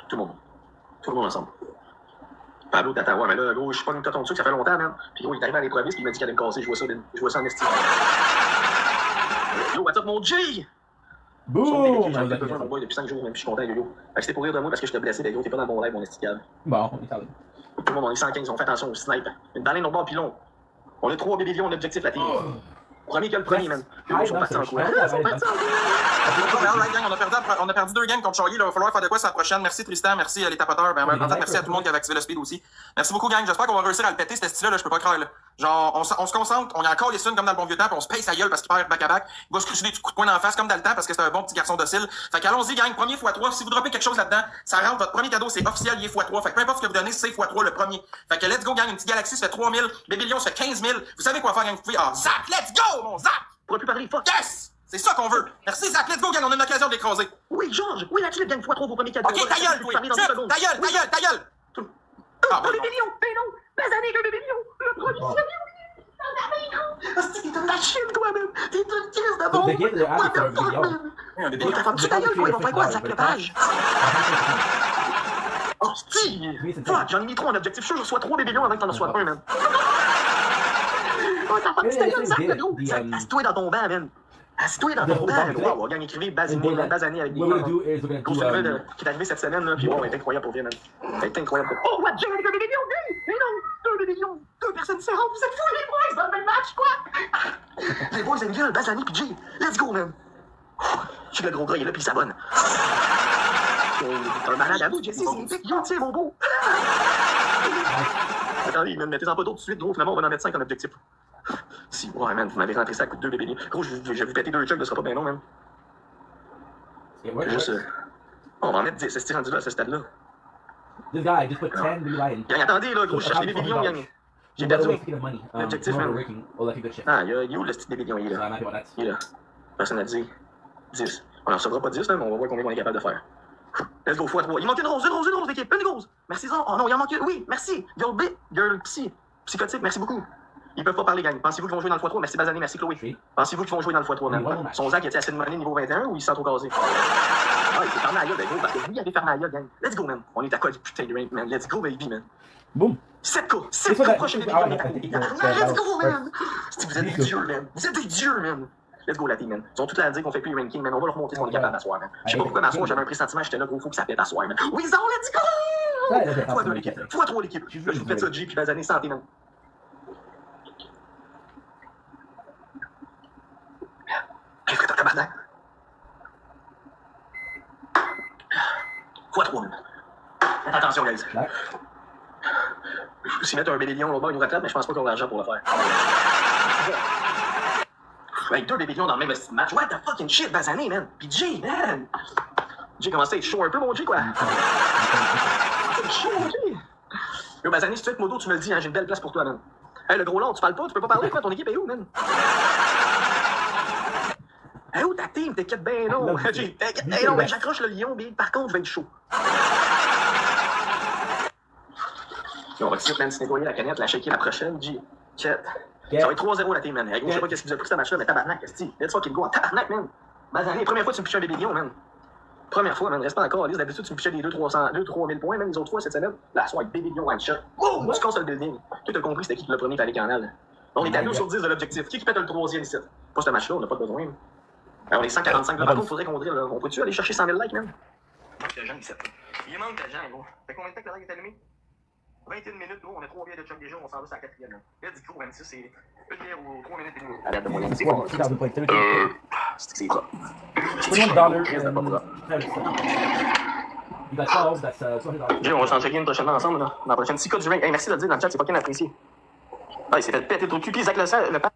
Tout le monde ensemble. Pablo Tatawa, mais là, gros, je suis pas une tonton dessus, ça fait longtemps, man. Puis gros, il est arrivé à l'improviste, puis il m'a dit qu'il allait me casser, je vois ça en estime. Yo, what's up, mon G? Boom! J'ai besoin de mon boy depuis 5 jours, même, puis je suis content, yo. Fait que c'était pour rire de moi parce que je t'ai blessé, mais gros, t'es pas dans mon live, mon esticable. Bon, on est allé. Tout le monde, on est 115, on fait attention au snipe. Une baleine au bord pilon. On a 3 bébés lions, l'objectif, la team. Premier que le premier, man. Ils sont partis en courant. On a perdu 2 games contre Charlie. Il va falloir faire de quoi sur la prochaine. Merci Tristan, merci les tapoteurs. Merci à tout le monde qui avait activé le speed aussi. Merci beaucoup, gang. J'espère qu'on va réussir à le péter, ce style-là. Je peux pas croire. Là. Genre, on se concentre, on y a encore les suns comme dans le bon vieux temps, puis on se paye sa gueule parce qu'il perd back-à-back. Il va se crucer des coups de poing dans la face comme dans le temps parce que c'est un bon petit garçon docile. Fait qu'allons-y, gang. Premier x3. Si vous droppez quelque chose là-dedans, ça rentre. Votre premier cadeau, c'est officiel, il est x3. Fait que peu importe ce que vous donnez, c'est x3 le premier. Fait que let's go, gang. Une petite galaxie, ça fait 3000. Bébé lion, ça fait 15 000. Vous savez quoi faire, gang. Vous pouvez. Ah, Zach, let's go, mon Zach! On pourra plus parler, fuck! Yes! C'est ça qu'on veut! Merci Zach, let's go, gang, on a une occasion de l'écraser! Oui, Georges! Oui, là-dessus, gang, x3 vos premiers cadeaux. Ok, ta gueule, toi! Ta gueule! Ah, bébé lion! Ben non! Basané, le bébé lion! Le premier bébé lion! T'es une machine, toi, même! T'es une crise de bombe! What the fuck, man? T'as fait ta gueule, toi! Ils vont faire quoi, Zach Lepage? Oh, si! Fuck, j'en ai mis 3 en objectif. Je suis sûr que je reçois 3 bébés lions avant que t'en reçoives un, man. Oh, t'as fait ta gueule, Zach, le gros! Assis-toi dans ton banc, man! Assis-toi dans ton banc! Wow, gang, écrivez basané avec des gros, nouvelle qui est arrivé cette semaine, là, puis bon, elle est incroyable pour vrai, man. Elle est incroyable. Oh, what, j'ai un bébé lion, oui! Mais non! 2 bébés lions! 2 personnes différentes! Vous êtes fous, les boys, dans le même match, quoi! Les boys aiment bien Basané pis Jay! Let's go, man! Je suis le gros gars, il est là, pis il s'abonne. T'es un malade à vous, Jesse, c'est une pique, yo, tiens, mon beau! Attendez, mettez-en pas d'autres tout de suite, gros, finalement, on va en mettre 5 en objectif. Si, ouais, man, vous m'avez rentré ça à coup de 2 bébés lions. Gros, je vais vous péter 2 chucks, ce sera pas bien long, man. Juste, on va en mettre 10, c'est rendu là, à ce stade-là. This guy just put 10 blue light in. Gang, attendez, là, gros, je cherche les bébés lions, gang. J'ai perdu l'objectif, man. Ah, il est où le petit bébé lion, il est là. Il est là. Personne n'a dit 10. On n'en recevra pas 10, là, mais on va voir combien on est capable de faire. Let's go, x3. Il manque une rose, l'équipe, une rose. Merci, ça. Oh non, il en manque une. Oui, merci. Girl psychotique, merci beaucoup. Ils peuvent pas parler, gang. Pensez-vous qu'ils vont jouer dans le x3? Merci Bazané, merci Chloé. Pensez-vous qu'ils vont jouer dans le x3, man? Son Zach était assez de monnaie niveau 21 ou il s'est trop casé? Ah, il s'est fermé à la gueule, gros, parce que lui, il avait fermé à la gueule, gang. Let's go, man. On est à quoi du putain de rank, man? Let's go, baby, man. Boom. 7K! 7K prochaine vidéo, on est à côté. Let's go, man! Vous êtes des dieux, man. Vous êtes des dieux, man. Let's go, la team, man. Ils ont tout à dire qu'on fait plus ranking, man. On va leur montrer ce qu'on est capable d'asseoir, man. Je sais pas pourquoi, mais à soir, j'avais un pressentiment, j'étais là, gros, faut que ça pète à soir, man. Wizard, let's go! Fois 2 l'équipe. Fois 3 l'équipe. Là, je vous fais ça, G, puis Bazané, santé, man. Qu'est-ce que t'as, tabarnak? Fois 3, man. Faites attention, guys. Je peux aussi mettre un bébé lion au bas, une retraite, mais je pense pas qu'on a l'argent pour le faire. Avec 2 bébés lions dans le même match. What the fucking shit, Bazané, man? Pis Jay, man! Jay commence à être chaud un peu, mon Jay, quoi. C'est chaud, mon Jay. Yo, Bazané, si tu veux être modo, tu me le dis, hein, j'ai une belle place pour toi, man. Hey, le gros long, tu parles pas, tu peux pas parler, quoi, ton équipe est où, man? Hey, où ta team? T'inquiète ben non. Jay, t'inquiète ben non, mais j'accroche le lion, mais par contre, je vais être chaud. On va essayer de se nettoyer la canette, la shaker la prochaine. G. Chet. Ça va être 3-0 la team, man. Je sais pas qu'est-ce que vous avez pris ce match-là, mais tabarnak, qu'est-ce let's fucking go. Tabarnak, man. Bazané, première fois que tu me piches un bébé lion, man. Première fois, man. Reste pas encore. D'habitude, tu me pichais des 2-3 000 points, man. Les autres fois cette semaine. La soirée, bébé lion one shot. Oh, moi, tu casses le building. Tu as compris, c'était qui le premier avec canal. On est à 2 sur 10 de l'objectif. Qui pète le 3e ici? Pas ce match-là, on n'a pas besoin. On est 145. Par contre, il faudrait qu'on drill. On peut-tu aller chercher 100 000 likes, man? Il manque de gens ici. Il manque de gens, gros. Fait combien de temps que le like est allumé? 21 minutes, gros, on a 3 bières de choc déjà, on s'en va sur la 4e. Let's go, 26, c'est une bière ou 3 minutes et demie. À date de moyenne, c'est pas c'est propre. On va s'en checker une prochainement ensemble, là. Dans la prochaine 6 cas du rank. Hey, merci de le dire dans le chat, c'est pas qu'un apprécié. Ah, il s'est fait péter tout le cul, puis Zach le pas.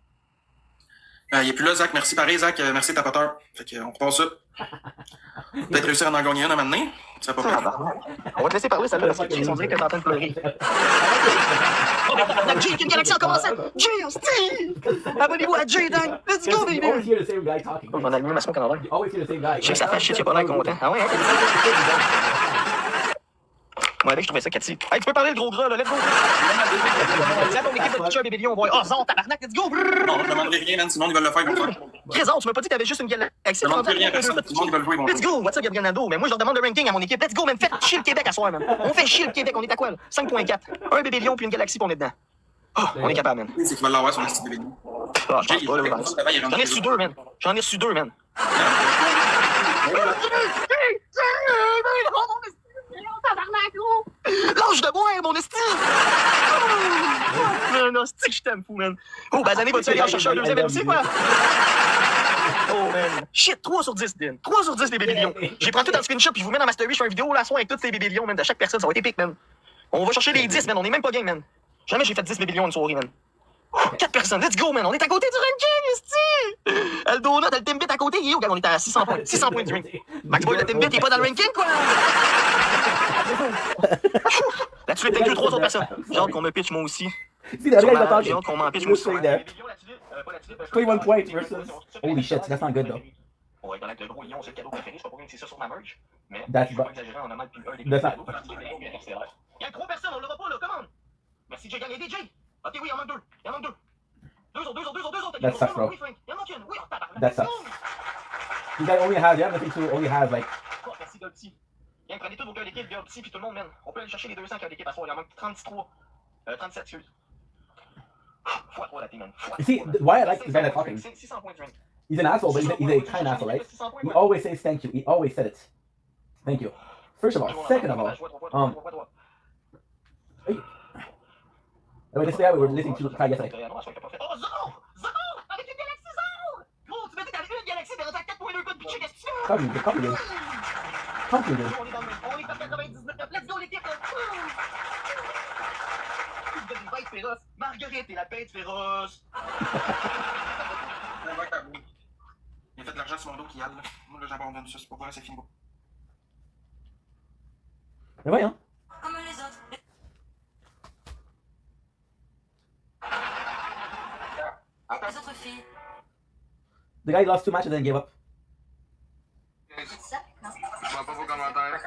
Il est plus là, Zach. Merci pareil, Zach. Merci tapoteur. Fait qu'on repasse ça. Peut-être réussir à en gagner un à maintenant. Ça va pas pire. On va te laisser parler, ça là, parce que on dirait que t'es en train de pleurer. Oh, mais tabarnak, Jay, une galaxie en commençant! Jay, hostie! Abonnez-vous à Jay, Dan! Let's go, baby! On va allumer ma smoke en envers. Je sais que ça fait shit, j'ai pas l'air content. Ah ouais, hein? Moi, avec, je trouvais ça cathy. Hey, tu peux parler, le gros gras, là, let's go! Dis à ton équipe de pitcher un bébé lion, on va. Oh, zon, tabarnak, let's go! Non, je demanderai rien, man, sinon ils veulent le faire, ils vont le faire. Trésor, tu m'as pas dit que t'avais juste une galaxie. Je demande plus rien à personne, tout le monde ils veulent jouer, ils vont Let's go! What's up, Gabriel Nando? Mais moi, je leur demande le ranking à mon équipe. Let's go, man! Faites chier le Québec à soir, man! On fait chier le Québec, on est à quoi, là? 5.4. Un bébé lion puis une galaxie, puis on est dedans. Oh, on est capable, man. C'est qu'ils veulent l'avoir sur le style bébé lion. Ah, je pense pas, là. J'en ai reçu 2, man. J'en ai reçu 2, man. Lâche de boire, mon esti! Non, c'est que je t'aime, fou, man. Oh, Bazané, vas-tu aller en chercher un deuxième MC, quoi? Oh, man. Shit, 3 sur 10, Din. 3 sur 10, les bébés lions. J'ai pris tout dans le screenshot, puis je vous mets dans ma story, je fais une vidéo là, soir avec tous ces bébés lions, man, de chaque personne. Ça va être épique, man. On va chercher les 10, man. On est même pas game, man. Jamais j'ai fait 10 bébés lions une soirée, man. 4 personnes, let's go, man. On est à côté du ranking, esti! Le donut, le Timbit à côté, il est où, gars? On est à 600 points. 600 points du ranking. Max Boy, le Timbit, il est pas dans le ranking, quoi! Là-dessus, il y a peut-être 2-3 autres personnes. J'ai hâte qu'on me pitch, moi aussi. See that guy that J'ai hâte qu'on m'en pitch, moi aussi. 21 points versus. Holy shit, that's not good though. On va être dans l'acte de gros lion, c'est le cadeau préféré. Je sais pas pourquoi c'est ça sur ma merch. Mais That's je vais pas exagérer, on a mal plus un des That's cadeaux. Il y a 3 personnes, on l'aura pas là, commande! Merci, Jay, il y a DJ! Ok, oui, il en manque 2. Il en manque 2. 2 autres. That sucks, bro. Oui, Frank. Il en manque une. Oui, on tabarnak. That sucks. You guys only have, you have nothing to only have like. Oh, merci, gars petit. Viens, prenez tous vos cœurs d'équipe, gars petit, puis tout le monde, man. On peut aller chercher les 200 cœurs d'équipe à soir. Il en manque 33. 37, excuse. Fois 3 la team, man. You see, why I like this guy that's talking. 600 points de rank. He's an asshole, but he's a kind asshole, right? He always says thank you. He always said it. Thank you. First of all, second of all, wait, this guy we were listening to Kai yesterday. Oh, Zoro! Zoro! Avec une galaxie Zoro! Gros, tu m'as dit que t'avais une galaxie, t'es rendu à 4.2 codes, pitché, qu'est-ce que tu fais? Complicated. On est pas 99, let's go l'équipe! Vous êtes des bêtes féroces. Marguerite est la bête féroce! Il a fait de l'argent sur mon dos qui a là. Moi, là, j'abandonne ça, c'est pas vrai, c'est fini. Mais ouais, hein. Comme les autres. Les autres filles. The guy lost 2 matches and then gave up. Ça? Non. Je vois pas vos commentaires.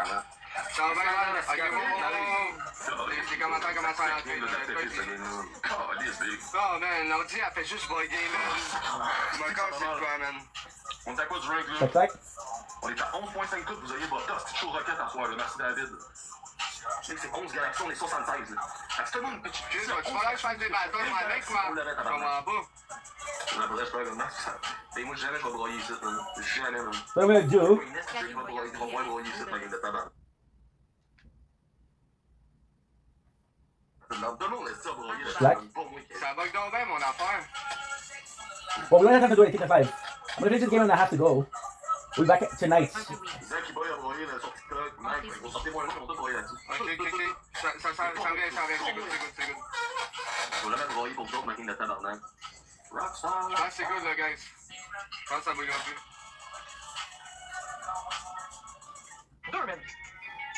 Ça va bien, Les commentaires commencent à rentrer. Oh man, l'ordi a fait juste bugger, man. Mon corps, c'est quoi, man? On est à quoi du rank là? Tac, tac. On est à 11.5 toutes, vous avez votre petit show rocket à soir, là. Merci David. Je sais que c'est 11 galaxies, on est 76 là. Fait que tout le monde pitch. Tu vas falloir que je fasse des battles, moi, avec quoi? Je comprends pas. La vraie soirée, là. Et moi, jamais je vais broyer ici, man. Jamais, man. What I'm gonna do. Une esthétique qui va broyer ici, ma game de tabac. Tout le monde est ça, broyer. Black. Ça bug donc bien, mon affaire. Well, we don't have time to do anything at 5. I'm gonna finish this game and I have to go. We'll be back tonight. Zach, il broye à broyer là, sur TikTok. Mike, ils vont sortir moi et moi, on va tous broyer là-dessus. Ok. Ça vient, c'est good. Je vais jamais broyer pour d'autres, ma game de tabarnak. Rockstar. Ah, c'est good, là, guys. Je pense que ça bouillera plus. Deux, man.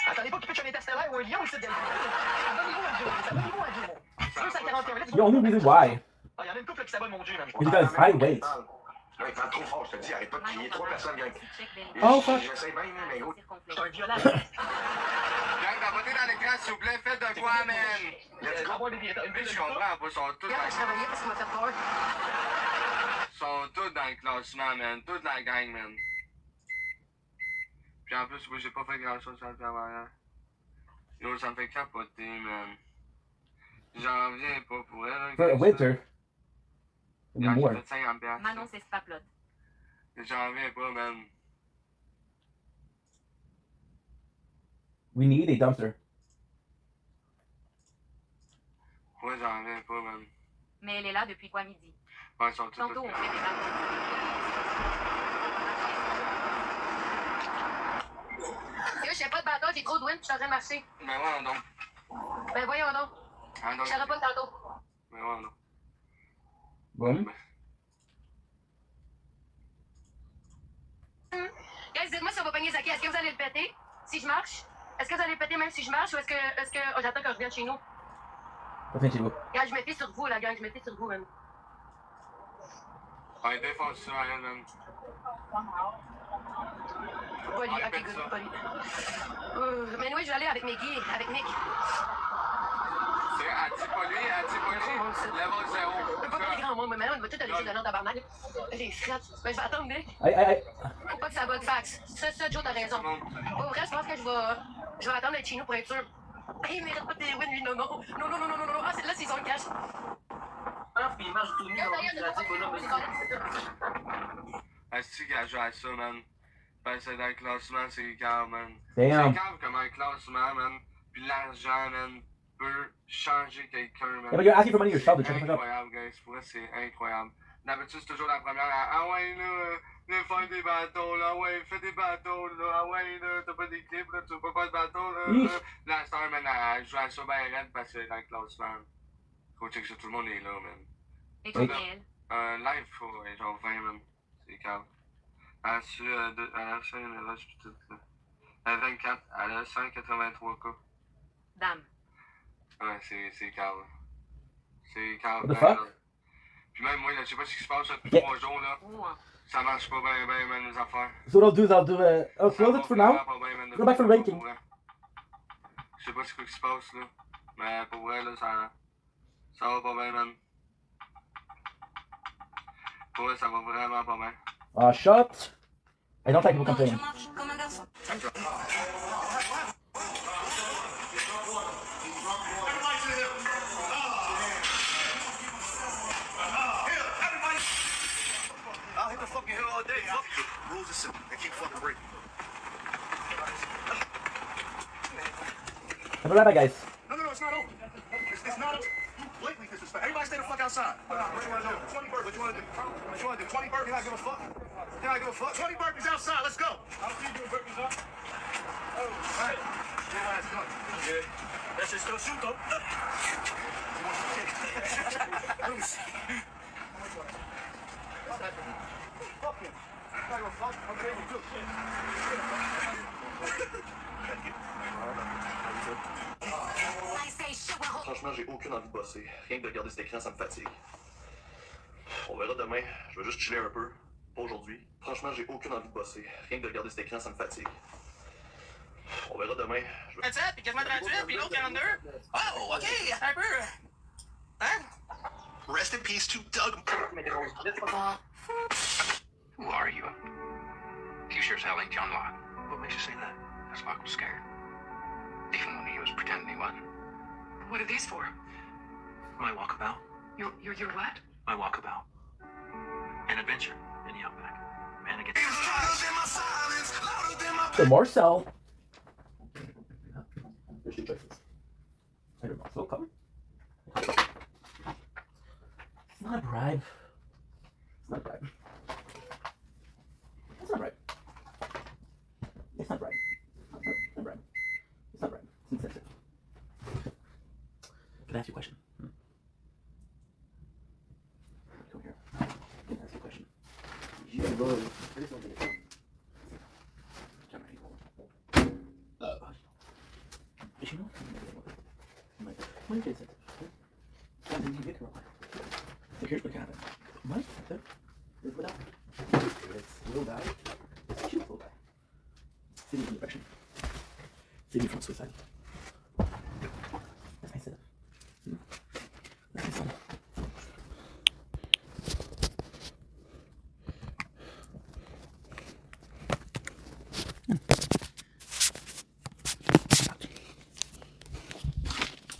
Attendez pas qu'il pitche un interstellaire ou un lion ici, Delphine. Abonnez-vous à Dieu. 241, let's go. Yo, only reason why Ah, y'en a une couple qui s'abonne, mon Dieu, man. is because high weight. Là, il parle trop fort, je te dis, arrête pas de crier. 3 personnes, gang. Oh, fuck. J'essaie même, mais gros. Je suis un violent. Gang, tapotez dans l'écran, s'il vous plaît, faites de quoi, man? Avoir des billets. Une Puis bille je de comprends pas, ils sont tous Regarde, je travaillais parce qu'il m'a fait peur. dans le classement, man. Toute la gang, man. Puis en plus, moi, j'ai pas fait grand chose sur le travail. Yo, ça me fait capoter, man. J'en reviens pas pour elle. For a winter. J'ai More. fait 50 piastres. Manon, c'est Spaplot. J'en reviens pas, man. We need a dumpster. Ouais, j'en reviens pas, man. Mais elle est là depuis quoi midi? Ouais, ils sont tous... Tantôt, on fait des battles. Yo, je fais pas de bâton, j'ai trop de wind, puis je suis en train de marcher. Mais ouais, donc. Ben voyons donc. Ah, donc. Je serai pas tantôt. Mais ouais, non. Boom. Guys, dites-moi si on va pogner Zaki. Est-ce que vous allez le péter si je marche? Est-ce que vous allez le péter même si je marche ou est-ce que oh, j'attends quand je revienne chez nous? Reviens chez vous. Gang, je me fie sur vous, la gang, je me fie sur vous, même. Ouais, défonce ça, elle, man. Pas lui, ok, good, pas lui. Mais oui, je vais aller avec Meggy, avec Nick. C'est Atipoli, level 0. Je peux pas parler grand monde, mais maintenant, on va tout alléger de l'an tabarnak. J'ai frette. Ben, je vais attendre, Nick. Faut pas que ça bug fax. Ça, Joe, t'as raison. Au vrai, je pense que je vais attendre d'être chez nous pour être sûr. Hey, il mérite pas tes wins, lui, non. Ah, là, c'est son cash. Ah, puis il marche tout nu. Est-ce qu'elle joue à ça, man? Ben, c'est dans le classement, c'est calme, man. Damn. C'est calme comme un classement, man. Puis l'argent, man, peut changer quelqu'un, man. Yeah, but you're asking for money yourself to check it out. Incroyable, guys. Pour vrai, c'est incroyable. D'habitude, c'est toujours la première. Ah ouais, là, fais des bateaux, là. Ah ouais, fais des bateaux, là. Ah ouais, là, t'as pas d'équipe, là. Tu peux pas faire de bateau, là. La star, man, elle joue à ça bien raide parce que dans le classement. Faut checker ça, tout le monde est là, man. Et tu es elle? Live, faut, genre 20, man. C'est calme. Elle a reçu, elle a reçu une rush, puis tout ça. Elle a 24, elle a 183K. Dame. Ouais, c'est calme. C'est calme. What the fuck? Puis même moi, là, je sais pas ce qui se passe depuis Yeah. 3 jours, là. Ouah. Ça marche pas bien, man, les affaires. So what I'll do is I'll do I'll close it for now. Go back for ranking. Je sais pas ce qui se passe, là. Mais pour vrai, là, ça va pas bien, man. Pour vrai, ça va vraiment pas bien. Shut. I don't like people complaining. Je marche comme un garçon. I'll hit the fucking hill all day. Fuck you. Rules are simple. They keep fucking breaking. Have a right back, guys. No, it's not over. It's not over. You blatantly disrespect. Everybody stay the fuck outside. What do you want to do? 20 burpees. What you want to do? What you want to do? 20 burpees? You're not give a fuck? You're not give a fuck? 20 burpees outside. Let's go. I don't see you doing burpees, huh? Oh, right. Your ass done. Yeah. That shit still shoot, though. Let me see. Fuck him. I'm not gonna fuck. Okay, you do. Franchement, j'ai aucune envie de bosser. Rien que de regarder cet écran, ça me fatigue. On verra demain. Je vais juste chiller un peu. Pas aujourd'hui. Franchement, j'ai aucune envie de bosser. Rien que de regarder cet écran, ça me fatigue. On verra demain. 27, puis quasiment 38, puis l'autre 42. Oh, OK, un peu. Hein? Rest in peace to Doug. Who are you? You sure as hell ain't John Locke. What makes you say that? Because Locke was scared. Even when he was pretending he wasn't. What are these for? My walkabout. Your what? My walkabout. An adventure in the outback. Man, I get... So Marcel. There's two choices. I don't know. So cover. It's not a bribe. It's not a bribe. It's not a bribe. It's not a bribe. It's not a bribe. It's not a bribe. It's insensitive. Can I ask you a question? Come here. Can I ask you a question? You gotta go. There's something to do. Did you know? When did it? When did you get her? So here's what happened. My sister is without. This little guy, this cute little guy. Saving from depression. Saving from suicide. That's my sister. That's my son.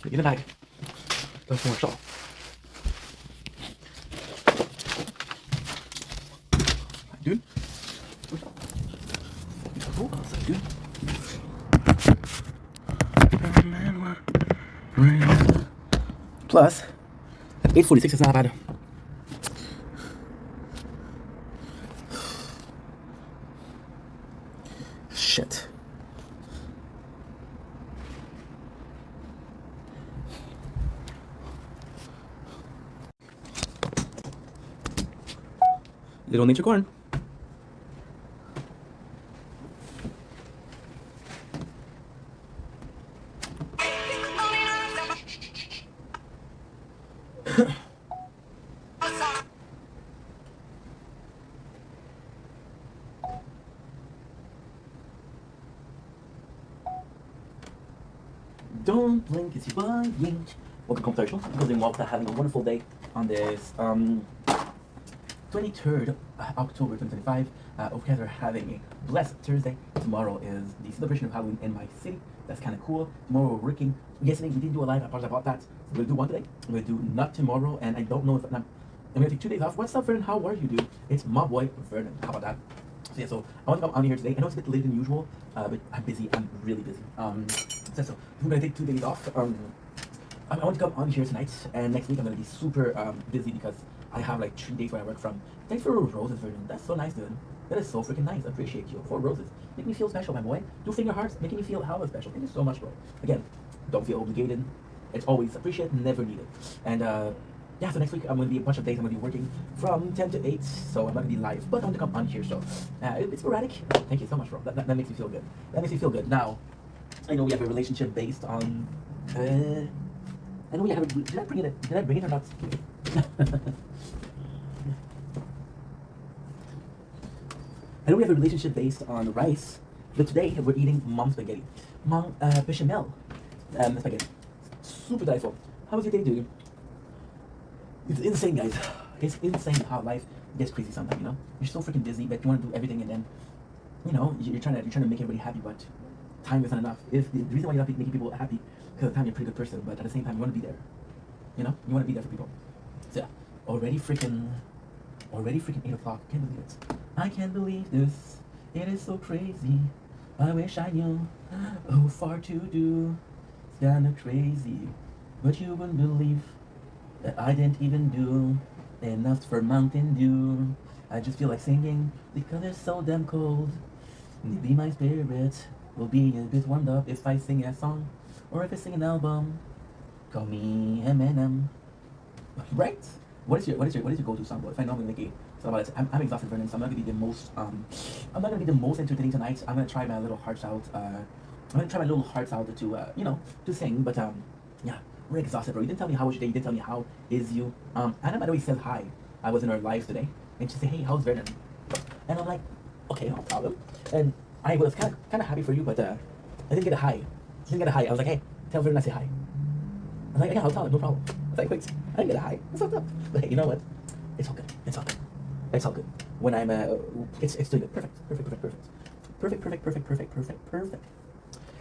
Get in the bag. Don't so much all. Dude. Cool outside, dude. Plus, at 8:46 is not bad. Shit. Little nature corn. Don't blink, it's your boy. Welcome to Commercial. Because in Walter having a wonderful day on this 23rd October 2025. Hope you guys are having a blessed Thursday. Tomorrow is the celebration of Halloween in my city. That's kind of cool. Tomorrow we're working. Yesterday we didn't do a live. I apologize about that. So we're gonna do one today. We're gonna do not tomorrow, and I don't know if I'm gonna take 2 days off. What's up, Vernon? How are you, dude? It's my boy Vernon. How about that? So yeah, so I want to come on here today. I know it's a bit later than usual, but I'm busy. I'm really busy. So we're gonna take 2 days off. I want to come on here tonight, and next week I'm gonna be super busy because I have like 3 days where I work from. Thanks for roses, Vernon. That's so nice, dude. That is so freaking nice. I appreciate you. 4 roses. Make me feel special, my boy. 2 finger hearts, making me feel hella special. Thank you so much, bro. Again, don't feel obligated. It's always appreciated, never needed. And yeah, so next week I'm going to be a bunch of days. I'm going to be working from 10 to 8, so I'm not going to be live, but I'm going to come on here. So it's sporadic. Thank you so much, bro. That makes me feel good. That makes me feel good. Now, I know we have a relationship based on. I know we have a. Did I bring it or not? I know we have a relationship based on rice, but today we're eating mom's spaghetti. Mom bechamel spaghetti. Super delightful. How was your day, dude? It's insane, guys. It's insane how life gets crazy sometimes, you know? You're so freaking busy, but you want to do everything, and then, you know, you're trying to make everybody happy, but time isn't enough. If the reason why you're not making people happy, because at the time you're a pretty good person, but at the same time you want to be there. You know? You want to be there for people. So yeah, already freaking 8 o'clock. Can't believe it. I can't believe this. It is so crazy. I wish I knew how far to do. It's kinda crazy, but you wouldn't believe that I didn't even do enough for Mountain Dew. I just feel like singing because it's so damn cold. Maybe my spirit will be a bit warmed up if I sing a song or if I sing an album. Call me Eminem. Right? What is your go-to song, bro? If I know I'm gonna make a song about it, I'm exhausted, Vernon, so I'm not gonna be the most entertaining tonight. I'm gonna try my little hearts out. To sing, but yeah, we're exhausted, bro. You didn't tell me how was your day. You didn't tell me how is you. Anna, by the way, says hi. I was in her live today, and she said, "Hey, how's Vernon?" And I'm like, "Okay, no problem." And I was kind of happy for you, but I didn't get a hi. I was like, hey, tell Vernon I say hi. I was like, yeah, I'll tell him, no problem. I was like, wait, I didn't get a hi. What's up? But hey, you know what? It's all good. It's all good. It's all good. When I'm it's still good. Perfect.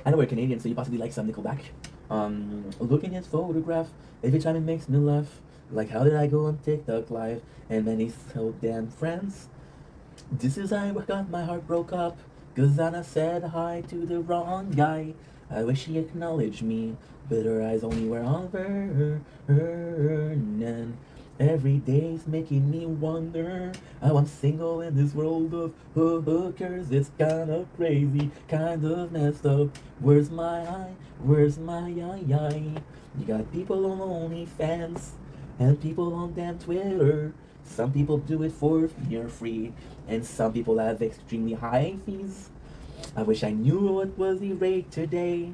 I know we're Canadian, so you possibly like some Nickelback. Look in his photograph. Every time it makes me laugh. Like how did I go on TikTok live and many so damn friends? This is how I got my heart broke up. Cause Anna said hi to the wrong guy. I wish she acknowledged me, but her eyes only were on Vernon. Every day's making me wonder how I'm single in this world of hookers. It's kind of crazy, kind of messed up. Where's my eye? Where's my eye? You got people on OnlyFans and people on damn Twitter. Some people do it for near free, and some people have extremely high fees. I wish I knew what was the rate today,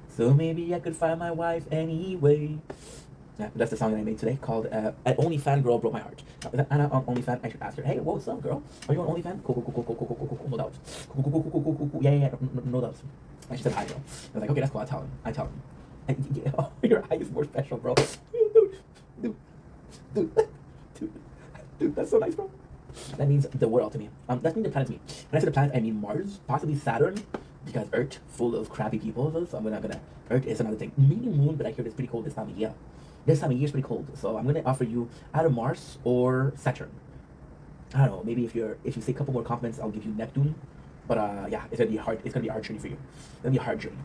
so maybe I could find my wife anyway. Yeah, that's the song that I made today called OnlyFan Girl Broke My Heart. Is that Anna on OnlyFan? I should ask her, hey, what's up, girl? Are you on OnlyFan? Cool, no doubt. Cool. Yeah, no doubt. And she said hi, girl. I was like, okay, that's cool, I tell him. And, yeah, oh, your eye is more special, bro. Dude, that's so nice, bro. That means the world to me. That means the planet to me. When I say the planet, I mean Mars, possibly Saturn, because Earth, full of crappy people. So I'm not gonna. Earth is another thing. Maybe Moon, but I hear it's pretty cold this time of year. This time of year is pretty cold, so I'm gonna offer you either Mars or Saturn. I don't know. Maybe if you say a couple more compliments, I'll give you Neptune. But yeah, it's gonna be hard. It's gonna be a hard journey for you. It's gonna be a hard journey.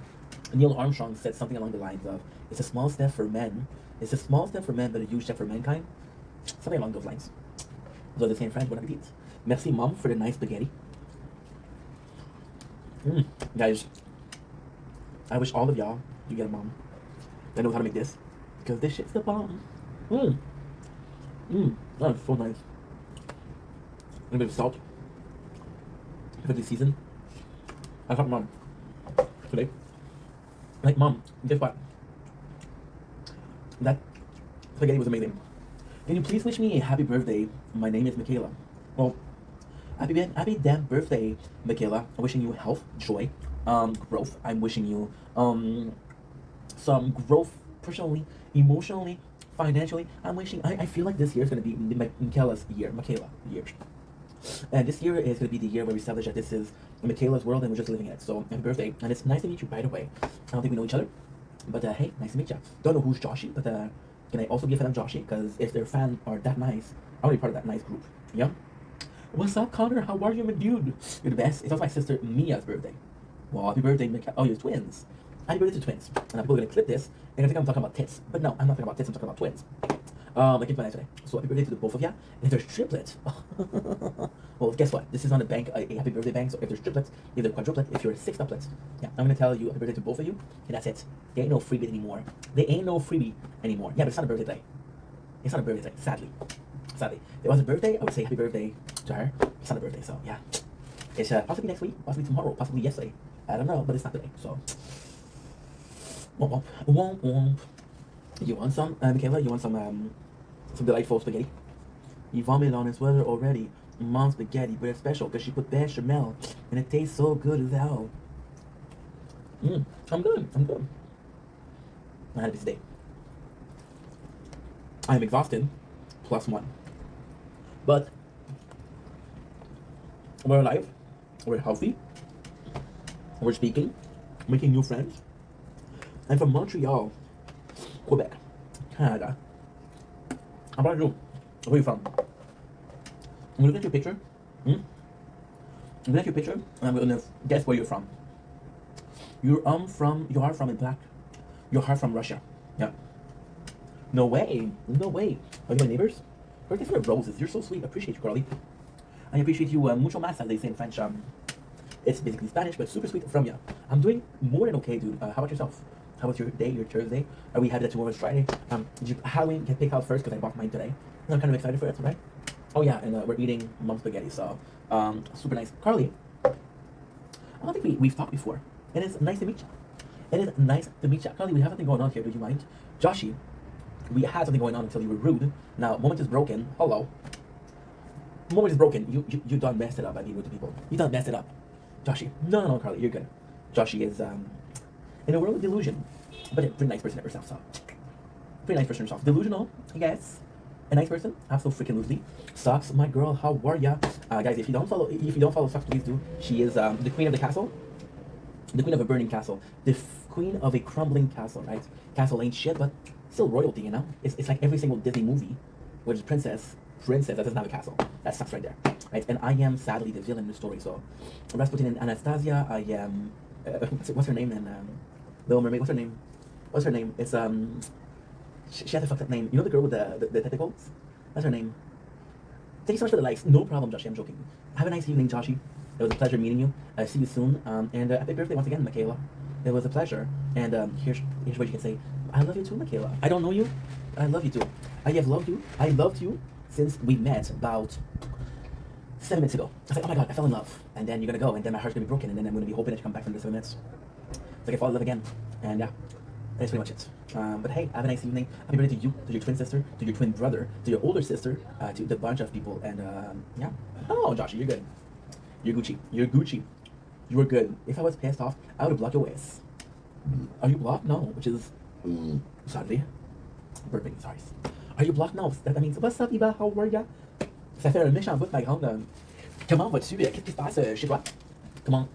Neil Armstrong said something along the lines of, "It's a small step for men. It's a small step for men, but a huge step for mankind." Something along those lines. Those are the same French, bon appetit. Merci, Mom, for the nice spaghetti. Guys, I wish all of y'all, you get a mom that knows how to make this, because this shit's the bomb. That's so nice. A bit of salt. A bit of season. I thought, Mom, today, like, Mom, guess what? That spaghetti was amazing. Can you please wish me a happy birthday? My name is Michaela. Well, happy damn birthday, Michaela. I'm wishing you health, joy, growth. I'm wishing you some growth personally, emotionally, financially. I feel like this year is gonna be Michaela's year. And this year is gonna be the year where we establish that this is Michaela's world and we're just living in it. So happy birthday, and it's nice to meet you, by the way. I don't think we know each other, but hey, nice to meet you. Don't know who's Joshy, but can I also be a fan of Joshy? Because if their fans are that nice, I want to be part of that nice group. Yeah? What's up, Connor? How are you, my dude? You're the best. It's also my sister Mia's birthday. Well, happy birthday, Oh, you're twins. Happy birthday to twins. And people are going to clip this, and I think I'm talking about tits. But no, I'm not talking about tits, I'm talking about twins. I came to my night today. So happy birthday to the both of ya. And if there's triplets, well, guess what? This is on a bank, a happy birthday bank. So if there's triplets, if there's quadruplets, if you're sextuplets, yeah, I'm gonna tell you happy birthday to both of you, and that's it. There ain't no freebie anymore. Yeah, but it's not a birthday day. It's not a birthday day, sadly. If it was a birthday, I would say happy birthday to her. It's not a birthday, so yeah. It's possibly next week, possibly tomorrow, possibly yesterday. I don't know, but it's not today, so. Womp womp. You want some, Michaela? You want some delightful spaghetti? You vomited on his sweater already. Mom's spaghetti, but it's special because she put bechamel, and it tastes so good as hell. I'm good. I had a busy day. I am exhausted, +1. But we're alive, we're healthy, we're speaking, making new friends. I'm from Montreal, Quebec, Canada. How about you? Where are you from? I'm looking at your picture. I'm looking at your picture, and I'm gonna guess where you're from. You are from in black. You are from Russia. Yeah. No way. Are you my neighbors? Birthday for roses. You're so sweet. Appreciate you, Carly. I appreciate you mucho más, as they say in French. It's basically Spanish, but super sweet from you. I'm doing more than okay, dude. How about yourself? How was your day, your Thursday? Are we happy that tomorrow's Friday? Did Halloween get picked out first because I bought mine today? And I'm kind of excited for it, right? Oh yeah, and we're eating mom's spaghetti, so super nice. Carly, I don't think we've talked before. And it's nice to meet you. Carly, we have something going on here. Do you mind? Joshy, we had something going on until you were rude. Now, moment is broken. Hello. Moment is broken. You done messed it up, with the people. You done messed it up. Joshy. No, Carly, you're good. Joshi is in a world of delusion, but a pretty nice person herself. So pretty nice person herself. Delusional, I guess. A nice person, absolutely. Socks, my girl, how are ya? Guys, if you don't follow Socks, please do. She is the queen of the castle, the queen of a burning castle, the queen of a crumbling castle, right? Castle ain't shit, but still royalty, you know? It's like every single Disney movie, which is princess that doesn't have a castle. That sucks right there, right? And I am sadly the villain in the story. So Rasputin and Anastasia, I am what's her name in Little Mermaid? What's her name? It's she has a fucked up name. You know the girl with the tentacles? That's her name. Thank you so much for the likes. No problem, Joshi. I'm joking. Have a nice evening, Joshi. It was a pleasure meeting you. See you soon. And happy birthday once again, Michaela. It was a pleasure. And here's what you can say. I love you too, Michaela. I don't know you. I love you too. I have loved you. I loved you since we met about 7 minutes ago. I was like, oh my god, I fell in love. And then you're gonna go, and then my heart's gonna be broken, and then I'm gonna be hoping that you come back from the 7 minutes. It's like I fall in love again. And yeah, that's pretty much it. But hey, have a nice evening. Happy birthday to you, to your twin sister, to your twin brother, to your older sister, to the bunch of people. And yeah. Oh, Joshi, you're good. You're Gucci. You're Gucci. You were good. If I was pissed off, I would have blocked your ways. Are you blocked? No, which is sadly burping. Sorry. Are you blocked? No. That means what's up, Iba? How are ya? Ça fait un méchant bout de ma grande. Comment vas-tu? Qu'est-ce qui se passe chez toi? Comment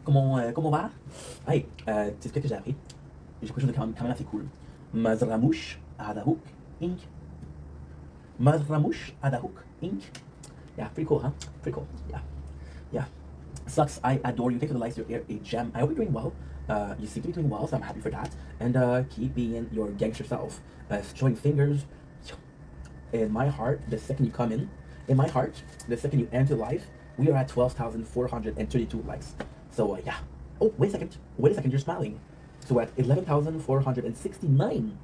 va? Hey, tu sais ce que j'ai appris? J'ai quelque chose de quand même assez cool. Mazramouche Adahuk Inc. Mazramouche Adahuk Inc. Yeah, pretty cool, huh? Pretty cool. Yeah. Sucks. I adore you. Thanks for the likes. You're a gem. I hope you're doing well. You seem to be doing well, so I'm happy for that. And keep being your gangster self. Showing fingers. In my heart, the second you come in my heart, the second you enter life, we are at 12,432 likes. So yeah. Oh, wait a second, you're smiling. So we're at 11,469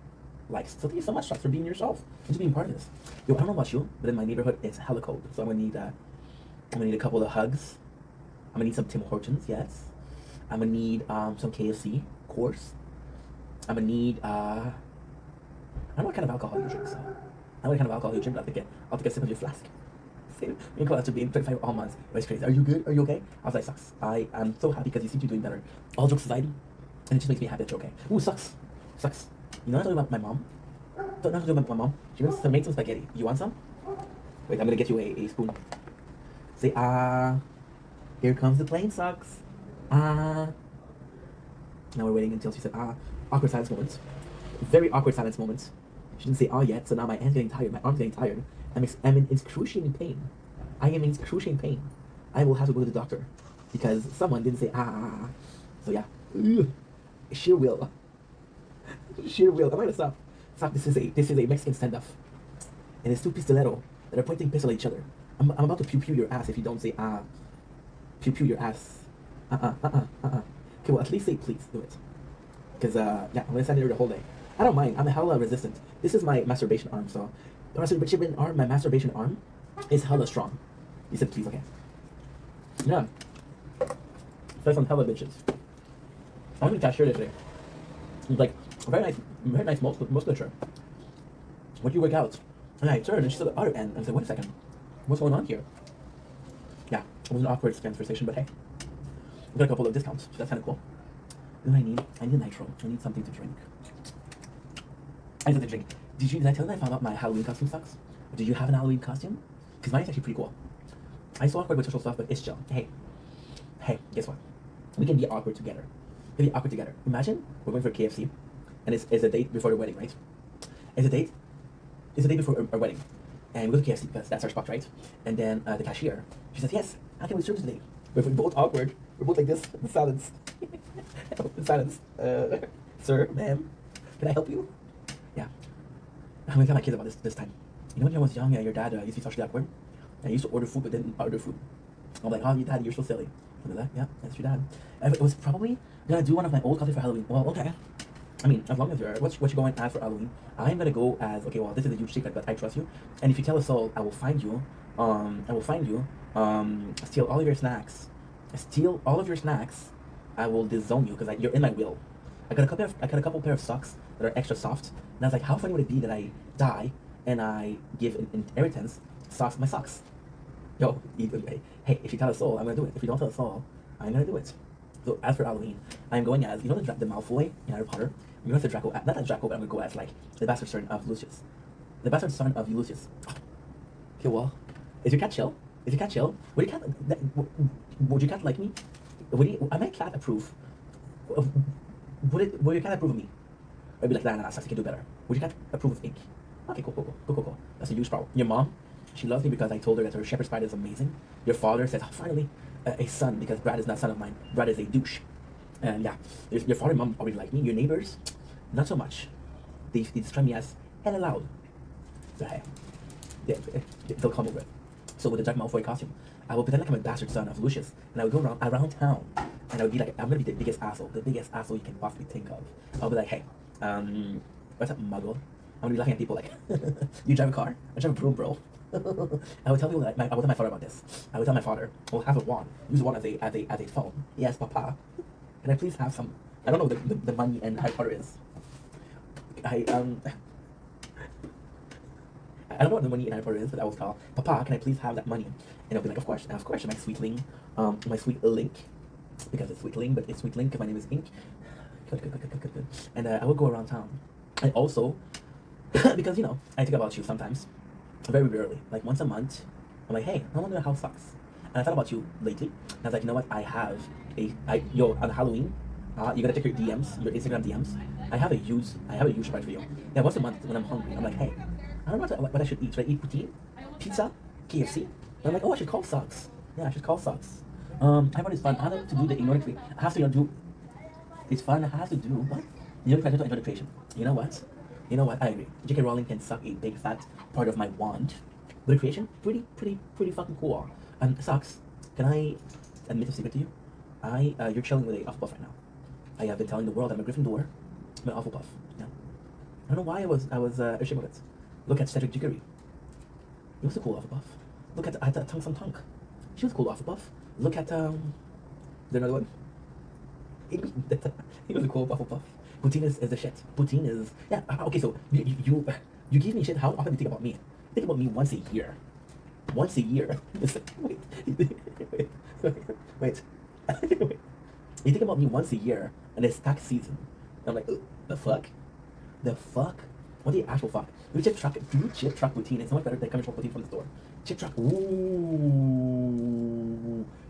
likes. So thank you so much, Shots, for being yourself and just being part of this. Yo, I don't know about you, but in my neighborhood, it's hella cold. So I'm gonna need a couple of hugs. I'm gonna need some Tim Hortons, yes. I'm gonna need some KFC, of course. I'm gonna need I don't know what kind of alcohol you drink, so I don't know what kind of alcohol you drink, but I'll take a sip of your flask. Me and Cole after being 25 all months. It was crazy. Are you good? Are you okay? I was like, sucks. I am so happy because you seem to be doing better. All jokes aside, and it just makes me happy that you're okay. Ooh, sucks. You know what I told you about my mom? Don't know what to do about my mom. She made some spaghetti. You want some? Wait, I'm gonna get you a spoon. Say, here comes the plane, sucks. Now we're waiting until she said, awkward silence moments. Very awkward silence moments. She didn't say, yet, so now my hand's getting tired, my arm's getting tired. I'm in excruciating pain. I am in excruciating pain. I will have to go to the doctor because someone didn't say So yeah, sheer will. I'm gonna stop. This is a Mexican standoff, and it's two pistoleros that are pointing pistols at each other. I'm about to pew your ass if you don't say pew your ass. Okay, well at least say please do it, because yeah, I'm gonna stand there the whole day. I don't mind. I'm hella resistant. This is my masturbation arm, so. My masturbation arm is hella strong. You said please, okay. Yeah. That's some hella bitches. I went to cashier today. It's like very nice musculature. When you work out, and I turned and she's at the other end and I said, wait a second, what's going on here? Yeah, it was an awkward conversation, but hey, we got a couple of discounts, so that's kind of cool. What do I need? I need nitro. I need something to drink. I need something to drink. Did I tell you that I found out my Halloween costume sucks? Or did you have an Halloween costume? Because mine's actually pretty cool. I'm so awkward with social stuff, but it's chill. Hey, guess what? We can be awkward together. Imagine we're going for KFC, and it's a date before the wedding, right? It's a date before our wedding. And we go to KFC because that's our spot, right? And then the cashier, she says, yes, how can we serve today? We're both awkward. We're both like this, in silence. Sir, ma'am, can I help you? Yeah. I'm gonna tell my kids about this time. You know when I was young, your dad used to be socially awkward? And he used to order food but didn't order food. I'm like, your dad, you're so silly. Look at that, yeah, that's your dad. And it was probably gonna do one of my old cosplays for Halloween. Well, okay. I mean, as long as you're, what you going as for Halloween? I'm gonna go as, okay, well, this is a huge secret, but I trust you. And if you tell us all, I will find you, steal all of your snacks. I will disown you, because you're in my will. I got a couple pair of socks that are extra soft. And I was like, how funny would it be that I die and I give inheritance my socks? Yo, hey, if you tell us all, I'm gonna do it. If you don't tell us all, I'm gonna do it. So as for Halloween, I'm going as, you know the Malfoy in Harry Potter? I'm going as the Draco, not as Draco, but I'm going to go as like the bastard son of Lucius. The bastard son of Lucius. Okay, well, is your cat chill? Is your cat chill? Would your cat, would your cat like me? Am my cat approve? Would your cat approve of me? Or be like, nah, Saxy can do better. Would your cat approve of Ink? Okay, cool. That's a huge problem. Your mom, she loves me because I told her that her shepherd spider is amazing. Your father says, oh, finally, a son, because Brad is not a son of mine. Brad is a douche. And yeah, your father and mom already like me. Your neighbors, not so much. They describe me as hella loud. So hey, they'll come over it. So with the Jack Malfoy costume, I will pretend like I'm a bastard son of Lucius, and I would go around town, and I would be like, I'm gonna be the biggest asshole you can possibly think of. I'll be like, hey, what's up, muggle? I'm gonna be laughing at people like, you drive a car? I drive a broom, bro. I would tell people that I would tell my father about this. I would tell my father, well, have a wand, use a wand as a phone. Yes, papa. Can I please have some? I don't know what the money and Harry Potter is. I don't know what the money in Harry Potter is, but I was called, Papa, can I please have that money? And I'll be like, of course, my sweetling, my sweet Link, because it's Sweetling, but it's Sweet Link because my name is Ink. Good. And I will go around town. And also, because, you know, I think about you sometimes, very rarely, like once a month, I'm like, hey, I wonder how it sucks. And I thought about you lately, and I was like, you know what, I have on Halloween, you gotta check your DMs, your Instagram DMs. I have a huge surprise for you. Yeah, once a month when I'm hungry, I'm like, hey, I don't know what I should eat. Should I eat poutine, pizza, KFC? And I'm like, oh, I should call Socks. Yeah, I should call Socks. I thought it's fun. I have to do the ignoring creation. I have to do. It's fun. I have to do what? You know, to enjoy the creation. You know what? I agree. J.K. Rowling can suck a big fat part of my wand, but the creation, pretty fucking cool. Socks. Can I admit a secret to you? You're chilling with a Hufflepuff right now. I have been telling the world that I'm a Gryffindor. I'm an Hufflepuff. Yeah. I don't know why I was ashamed of it. Look at Cedric Diggory. He was a cool Hufflepuff. Look at Tunk Some Tunk. She was a cool Hufflepuff. Look at there's another one. He was a cool Hufflepuff. Poutine is the shit. Poutine is okay. So you give me shit. How often do you think about me? Think about me once a year. Once a year. Wait. You think about me once a year, and it's tax season. I'm like, the fuck? What the actual fuck? Do chip truck poutine. It's so much better than coming from poutine from the store. Chip truck. Ooh.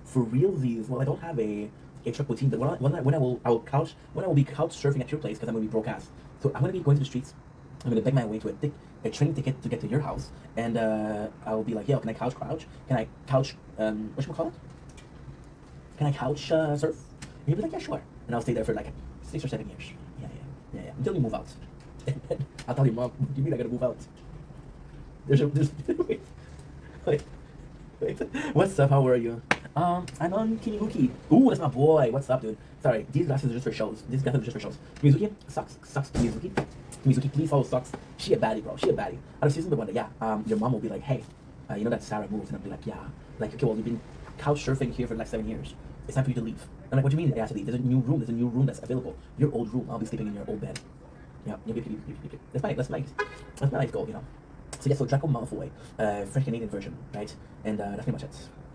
For realsies. Well, I don't have a truck poutine, but when I will be couch surfing at your place because I'm gonna be broke ass. So I'm gonna be going to the streets. I'm gonna beg my way to a train ticket to get to your house, and I'll be like, yo, can I couch crouch? Can I couch whatchamacallit? Can I couch surf? And you'll be like, yeah, sure. And I'll stay there for like 6 or 7 years. Yeah. Until you move out. I'll tell your mom, what do you mean I gotta move out? Wait. What's up? How are you? I'm on Kimizuki. Ooh, that's my boy. What's up, dude? Sorry, these glasses are just for shows. Kimizuki sucks. Kimizuki, please follow Sucks. She a baddie, bro. She a baddie. Out of season one, yeah. Your mom will be like, hey, you know that Sarah moves, and I'll be like, yeah. Like, okay, well, you've been couch surfing here for like 7 years. It's time for you to leave. I'm like, what do you mean I have to leave? There's a new room that's available. Your old room. I'll be sleeping in your old bed. Yeah. That's my life goal, you know. So yeah, so Draco Malfoy, French Canadian version, right? And that's pretty much it.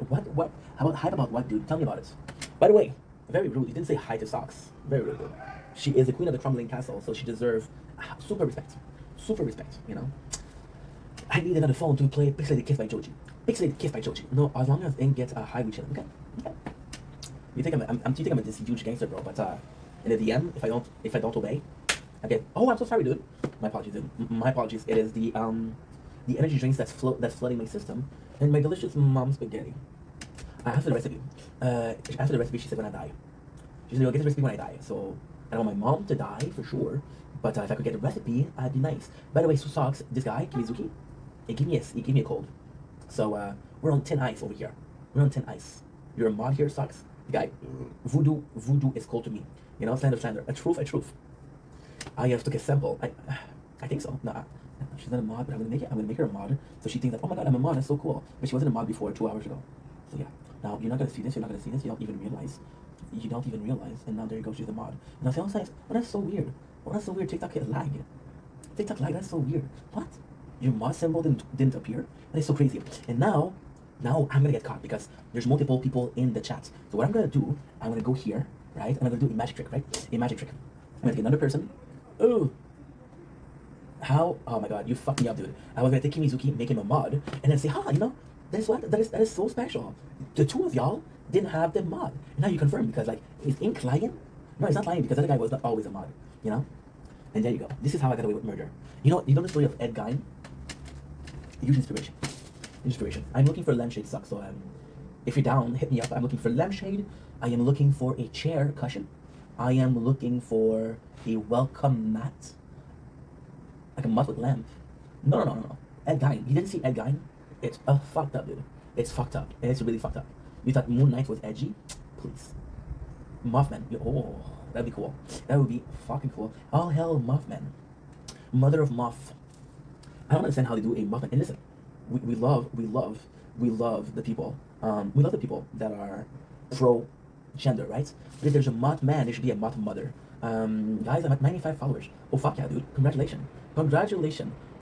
What? How about hype about what, dude? Tell me about it. By the way, very rude. You didn't say hi to Socks. Very rude. She is the queen of the crumbling castle, so she deserves super respect. You know. I need another phone to play Pixelated Kiss by Joji. No, as long as Ink gets a high, we chill. Okay. You think I'm this huge gangster, bro? But in the DM, if I don't obey, okay. Oh, I'm so sorry, dude. My apologies. It is the energy drinks that's flooding my system, and my delicious mom spaghetti. I asked for the recipe. After the recipe, she said when I die. She said, "You'll get the recipe when I die." So I don't want my mom to die for sure, but if I could get the recipe, I'd be nice. By the way, so Socks, this guy Kimizuki, he gave me a cold. So we're on thin ice over here. We're on thin ice. You're a mod here, Socks. The guy, voodoo is cold to me. You know, slander. A truth. I have took a sample. I think so. Nah, she's not a mod, but I'm gonna make her a mod. So she thinks that, oh my god, I'm a mod. That's so cool. But she wasn't a mod before 2 hours ago. So yeah. Now you're not gonna see this. You don't even realize. And now there you go. She's a mod. Now see, well, that's so weird. TikTok hit lag. That's so weird. What? Your mod symbol didn't appear? That is so crazy. And now I'm gonna get caught because there's multiple people in the chat. So what I'm gonna do, I'm gonna go here right? And I'm gonna do a magic trick, right? A magic trick. I'm gonna take another person. Oh, how? Oh my god, you fucked me up, dude. I was gonna take Kimizuki, make him a mod, and then say, you know, that is so special. The two of y'all didn't have the mod, and now you confirm because like is Ink lying? No, he's not lying because the other guy was not always a mod, you know. And there you go. This is how I got away with murder. You know the story of Ed Gein? Huge inspiration. Inspiration. I'm looking for lampshade socks, so if you're down, hit me up. I'm looking for lampshade. I am looking for a chair cushion. I am looking for a welcome mat. Like a mutt with lamp. No. Ed Gein. You didn't see Ed Gein? It's fucked up, dude. It's fucked up. It's really fucked up. You thought Moon Knight was edgy? Please. Mothman. Oh, that'd be cool. That would be fucking cool. All hell Mothman. Mother of Moth. I don't understand how they do a Mothman. And listen, we love the people. We love the people that are pro gender, right? But if there's a Mothman, there should be a Moth mother. Guys, I'm at 95 followers. Oh fuck yeah, dude. Congratulations.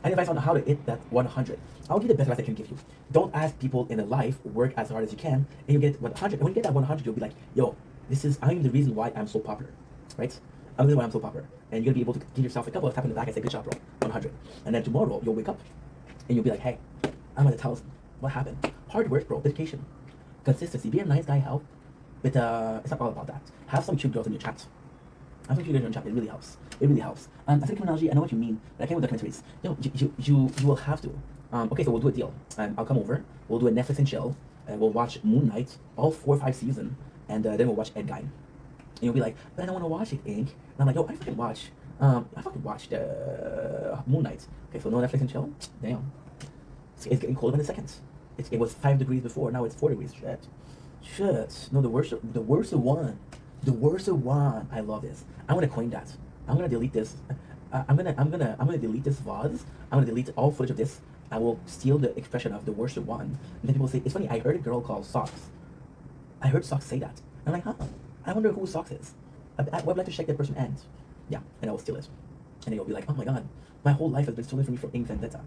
And if I found out how to hit that 100, I'll give you the best advice I can give you. Don't ask people in a life, work as hard as you can, and you get 100. And when you get that 100, you'll be like, yo, I'm the reason why I'm so popular, right? I'm the reason why I'm so popular. And you're gonna be able to give yourself a couple of taps in the back and say, good job, bro, 100. And then tomorrow, you'll wake up, and you'll be like, hey, I'm at 1,000. What happened? Hard work, bro, dedication, consistency, be a nice guy, help. But it's not all about that. Have some cute girls in your chat. Have some cute girls in your chat, it really helps. It really helps. I think terminology, I know what you mean, but I can't with documentaries. You will have to. Okay, so we'll do a deal. I'll come over, we'll do a Netflix and chill, and we'll watch Moon Knight, all 4 or 5 seasons, and then we'll watch Ed Gein. And you'll be like, but I don't want to watch it, Ink. And I'm like, yo, I fucking watched Moon Knight. Okay, so no Netflix and chill? Damn. It's getting colder in a second. It was 5 degrees before, now it's 4 degrees. Shit. No, the worst one. The worst one. I love this. I'm gonna coin that. I'm gonna delete this. I'm gonna delete this VODs. I'm gonna delete all footage of this. I will steal the expression of the worst one. And then people say, it's funny, I heard a girl called Socks. I heard Socks say that. I'm like, I wonder who Socks is. I would like to check that person and yeah, and I will steal it. And they'll be like, oh my god, my whole life has been stolen from me from Ink Vendetta.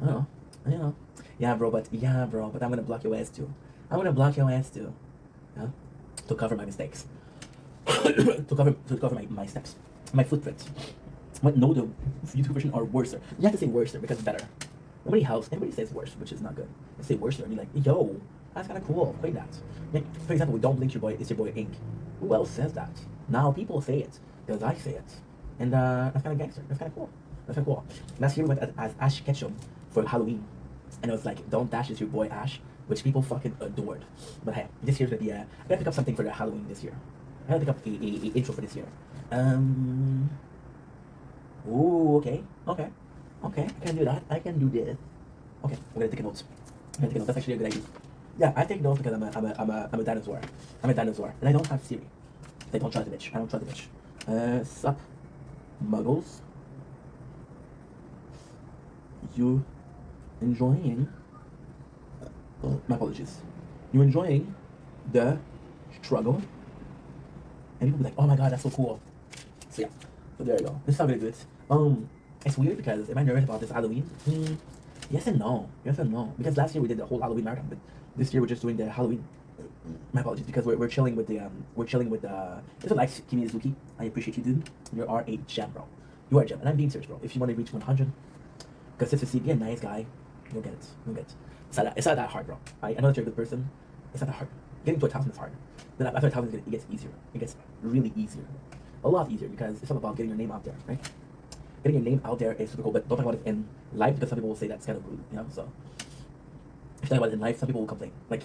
I don't know. Yeah, bro, but I'm gonna block your ass too. I'm gonna block your ass too. Yeah? To cover my mistakes. to cover my steps. My footprints. But no, the YouTube version are worser. You have to say worser because it's better. Everybody says worse, which is not good. They say worser and you're like, yo, that's kinda cool. Play that. Like, for example, we don't blink your boy, it's your boy Ink. Who else says that? Now people say it, because I say it. And that's kinda gangster. That's kinda cool. Last year we went as Ash Ketchum for Halloween. And it was like, don't dash is your boy Ash, which people fucking adored. But hey, this year's gonna be I gotta pick up something for the Halloween this year. I gotta pick up a intro for this year. Ooh, okay. I can do that. I can do this. Okay, I'm gonna take a note. That's actually a good idea. Yeah, I take notes because I'm a dinosaur. I'm a dinosaur, and I don't have Siri. I don't trust the bitch. Sup, muggles? You enjoying? My apologies. You enjoying the struggle? And people be like, oh my god, that's so cool. So yeah, so there you go. This is how I'm gonna do it. It's weird because am I nervous about this Halloween? Yes and no. Because last year we did the whole Halloween marathon, but this year we're just doing the Halloween. My apologies, because we're chilling with the if you like Kimizuki, I appreciate you, dude. You are a gem, bro. You are a gem, and I'm being serious, bro. If you want to reach 100, consistency, be a nice guy, you'll get it. It's not that hard, bro. I know that you're a good person. It's not that hard. Getting to 1,000 is hard. Then after 1,000, it gets easier. It gets really easier. A lot easier, because it's all about getting your name out there, right? Getting your name out there is super cool, but don't talk about it in live, because some people will say that's kind of rude, you know? So, if you talk about it in live, some people will complain. Like,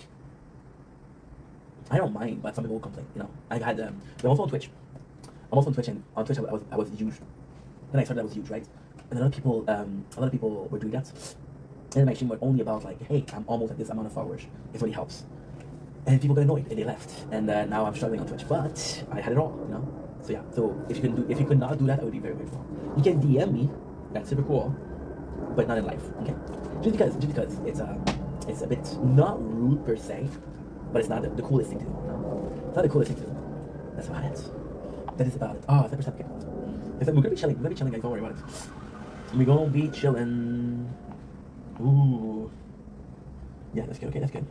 I don't mind, but some people will complain, you know? I've had, I'm also on Twitch. and on Twitch I was huge. When I started, I was huge, right? And a lot of people were doing that. And my stream was only about like, hey, I'm almost at this amount of followers. It really helps. And people got annoyed and they left. And now I'm struggling on Twitch, but I had it all, you know? So yeah, so if you could not do that, I would be very grateful. You can DM me, that's super cool, but not in life, okay? Just because it's a bit not rude per se, but it's not the coolest thing to do. No? It's not the coolest thing to do. That's about it. That is about it. Oh, 10%, okay. We're gonna be chilling, guys, don't worry about it. We're gonna be chilling. Ooh. Yeah, that's good, okay, that's good.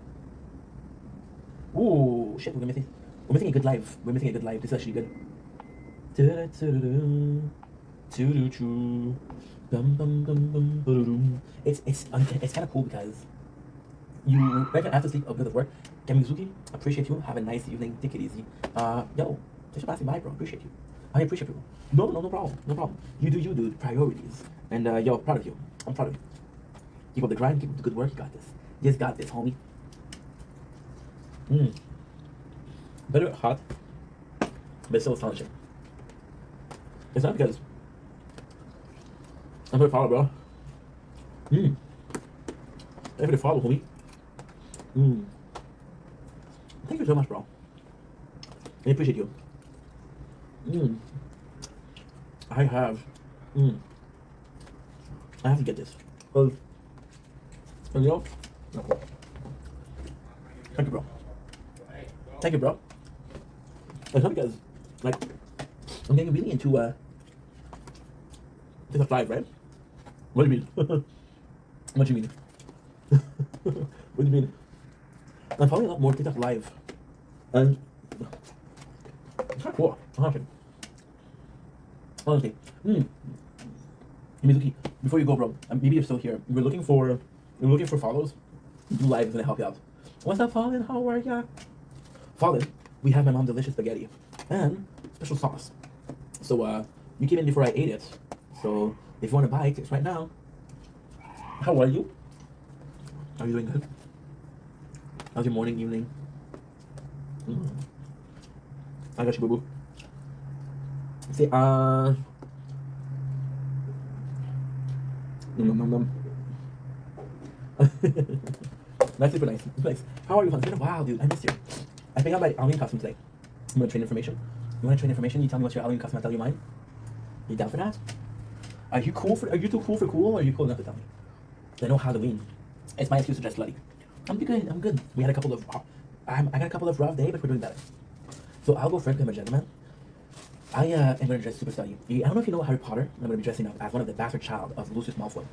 Ooh, shit, we're gonna miss it. We're missing a good live. We're missing a good live. This is actually good. It's kind of cool because you right after sleep a bit of work. Kamizuki, appreciate you. Have a nice evening. Take it easy. Yo, thanks for passing by, bro. Appreciate you. I appreciate you. No problem. No problem. You do you, dude. Priorities. And yo, proud of you. I'm proud of you. Keep up the grind. Keep up the good work. You got this. You just got this, homie. Better hot, but it's still astonishing. It's not because I'm gonna follow, bro. I'm gonna follow, homie. Thank you so much, bro. I appreciate you. I have to get this. You know? Thank you, bro. Thank you, bro. It's not because, like, I'm getting really into TikTok Live, right? What do you mean? What do you mean? What do you mean? I'm following a lot more TikTok Live, and it's kind of cool. Honestly, Mizuki, before you go, bro, maybe you're still here. We're looking for follows. Do Live is gonna help you out. What's up, Fallen? How are ya? Fallen, we have my mom's delicious spaghetti and special sauce. So you came in before I ate it. So if you want to buy it, it's right now. How are you? Are you doing good? How's your morning, evening? I got you, boo boo. Say That's super nice. Nice. How are you? It's been a while, dude. I missed you. I picked out my Halloween costume today. You want to trade information? You tell me what's your Halloween costume, I'll tell you mine. You down for that? Are you too cool for cool, or are you cool enough to tell me? I know Halloween. It's my excuse to dress slutty. I'm good. We had a couple of I got a couple of rough days, but we're doing better. So I'll go first because I'm a gentleman. I am gonna dress super slutty. I don't know if you know Harry Potter. I'm gonna be dressing up as one of the bastard child of Lucius Malfoy.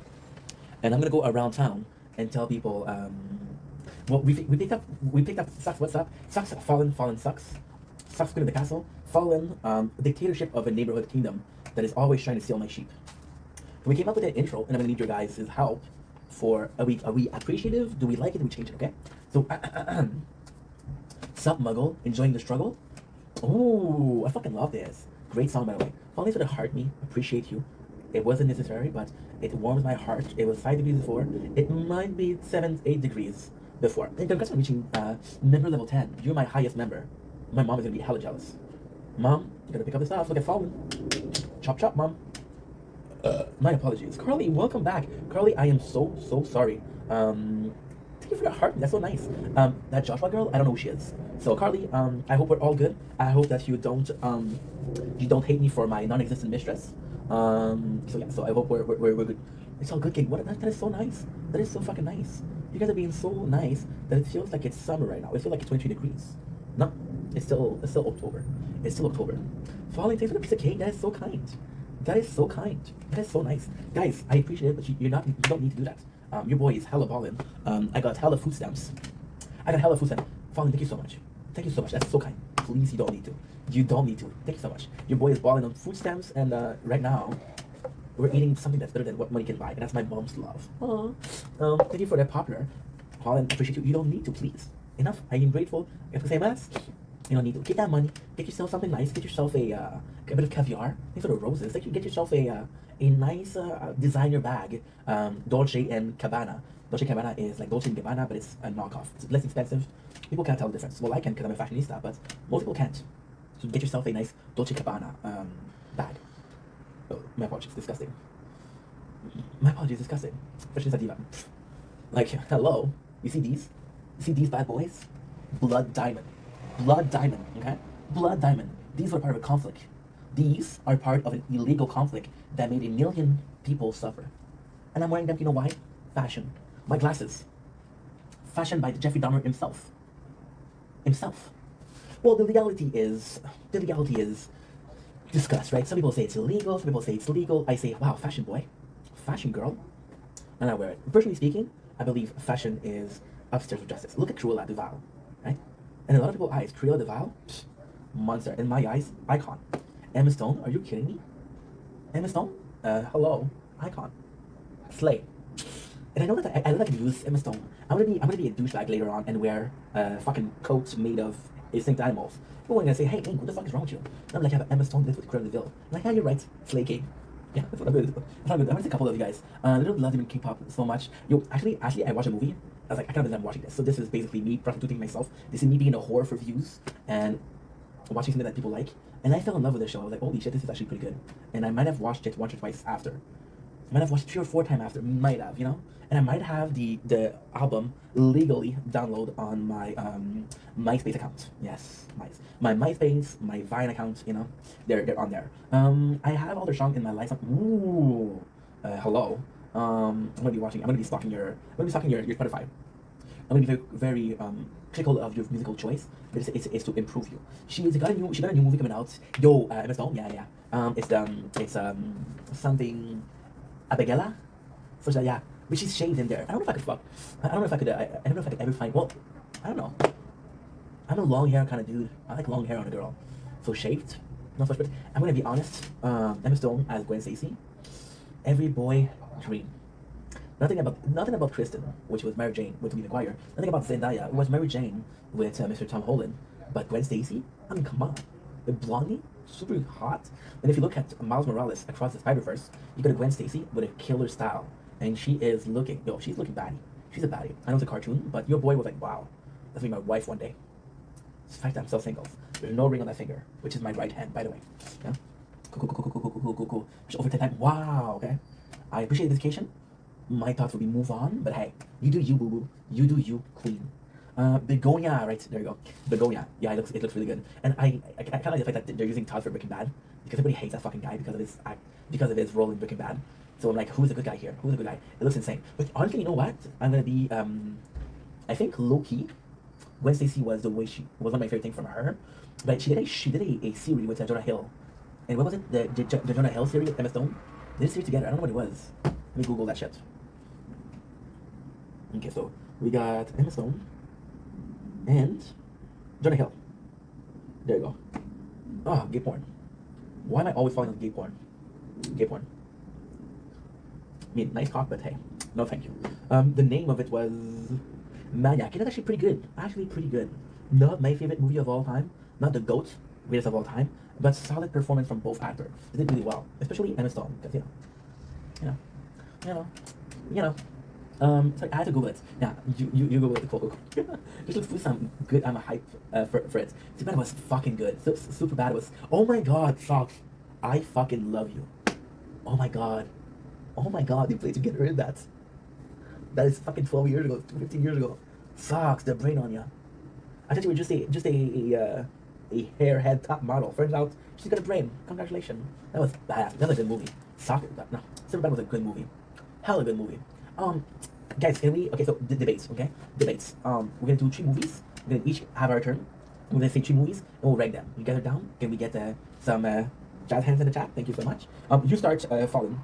And I'm gonna go around town and tell people, well, we picked up sucks, what's up? Sucks, fallen sucks. Sucks going to the castle. Fallen, dictatorship of a neighborhood kingdom that is always trying to steal my sheep. We came up with an intro, and I'm gonna need your guys' help for, are we appreciative? Do we like it? Do we change it, okay? So, sup, Muggle? Enjoying the struggle? Oh, I fucking love this. Great song, by the way. Fallen sort of heart me, appreciate you. It wasn't necessary, but it warms my heart. It was 5 degrees before. It might be 7, 8 degrees before. And congrats on reaching member level 10. You're my highest member. My mom is gonna be hella jealous. Mom, you gotta pick up the stuff. Look at Fallen. Chop chop, mom. My apologies. Carly, welcome back. Carly, I am so sorry. Thank you for your heart. That's so nice. That Joshua girl, I don't know who she is. So Carly, I hope we're all good. I hope that you don't hate me for my non-existent mistress. So yeah, so I hope we're good. It's all good, King. That is so nice. That is so fucking nice. You guys are being so nice that it feels like it's summer right now. It feels like it's 23 degrees. No, it's still October. It's still October. Falling, thanks for the piece of cake. That is so kind. That is so kind. That is so nice. Guys, I appreciate it, but you don't need to do that. Your boy is hella ballin'. I got hella food stamps. Fallen, thank you so much. Thank you so much. That's so kind. Please, you don't need to. You don't need to. Thank you so much. Your boy is balling on food stamps, and right now, we're eating something that's better than what money can buy, and that's my mom's love. Thank you for that popular. Holland, appreciate you. You don't need to, please. Enough. I am grateful. You have to say mass. You don't need to. Keep that money. Get yourself something nice. Get yourself a bit of caviar. Thanks for the roses. Get yourself a nice designer bag. Dolce and Gabbana. Dolce and Gabbana is like Dolce and Gabbana, but it's a knockoff. It's less expensive. People can't tell the difference. Well, I can because I'm a fashionista, but most people can't. So get yourself a nice Dolce and Gabbana bag. Oh, my apologies, disgusting. My apologies, disgusting. Fashionista diva. Like, hello. You see these? You see these bad boys? Blood diamond. Blood diamond, okay? Blood diamond. These were part of a conflict. These are part of an illegal conflict that made 1 million people suffer. And I'm wearing them, you know why? Fashion. My glasses. Fashioned by Jeffrey Dahmer himself. Well, the reality is discussed, right? Some people say it's illegal, some people say it's legal. I say, wow, fashion boy, fashion girl, and I wear it. Personally speaking, I believe fashion is upstairs with justice. Look at Cruella Duval, right? And a lot of people's eyes, Cruella de Vil, monster. In my eyes, icon. Emma Stone, are you kidding me? Emma Stone, hello, icon, slay. And I know that I know that I can use Emma Stone. I'm gonna be a douchebag later on and wear fucking coats made of extinct animals. People are gonna say, hey, Ink, what the fuck is wrong with you? And I'm like, I have Emma Stone did with Cruella de Vil. I'm like, yeah, you're right, slay king. Yeah, that's what I'm gonna do. That's what I'm gonna say a couple of you guys. Little love him in K-pop so much. Yo, actually, I watched a movie. I was like, I can't believe I'm watching this. So this is basically me prostituting myself. This is me being a whore for views and watching something that people like. And I fell in love with the show. I was like, holy shit, this is actually pretty good. And I might have watched it once or twice after. I might have watched it 3 or 4 times after. Might have, you know? And I might have the album legally download on my MySpace account. Yes, my MySpace, my Vine account, you know? They're on there. I have all their songs in my license. Ooh. Hello. I'm gonna be stalking your Spotify. I'm gonna be very critical of your musical choice, but it's to improve you. She got a new movie coming out. Yo, Emma Stone, yeah. It's something Abigail. So yeah, but she's shaved in there. I don't know if I could fuck. I don't know if I could ever find. Well, I don't know. I'm a long hair kind of dude. I like long hair on a girl. So shaved, not so much. But I'm gonna be honest. Emma Stone as Gwen Stacy. Every boy dream. Nothing about Kristen, which was Mary Jane with Tobey Maguire. Nothing about Zendaya, it was Mary Jane with Mr. Tom Holland. But Gwen Stacy, I mean, come on, the blondie, super hot. And if you look at Miles Morales across the Spider-Verse, you got a Gwen Stacy with a killer style, and she's looking baddie. She's a baddie. I know it's a cartoon, but your boy was like, wow, that's gonna be my wife one day. In fact, I'm still single. There's no ring on that finger, which is my right hand, by the way. Yeah. Cool. Over 10 times. Wow. Okay. I appreciate the dedication. My thoughts would be move on, but hey, you do you, boo boo. You do you, queen. Begonia, right there you go. Begonia, yeah, it looks really good. And I kind of like the fact that they're using Todd for Breaking Bad because everybody hates that fucking guy because of his role in Breaking Bad. So I'm like, who's the good guy here? Who's the good guy? It looks insane. But honestly, you know what? I'm gonna be I think low key, Gwen Stacy was one of my favorite things from her. But she did a series with Jonah Hill, and what was it? The Jonah Hill series with Emma Stone. They did a series together. I don't know what it was. Let me Google that shit. Okay, so we got Emma Stone and Jonah Hill. There you go. Ah, gay porn. Why am I always falling on gay porn? Gay porn. I mean, nice cock, but hey, no thank you. The name of it was Maniac. It was actually pretty good. Not my favorite movie of all time. Not the GOAT, greatest of all time, but solid performance from both actors. They did really well, especially Emma Stone, because you know. Sorry, I had to Google it. Yeah, you Google it. Cool. Just look for some good. I'm a hype for it. Superbad was fucking good. Superbad was. Oh my god, Fox. I fucking love you. Oh my god, they played together in that. That is fucking 12 years ago, 15 years ago. Sucks the brain on ya. I thought you were just a hairhead top model. Turns out she's got a brain. Congratulations. That was bad. That was a good movie. No, Superbad was a good movie. Hell, a good movie. Guys, can we? Okay, so debates. Okay, debates. We're gonna do 3 movies. We're gonna each have our turn. We're gonna say 3 movies, and we'll rank them. You guys are down? Can we get some jazz hands in the chat? Thank you so much. You start, Fallen.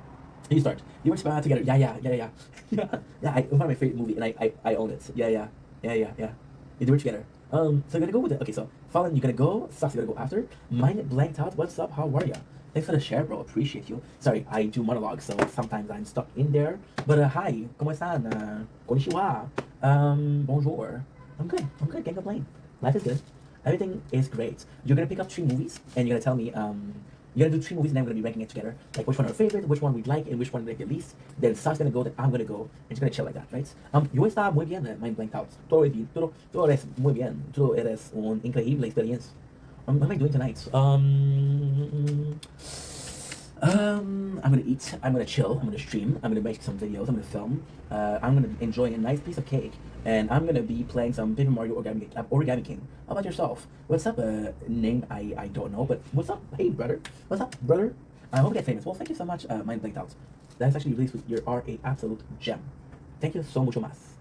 You start. You were spot together. Yeah. Yeah, it was one of my favorite movie, and I own it. Yeah. You do it together. So you're gonna go with it. Okay, so Fallen, you're gonna go. Sucks, you're gonna go after. Mine blanked out. What's up? How are ya? Thanks for the share, bro. Appreciate you. Sorry, I do monologues, so sometimes I'm stuck in there. But hi, ¿cómo están? Konnichiwa. Bonjour. I'm good. Can't complain. Life is good. Everything is great. You're gonna pick up 3 movies, and you're gonna tell me. You're gonna do 3 movies, and then we're gonna be ranking it together. Like which one are our favorite, which one we like, and which one we like the least. Then Sar's gonna go, then I'm gonna go, and just gonna chill like that, right? Yo está muy bien, mind blanked out. Todo eres muy bien. Todo eres un increíble experiencia. What am I doing tonight? I'm gonna eat, I'm gonna chill, I'm gonna stream, I'm gonna make some videos, I'm gonna film, I'm gonna be enjoying a nice piece of cake, and I'm gonna be playing some Paper Mario Origami King. How about yourself? What's up? Name I don't know, but what's up? Hey brother, what's up, brother? I hope you get famous. Well, thank you so much, Mind Blanked Out. That's actually really sweet. You are a absolute gem. Thank you so mucho más.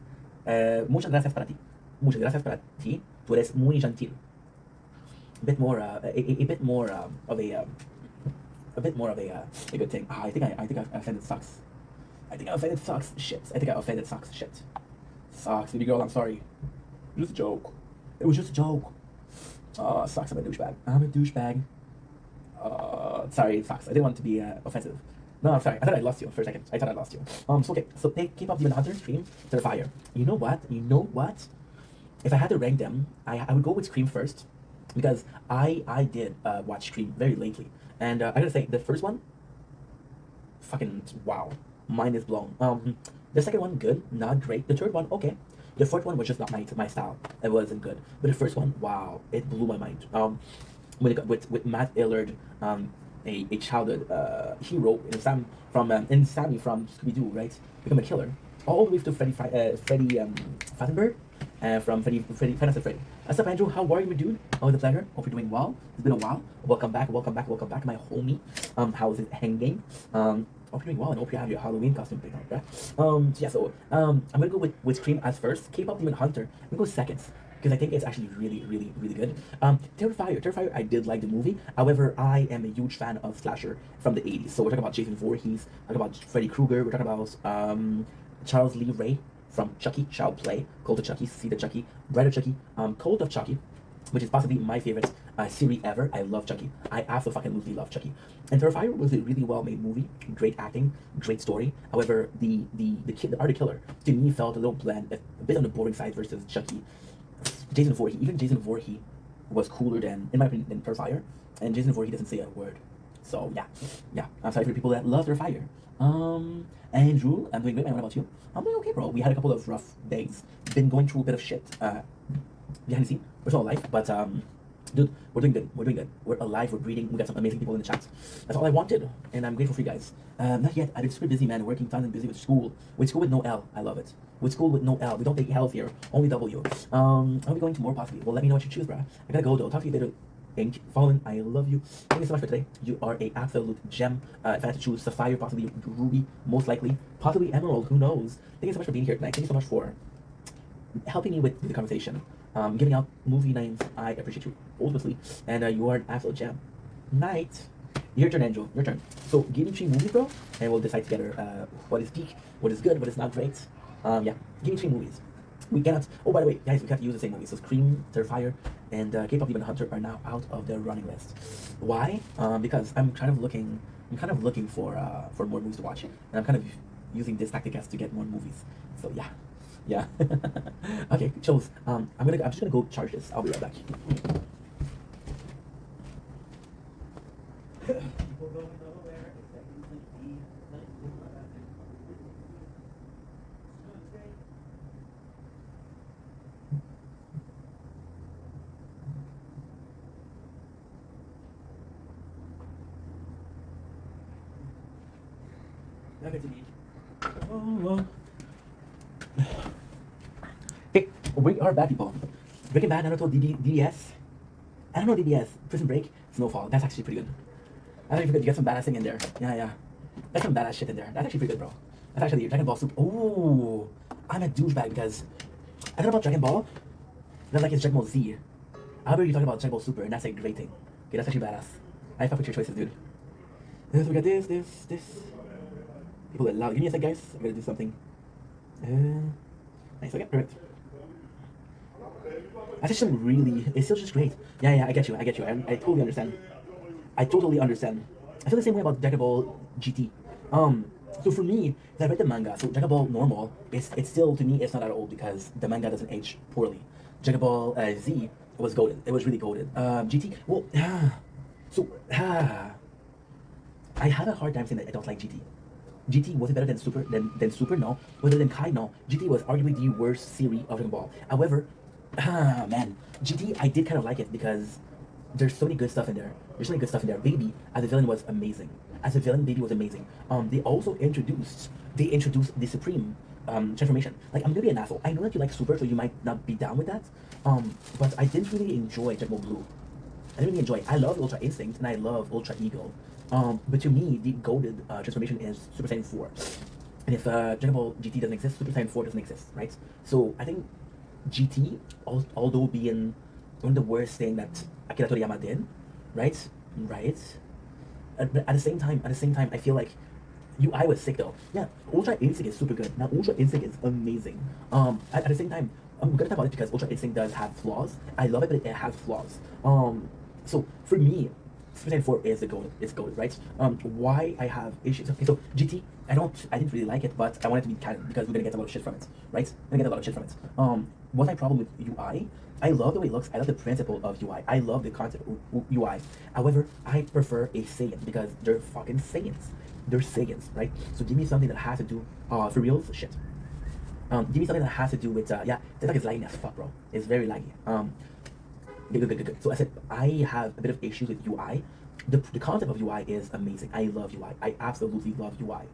Muchas gracias para ti. Muchas gracias para ti. Tú eres muy gentil. A bit more of a good thing. I think I offended Sucks. Shit. I think I offended Sucks. Shit. Sucks, baby girl. I'm sorry. Just a joke. It was just a joke. Oh, sucks. I'm a douchebag. I'm a douchebag. Sorry, sucks. I didn't want to be offensive. No, I'm sorry. I thought I lost you for a second. I thought I lost you. So okay. So take K-pop Demon Hunter, Scream, Terrifier. You know what? You know what? If I had to rank them, I would go with Scream first, because I did watch Scream very lately, and I gotta say the first one, fucking wow, mind is blown. The second one good, not great. The third one okay. The fourth one was just not my style. It wasn't good. But the first one, wow, it blew my mind. With Matt Illard, a childhood hero in Sammy from Scooby Doo, right, become a killer, all the way to Freddy Fattenberg, from Five Nights at Freddy. What's up, Andrew? How are you, dude? Always a pleasure. Hope you're doing well. It's been a while. Welcome back, my homie. How's it hanging? Hope you're doing well, and hope you have your Halloween costume picked out, right? So I'm gonna go with Scream as first. K-pop Demon Hunter, I'm gonna go second, because I think it's actually really good. Terrifier, I did like the movie. However, I am a huge fan of slasher from the 80s. So we're talking about Jason Voorhees, talking about Freddy Krueger, we're talking about Charles Lee Ray from Chucky, Shall Play, Cult of Chucky, Seed of Chucky, Bride of Chucky, Cult of Chucky, which is possibly my favorite series ever. I love Chucky. I absolutely love Chucky. And Terrifier was a really well-made movie, great acting, great story. However, the Art of Killer to me felt a little bland, a bit on the boring side versus Chucky. Jason Voorhees was cooler than, in my opinion, than Terrifier, and Jason Voorhees doesn't say a word. So yeah. I'm sorry for the people that love Terrifier. Andrew, I'm doing great, man. What about you? I'm doing okay, bro. We had a couple of rough days. Been going through a bit of shit. Behind the scene, we're still alive, but dude, we're doing good. We're alive. We're breathing. We got some amazing people in the chat. That's all I wanted, and I'm grateful for you guys. Not yet. I've been super busy, man. Working tons and busy with school. With school with no L. I love it. With school with no L. We don't take L's here. Only W. I'll be going to more possibly. Well, let me know what you choose, bruh. I gotta go though. Talk to you later. Ink, Fallen, I love you. Thank you so much for today. You are a absolute gem. If I had to choose Sapphire, possibly Ruby, most likely, possibly Emerald, who knows? Thank you so much for being here tonight. Thank you so much for helping me with the conversation. Giving out movie names, I appreciate you ultimately, and you are an absolute gem. Night. Your turn, Angel. Your turn. So give me 3 movies, bro, and we'll decide together what is peak, what is good, what is not great. Yeah, give me 3 movies. We cannot. Oh, by the way, guys, we can't use the same movie. So Scream, Terrifier, and K-pop Demon Hunter are now out of the running list. Why? Because I'm kind of looking for more movies to watch, and I'm kind of using this tactic as to get more movies. So yeah. Okay, chills. I'm just gonna go charge this. I'll be right back. Hey, we are bad people. Breaking Bad, Naruto, DBS. I don't know DBS. Prison Break, Snowfall. That's actually pretty good. That's actually pretty good. You got some badass thing in there. Yeah. That's some badass shit in there. That's actually pretty good, bro. That's actually Dragon Ball Super. Ooh, I'm a douchebag because I thought about Dragon Ball. That's like it's Dragon Ball Z. However, you talk about Dragon Ball Super, and that's a great thing. Okay, that's actually badass. I fuck with your choices, dude. So we got this. People that loud. Give me a sec, guys. I'm gonna do something. Nice. Okay, perfect. That's actually really. It's still just great. Yeah. I get you. I totally understand. I feel the same way about Dragon Ball GT. So for me, I read the manga. So Dragon Ball normal, it's still, to me, it's not that old because the manga doesn't age poorly. Dragon Ball Z was goated. It was really goated. GT. Well, I have a hard time saying that I don't like GT. GT was it better than Super? No. Was it than Kai? No. GT was arguably the worst series of Dragon Ball. However, man, GT I did kind of like it because there's so many good stuff in there. Baby as a villain was amazing. Baby was amazing. They also introduced the Supreme transformation. Like, I'm gonna be an asshole. I know that you like Super, so you might not be down with that. But I didn't really enjoy Dragon Ball Blue. I love Ultra Instinct and I love Ultra Ego. But to me, the goated transformation is Super Saiyan 4. And if Dragon Ball GT doesn't exist, Super Saiyan 4 doesn't exist, right? So I think GT, although being one of the worst thing that Akira Toriyama did, right? But at the same time, I feel like I was sick though. Yeah, Ultra Instinct is super good. Now Ultra Instinct is amazing. At the same time, I'm gonna talk about it because Ultra Instinct does have flaws. I love it, but it has flaws. So for me, Super Saiyan 4 is the goal. It's gold, right? Why I have issues? Okay, so GT, I didn't really like it, but I want it to be canon because we're gonna get a lot of shit from it, right? We're gonna get a lot of shit from it. What's my problem with UI? I love the way it looks. I love the principle of UI. I love the concept of UI. However, I prefer a Saiyan because they're fucking Saiyans. They're Saiyans, right? So give me something that has to do, for reals, shit. Give me something that has to do with, yeah, TikTok is lagging as fuck, bro. It's very laggy. Good. So I said, I have a bit of issues with UI. The concept of UI is amazing. I love UI. I absolutely love UI.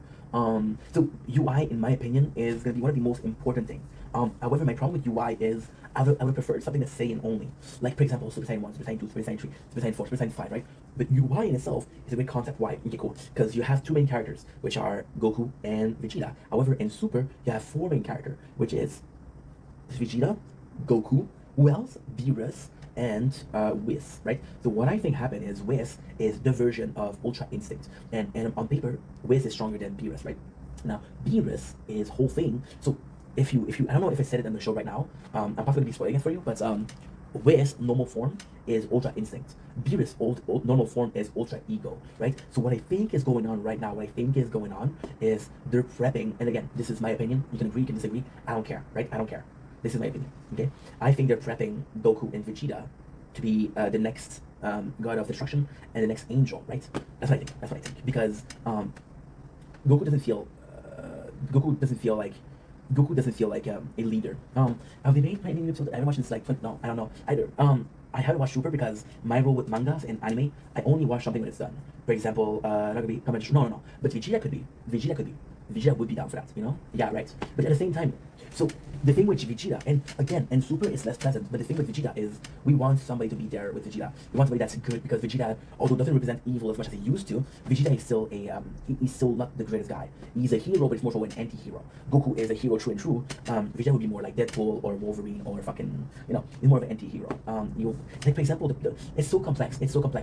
So UI, in my opinion, is going to be one of the most important things. However, my problem with UI is I would prefer something that's Saiyan only. Like, for example, Super Saiyan 1, Super Saiyan 2, Super Saiyan 3, Super Saiyan 4, Super Saiyan 5, right? But UI in itself is a great concept. Why? Okay, cool. Because you have two main characters, which are Goku and Vegeta. However, in Super, you have four main characters, which is Vegeta, Goku, who else? Beerus, and Whis, right? So what I think happened is Whis is the version of Ultra Instinct, and on paper, Whis is stronger than Beerus, right? Now, Beerus is whole thing. So if you, I don't know if I said it on the show right now. I'm probably gonna be spoiling it for you, but Whis normal form is Ultra Instinct. Beerus old normal form is Ultra Ego, right? So what I think is going on right now, is they're prepping, and again, this is my opinion. You can agree, you can disagree. I don't care, right? I don't care. This is my opinion, okay? I think they're prepping Goku and Vegeta to be the next god of destruction and the next angel, right? That's what I think. Because Goku doesn't feel like a leader. Have they made any episodes? I haven't watched this no, I don't know either. I haven't watched Super because my rule with mangas and anime, I only watch something when it's done. For example, not gonna be no. But Vegeta could be. Vegeta would be down for that, you know? Yeah, right. But at the same time, so the thing with Vegeta, and again, and Super is less pleasant, but the thing with Vegeta is we want somebody to be there with Vegeta. We want somebody that's good because Vegeta, although doesn't represent evil as much as he used to, Vegeta is still he's still not the greatest guy. He's a hero, but it's more so an anti-hero. Goku is a hero true and true. Vegeta would be more like Deadpool or Wolverine or fucking, you know, he's more of an anti-hero. Like for example, it's so complex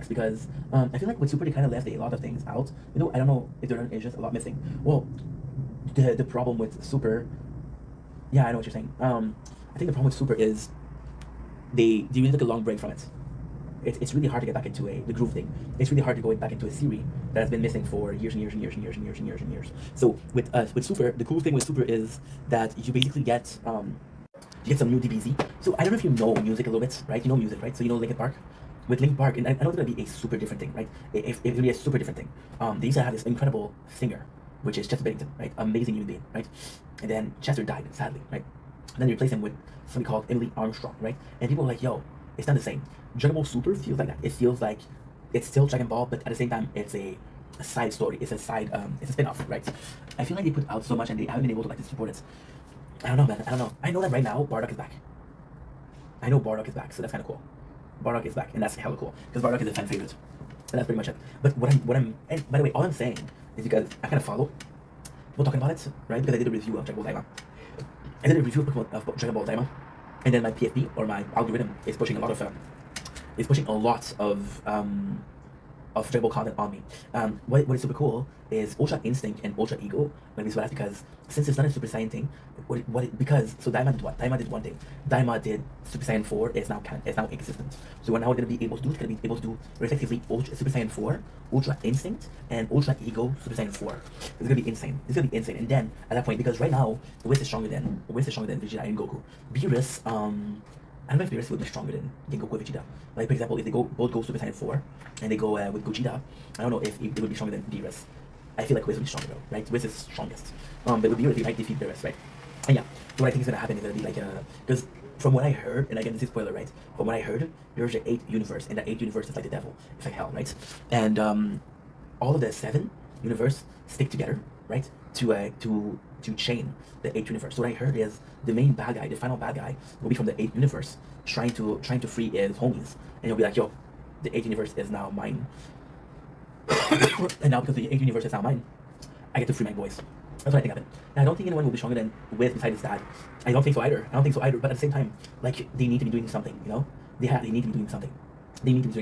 because I feel like with Super they kind of left a lot of things out. You know, I don't know if there's just a lot missing. Well, the problem with Super, yeah, I know what you're saying. I think the problem with Super is they really took a long break from it. It's really hard to get back into the groove thing. It's really hard to go back into a series that has been missing for years and years. So with Super, the cool thing with Super is that you basically get some new DBZ. So I don't know if you know music a little bit, right? You know music, right? So you know Linkin Park. With Linkin Park, and I know it's gonna be a super different thing, right? It's gonna be a super different thing. They used to have this incredible singer, which is Chester Bennington, right? Amazing human being, right? And then Chester died, sadly, right? And then they replaced him with somebody called Emily Armstrong, right? And people were like, yo, it's not the same. Dragon Ball Super feels like that. It feels like it's still Dragon Ball, but at the same time, it's a side story. It's a spin-off, right? I feel like they put out so much and they haven't been able to support it. I don't know, man. I don't know. I know that right now, Bardock is back. I know Bardock is back, so that's kind of cool. Bardock is back, and that's hella cool because Bardock is a fan favorite, and that's pretty much it. But and by the way, all I'm saying is because I kind of follow people talking about it, right? Because I did a review of Dragon Ball Daima. I did a review of Dragon Ball Daima, and then my PFP or my algorithm is pushing a lot of Dragon Ball content on me. What is super cool is Ultra Instinct and Ultra Ego when we swap because since it's not a Super Saiyan thing, because Daima did what? Daima did one thing. Daima did Super Saiyan 4 is now inconsistent. So we're now gonna be able to do respectively Super Saiyan 4, Ultra Instinct, and Ultra Ego Super Saiyan 4. It's gonna be insane. And then at that point, because right now Whis is stronger than Vegeta and Goku. Beerus, I don't know if Beerus would be stronger than Goku and Vegeta. Like, for example, if they both go Super Saiyan 4 and they go with Gogeta, I don't know if it would be stronger than Beerus. I feel like Whis would be stronger though, right? Whis is strongest. But with Beerus, they might defeat Beerus, right? And yeah, so what I think is gonna happen is gonna be like because from what I heard, and again, this is spoiler, right? From what I heard, there's an 8th universe, and the 8th universe is like the devil. It's like hell, right? And all of the 7 universe stick together, right? To chain the 8th universe. So what I heard is the main bad guy, the final bad guy, will be from the 8th universe, trying to free his homies, and he'll be like, yo, the 8th universe is now mine. And now because the 8th universe is now mine, I get to free my boys. That's what I think happened. And I don't think anyone will be stronger than Whis besides his dad. I don't think so either. But at the same time, like, they need to be doing something, you know? They need to be doing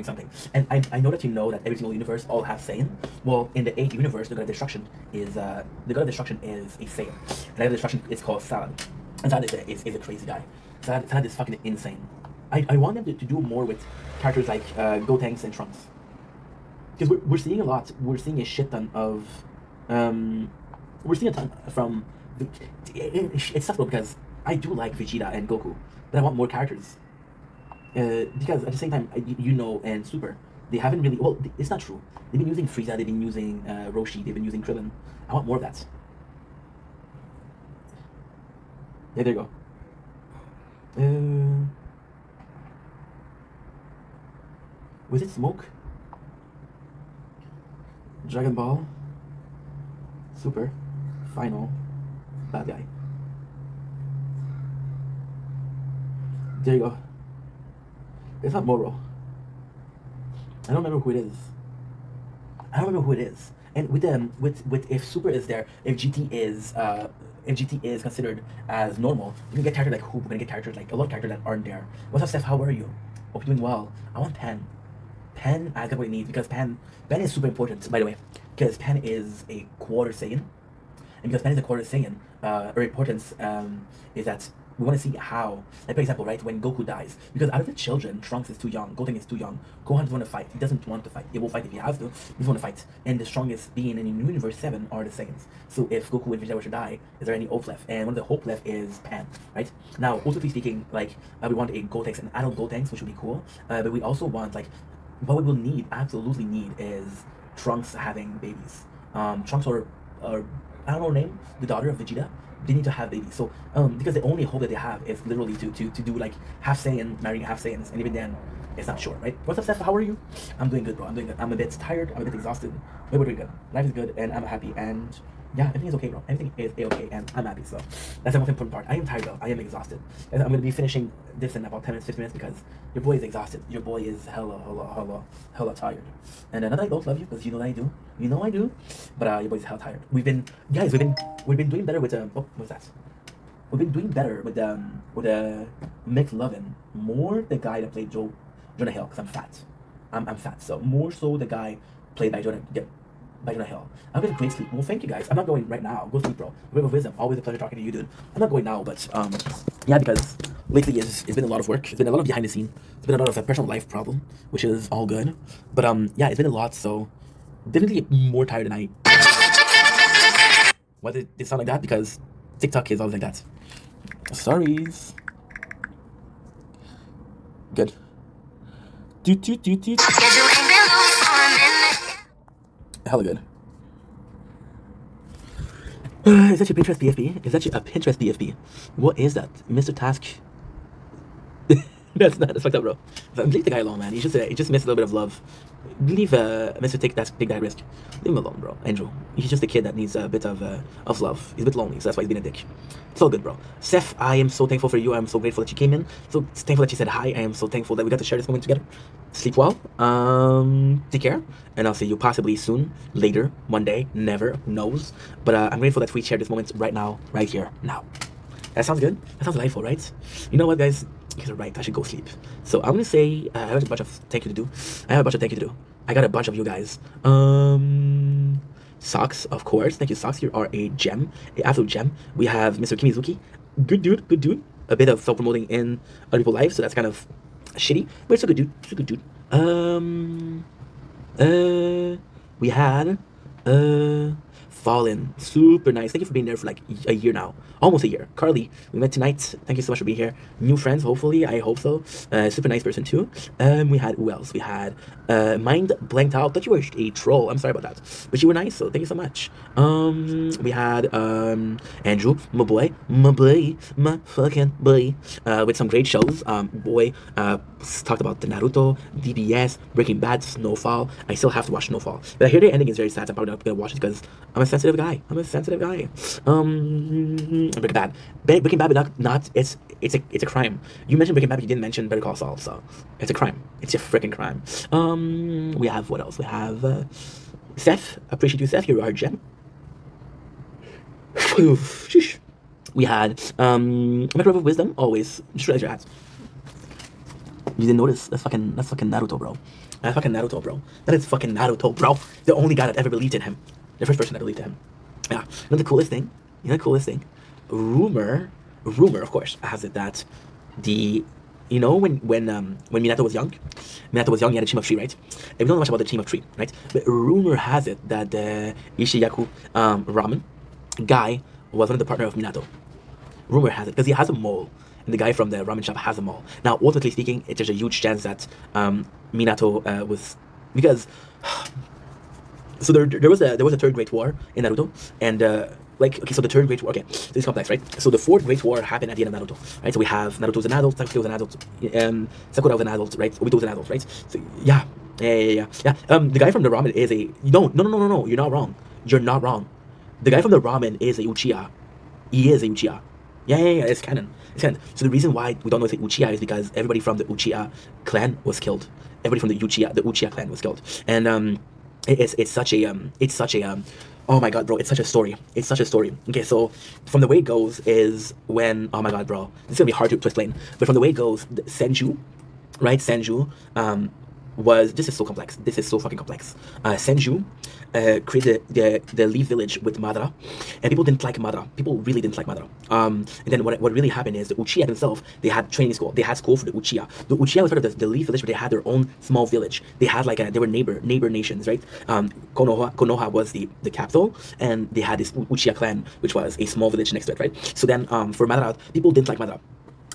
something. And I know that you know that every single universe all have Saiyan. Well, in the 8th universe, the god of destruction is a Saiyan. And the god of destruction is called Salad. And Salad is a crazy guy. That is fucking insane. I want them to do more with characters like Gotenks and Trunks. Because we're seeing a lot. We're seeing a shit ton of... we're seeing a ton from... It's tough though, because I do like Vegeta and Goku, but I want more characters. Because at the same time, you know, and Super, they haven't really... Well, it's not true. They've been using Frieza, they've been using Roshi, they've been using Krillin. I want more of that. Yeah, there you go. Was it Smoke? Dragon Ball? Super? Final? Bad guy. There you go. It's not Moro. I don't remember who it is. I don't remember who it is. And with if Super is there, if GT is considered as normal, you can get characters like Hoop, we're gonna get characters like a lot of characters that aren't there. What's up, Steph? How are you? Hope you're doing well. I want Pan. Pan, I got what it needs because Pan is super important, by the way. Because Pan is a quarter Saiyan. And because Pan is a quarter Saiyan, her importance is that we want to see how, like for example, right, when Goku dies, because out of the children, Trunks is too young, Goten is too young, Gohan doesn't want to fight, he doesn't want to fight, he will fight if he has to, he doesn't want to fight, and the strongest being in Universe 7 are the Saiyans. So if Goku and Vegeta were to die, is there any hope left? And one of the hope left is Pan, right? Now, also speaking, like, we want a Gotenks, an adult Gotenks, which would be cool, but we also want, like, what we will need, absolutely need, is Trunks having babies. Trunks or I don't know her name, the daughter of Vegeta, they need to have babies. So, because the only hope that they have is literally to do like half Saiyan marrying half Saiyans, and even then, it's not sure, right? What's up, Steph? How are you? I'm doing good, bro. I'm doing good. I'm a bit tired. I'm a bit exhausted. But we're doing good. Life is good, and I'm happy. And yeah, everything is okay, bro. Everything is okay, and I'm happy. So that's the most important part. I am tired though. I am exhausted. And I'm gonna be finishing this in about 10 minutes, 15 minutes because your boy is exhausted. Your boy is hella tired. And not that I don't love you, because you know I do. You know I do. But your boy's hella tired. We've been doing better with oh, what's that? We've been doing better with McLovin. More the guy that played Jonah Hill, because I'm fat. I'm fat. So more so the guy played by Jonah Hill. I'm getting great sleep. Well, thank you guys. I'm not going right now. Go sleep, bro. River of Wisdom. Always a pleasure talking to you, dude. I'm not going now, but yeah, because lately it's been a lot of work. It's been a lot of behind the scene. It's been a lot of a personal life problem, which is all good. But yeah, it's been a lot. So definitely more tired than I. Why did it sound like that? Because TikTok is always like that. Sorries. Good. Hella good. Is that your Pinterest BFB? Is that your Pinterest BFB? What is that? Mr. Task? That's fucked up, bro. Leave the guy alone, man. He just missed a little bit of love. Leave Mr. Take that risk. Leave him alone, bro. Andrew. He's just a kid that needs a bit of love. He's a bit lonely, so that's why he's being a dick. It's all good, bro. Seth, I am so thankful for you. I'm so grateful that you came in. So thankful that you said hi. I am so thankful that we got to share this moment together. Sleep well. Take care. And I'll see you possibly soon, later, one day, never, who knows. But I'm grateful that we shared this moment right now, right here, now. That sounds good? That sounds delightful, right? You know what, guys? You're right, I should go sleep. So I'm gonna say, I have a bunch of thank you to do. I got a bunch of you guys. Socks, of course. Thank you, Socks. You are a gem, an absolute gem. We have Mr. Kimizuki. Good dude. A bit of self-promoting in other people's lives, so that's kind of shitty, but it's a good dude. We had, Fallen, super nice. Thank you for being there for like a year now, almost a year. Carly, we met tonight. Thank you so much for being here. New friends, hopefully. I hope so. Super nice person too. We had who else? We had Mind Blanked Out. Thought you were a troll. I'm sorry about that, but you were nice, so thank you so much. We had Andrew, my fucking boy, with some great shows. Talked about the Naruto, DBS, Breaking Bad, Snowfall. I still have to watch Snowfall, but I hear the ending is very sad. I'm probably not gonna watch it because I'm a sensitive guy. Breaking Bad, but not. It's a crime. You mentioned Breaking Bad, but you didn't mention Better Call Saul, so it's a crime. It's a freaking crime. We have what else? We have Seth. Appreciate you, Seth. You're our gem. We had Micro of Wisdom. Always just raise your hands. You didn't notice? That's fucking Naruto, bro. That is fucking Naruto, bro. The only guy that ever believed in him. The first person that believed in him. Yeah. You know the coolest thing? Rumor, of course, has it that You know when Minato was young, he had a team of 3, right? And we don't know much about the team of 3, right? But rumor has it that the Ishiyaku ramen guy was one of the partner of Minato. Rumor has it, because he has a mole, and the guy from the ramen shop has a mole. Now, ultimately speaking, there's a huge chance that Minato was, because so there was a third Great War in Naruto, and like, okay, so the third Great War, okay, so it's complex, right? So the fourth Great War happened at the end of Naruto, right? So we have Naruto's an adult, Sasuke was an adult, Sakura was an adult, right? Obito was an adult, right? So yeah. The guy from the ramen is a no, you're not wrong. You're not wrong. The guy from the ramen is a Uchiha. He is a Uchiha. Yeah, it's canon. It's canon. So the reason why we don't know it's a Uchiha is because everybody from the Uchiha clan was killed. Everybody from the Uchiha clan was killed, and it's such a oh my god, bro, it's such a story. It's such a story. Okay, so from the way it goes is when, oh my god, bro, this is gonna be hard to explain, but from the way it goes, Senju, right? Senju was, this is so complex. This is so fucking complex. Senju created the Leaf Village with Madara, and people didn't like Madara. People really didn't like Madara. And then what really happened is the Uchiha themselves, they had training school. They had school for the Uchiha. The Uchiha was part of the Leaf Village, but they had their own small village. They had like they were neighbor nations, right? Konoha was the capital, and they had this Uchiha clan, which was a small village next to it, right? So then for Madara, people didn't like Madara.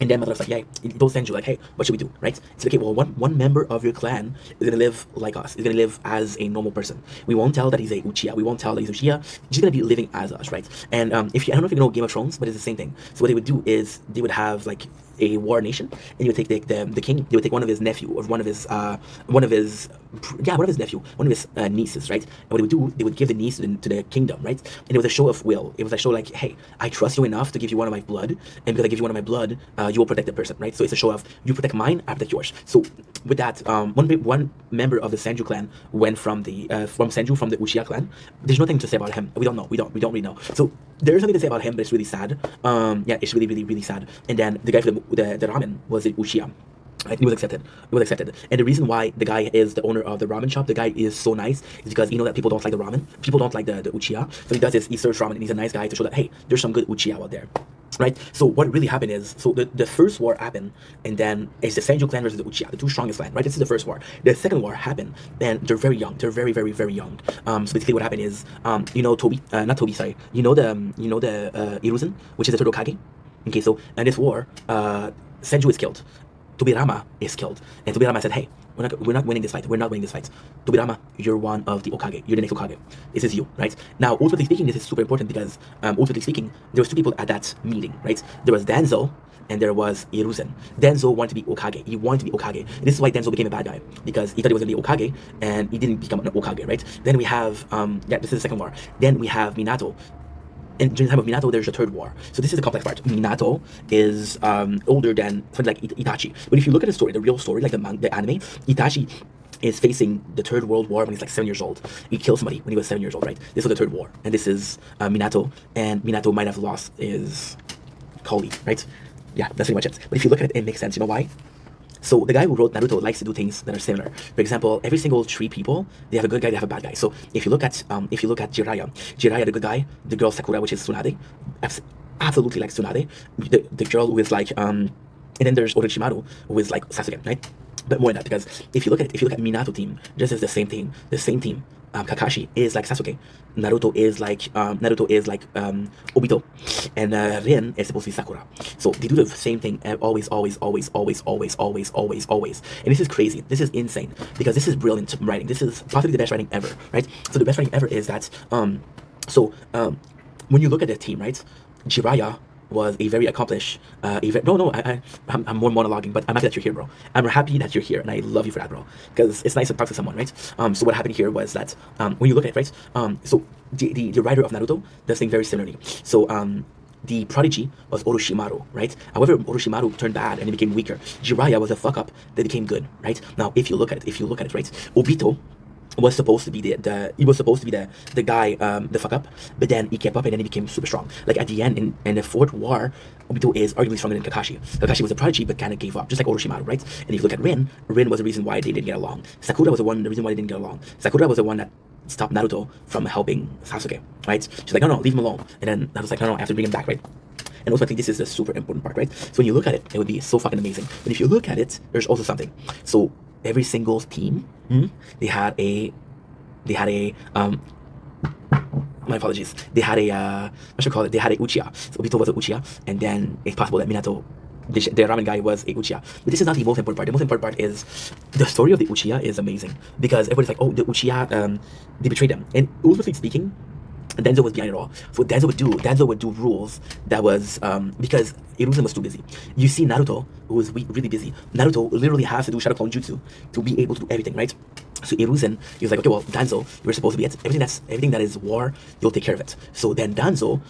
And then Madara's like, yeah, those Senju, like, hey, what should we do, right? It's like, okay, well, one member of your clan is gonna live like us. Is gonna live as a normal person. We won't tell that he's a Uchiha. We won't tell that he's Uchiha. He's just gonna be living as us, right? And I don't know if you know Game of Thrones, but it's the same thing. So what they would do is they would have like a war nation, and you would take the king. They would take one of his nephew or one of his nieces, right? And what they would do, they would give the niece to the kingdom, right? And it was a show of will. It was a show like, hey, I trust you enough to give you one of my blood, and because I give you one of my blood, you will protect the person, right? So it's a show of you protect mine, I protect yours. So with that, one member of the Senju clan went from the Uchiha clan. There's nothing to say about him. We don't know. We don't really know. So there is something to say about him, but it's really sad. Yeah, it's really sad. And then the guy for the ramen was the Uchiha. Right? It was accepted. And the reason why the guy is the owner of the ramen shop, the guy is so nice, is because you know that people don't like the ramen. People don't like the Uchiha. So he does this, he serves ramen, and he's a nice guy to show that, hey, there's some good Uchiha out there. Right? So what really happened is, so the first war happened, and then it's the Senju clan versus the Uchiha, the two strongest clan, right? This is the first war. The second war happened, and they're very young. They're very young. So basically what happened is, you know not Tobi, sorry. You know the Hiruzen, which is the third Hokage? Okay, so in this war, Senju is killed. Tobirama is killed. And Tobirama said, hey, we're not winning this fight. We're not winning this fight. Tobirama, you're one of the Hokage. You're the next Hokage. This is you, right? Now, ultimately speaking, this is super important because, ultimately speaking, there was two people at that meeting, right? There was Danzo and there was Hiruzen. Danzo wanted to be Hokage. He wanted to be Hokage. And this is why Danzo became a bad guy, because he thought he was going to be Hokage, and he didn't become an Hokage, right? Then we have, this is the second war. Then we have Minato. And during the time of Minato, there's a third war. So this is the complex part. Minato is older than something like Itachi. But if you look at the story, the real story, like the anime, Itachi is facing the Third World War when he's like 7 years old. He killed somebody when he was 7 years old, right? This was the Third War. And this is Minato. And Minato might have lost his colleague, right? Yeah, that's pretty much it. But if you look at it, it makes sense. You know why? So the guy who wrote Naruto likes to do things that are similar. For example, every single 3 people, they have a good guy, they have a bad guy. So if you look at Jiraiya, the good guy, the girl Sakura, which is Tsunade, absolutely likes Tsunade. The girl who is like, and then there's Orochimaru, who is like Sasuke, right? But more than that, because if you look at Minato team, this is the same team. Kakashi is like Sasuke. Naruto is like Obito, and Rin is supposed to be Sakura. So they do the same thing always. And this is crazy. This is insane, because this is brilliant writing. This is possibly the best writing ever, right? So the best writing ever is that when you look at the team, right, Jiraiya was a very accomplished, I'm more monologuing, but I'm happy that you're here, bro. I'm happy that you're here, and I love you for that, bro, because it's nice to talk to someone, right? So what happened here was that, when you look at it, right, so the writer of Naruto does things very similarly. So, the prodigy was Orochimaru, right? However, Orochimaru turned bad and he became weaker. Jiraiya was a fuck up that became good, right? Now, if you look at it, right, Obito was supposed to be the guy, the fuck up, but then he kept up and then he became super strong. Like at the end, in the fourth war, Obito is arguably stronger than Kakashi. Kakashi was a prodigy but kind of gave up, just like Orochimaru, right? And if you look at Rin was the reason why they didn't get along. Sakura was the reason why they didn't get along. Sakura was the one that stopped Naruto from helping Sasuke, right? She's like, no, leave him alone. And then Naruto's like, no, I have to bring him back, right? And also I think this is a super important part, right? So when you look at it, it would be so fucking amazing. But if you look at it, there's also something. So every single team, they had a my apologies. They had a what should I call it? They had a Uchiha. So Obito was a Uchiha, and then it's possible that Minato, the ramen guy, was a Uchiha. But this is not the most important part. The most important part is the story of the Uchiha is amazing because everybody's like, oh, the Uchiha, they betrayed them. And ultimately speaking, Denzo was behind it all. So what Denzo would do rules that was because Hiruzen was too busy. You see Naruto, who was really busy. Naruto literally has to do Shadow Clone Jutsu to be able to do everything, right? So Hiruzen, he was like, okay, well, Danzo, you're supposed to be it. Everything that is war, you'll take care of it. So then Danzo,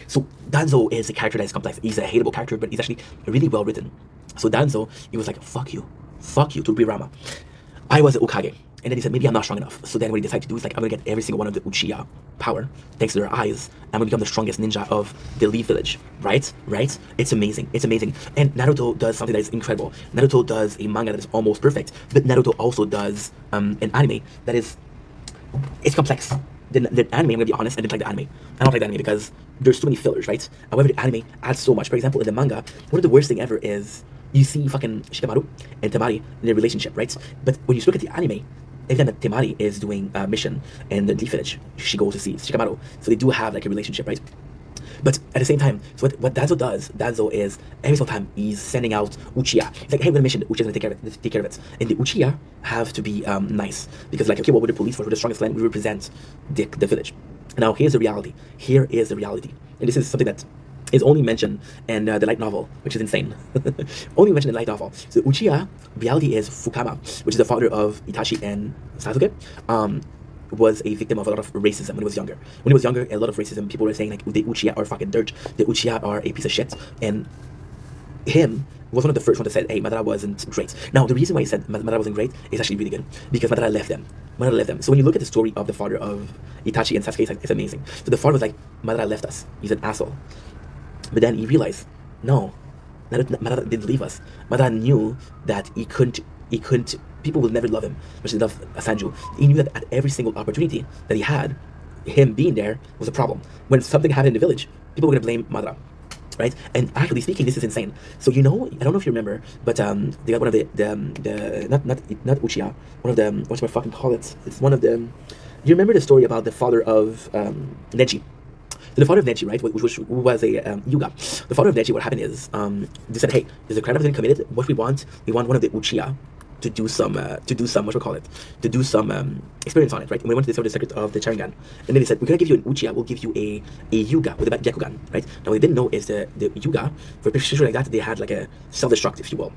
so Danzo is a character that is complex. He's a hateable character, but he's actually really well written. So Danzo, he was like, fuck you to be Rama. I was the Ukage. And then he said, maybe I'm not strong enough. So then what he decided to do is like, I'm gonna get every single one of the Uchiha power, thanks to their eyes. I'm gonna become the strongest ninja of the Leaf Village. Right? It's amazing. And Naruto does something that is incredible. Naruto does a manga that is almost perfect, but Naruto also does an anime that is, it's complex. The anime, I'm gonna be honest, I didn't like the anime. I don't like the anime because there's too many fillers, right? However, the anime adds so much. For example, in the manga, one of the worst thing ever is you see fucking Shikamaru and Temari in their relationship, right? But when you look at the anime, every time that Temari is doing a mission in the Leaf Village, she goes to see Shikamaru. So they do have like a relationship, right? But at the same time, so what Danzo does, Danzo is every single time he's sending out Uchiha. He's like, hey, we're gonna mission, Uchiha's gonna take care of it. And the Uchiha have to be nice. Because like, okay, what would the police force? We're the strongest clan, we represent the village. Now here's the reality. Here is the reality. And this is something that is only mentioned in the light novel, which is insane. Only mentioned in the light novel. So Uchiha, reality is Fukama, which is the father of Itachi and Sasuke, was a victim of a lot of racism when he was younger. When he was younger, a lot of racism, people were saying like, the Uchiha are fucking dirt, the Uchiha are a piece of shit, and him was one of the first ones that said, hey, Madara wasn't great. Now, the reason why he said Madara wasn't great is actually really good, because Madara left them. So when you look at the story of the father of Itachi and Sasuke, it's amazing. So the father was like, Madara left us, he's an asshole. But then he realized, no, Madara didn't leave us. Madara knew that he couldn't, people will never love him, much as they love Sanju. He knew that at every single opportunity that he had, him being there was a problem. When something happened in the village, people were going to blame Madara, right? And actually speaking, this is insane. So you know, I don't know if you remember, but they got one of the not Uchiha, one of the, what should I fucking call it? It's one of the, you remember the story about the father of Neji? So the father of Neji, right, which was a Yuga. The father of Neji, what happened is, they said, hey, there's a crime that's been committed. What we want one of the Uchiha to do some experience on it, right? And we went to discover the secret of the Sharingan. And then they said, we're gonna give you an Uchiha, we'll give you a Yuga with a Gekugan, right? Now what they didn't know is the Yuga, for a picture like that, they had like a self-destruct, if you will.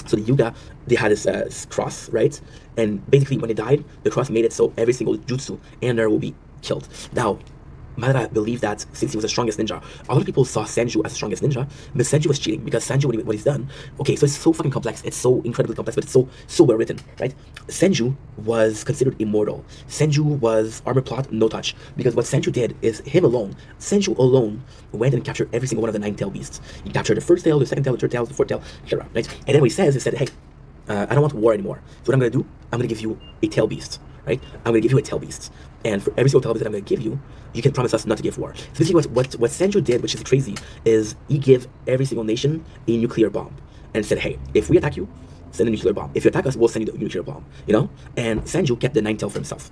So the Yuga, they had this cross, right? And basically when they died, the cross made it so every single jutsu and there will be killed. Now, Madara believed that since he was the strongest ninja, a lot of people saw Sanju as the strongest ninja, but Sanju was cheating because Sanju, what he's done, okay, so it's so fucking complex, it's so incredibly complex, but it's so well written, right? Sanju was considered immortal. Sanju was armor plot, no touch, because what Sanju did is Sanju alone went and captured every single one of the 9 tail beasts. He captured the first tail, the second tail, the third tail, the fourth tail, etc., right? And then what he said, hey, I don't want war anymore. So what I'm gonna do, I'm gonna give you a tail beast, right? I'm gonna give you a tail beast. And for every single tail beast that I'm gonna give you, you can promise us not to give war. So basically what Sanju did, which is crazy, is he gave every single nation a nuclear bomb and said, hey, if we attack you, send a nuclear bomb. If you attack us, we'll send you the nuclear bomb, you know? And Sanju kept the 9 tail for himself.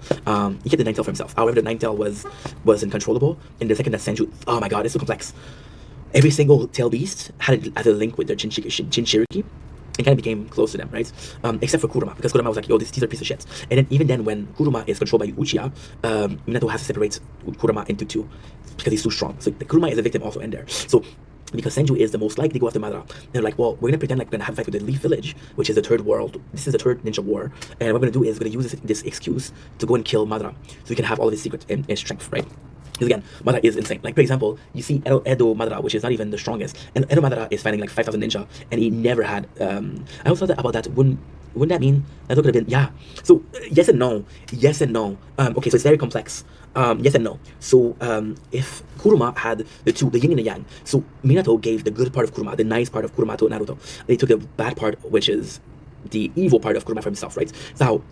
He kept the 9 tail for himself. However, the 9 tail was uncontrollable. And the second that Sanju, oh my god, it's so complex. Every single tail beast had a link with their Jinchuriki. And kind of became close to them, right? Except for Kurama, because Kurama was like, yo, these are piece of shit. And then even then, when Kurama is controlled by Uchiha, Minato has to separate Kurama into 2 because he's too strong. So Kurama is a victim also in there. So because Sanju is the most likely to go after Madara, they're like, well, we're gonna pretend like we're gonna have a fight with the Leaf Village, which is the third world. This is the third ninja war, and what we're gonna do is we're gonna use this excuse to go and kill Madara, so we can have all of his secret and strength, right? Because again, Madara is insane. Like, for example, you see Edo Madara, which is not even the strongest, and Edo Madara is fighting like 5,000 ninja, and he never had, I also thought about that, wouldn't that mean that could have been, yeah. So, yes and no. Okay, so it's very complex. Yes and no. So, if Kurama had the 2, the yin and the yang, so Minato gave the good part of Kurama, the nice part of Kurama to Naruto. They took the bad part, which is the evil part of Kurama for himself, right? So,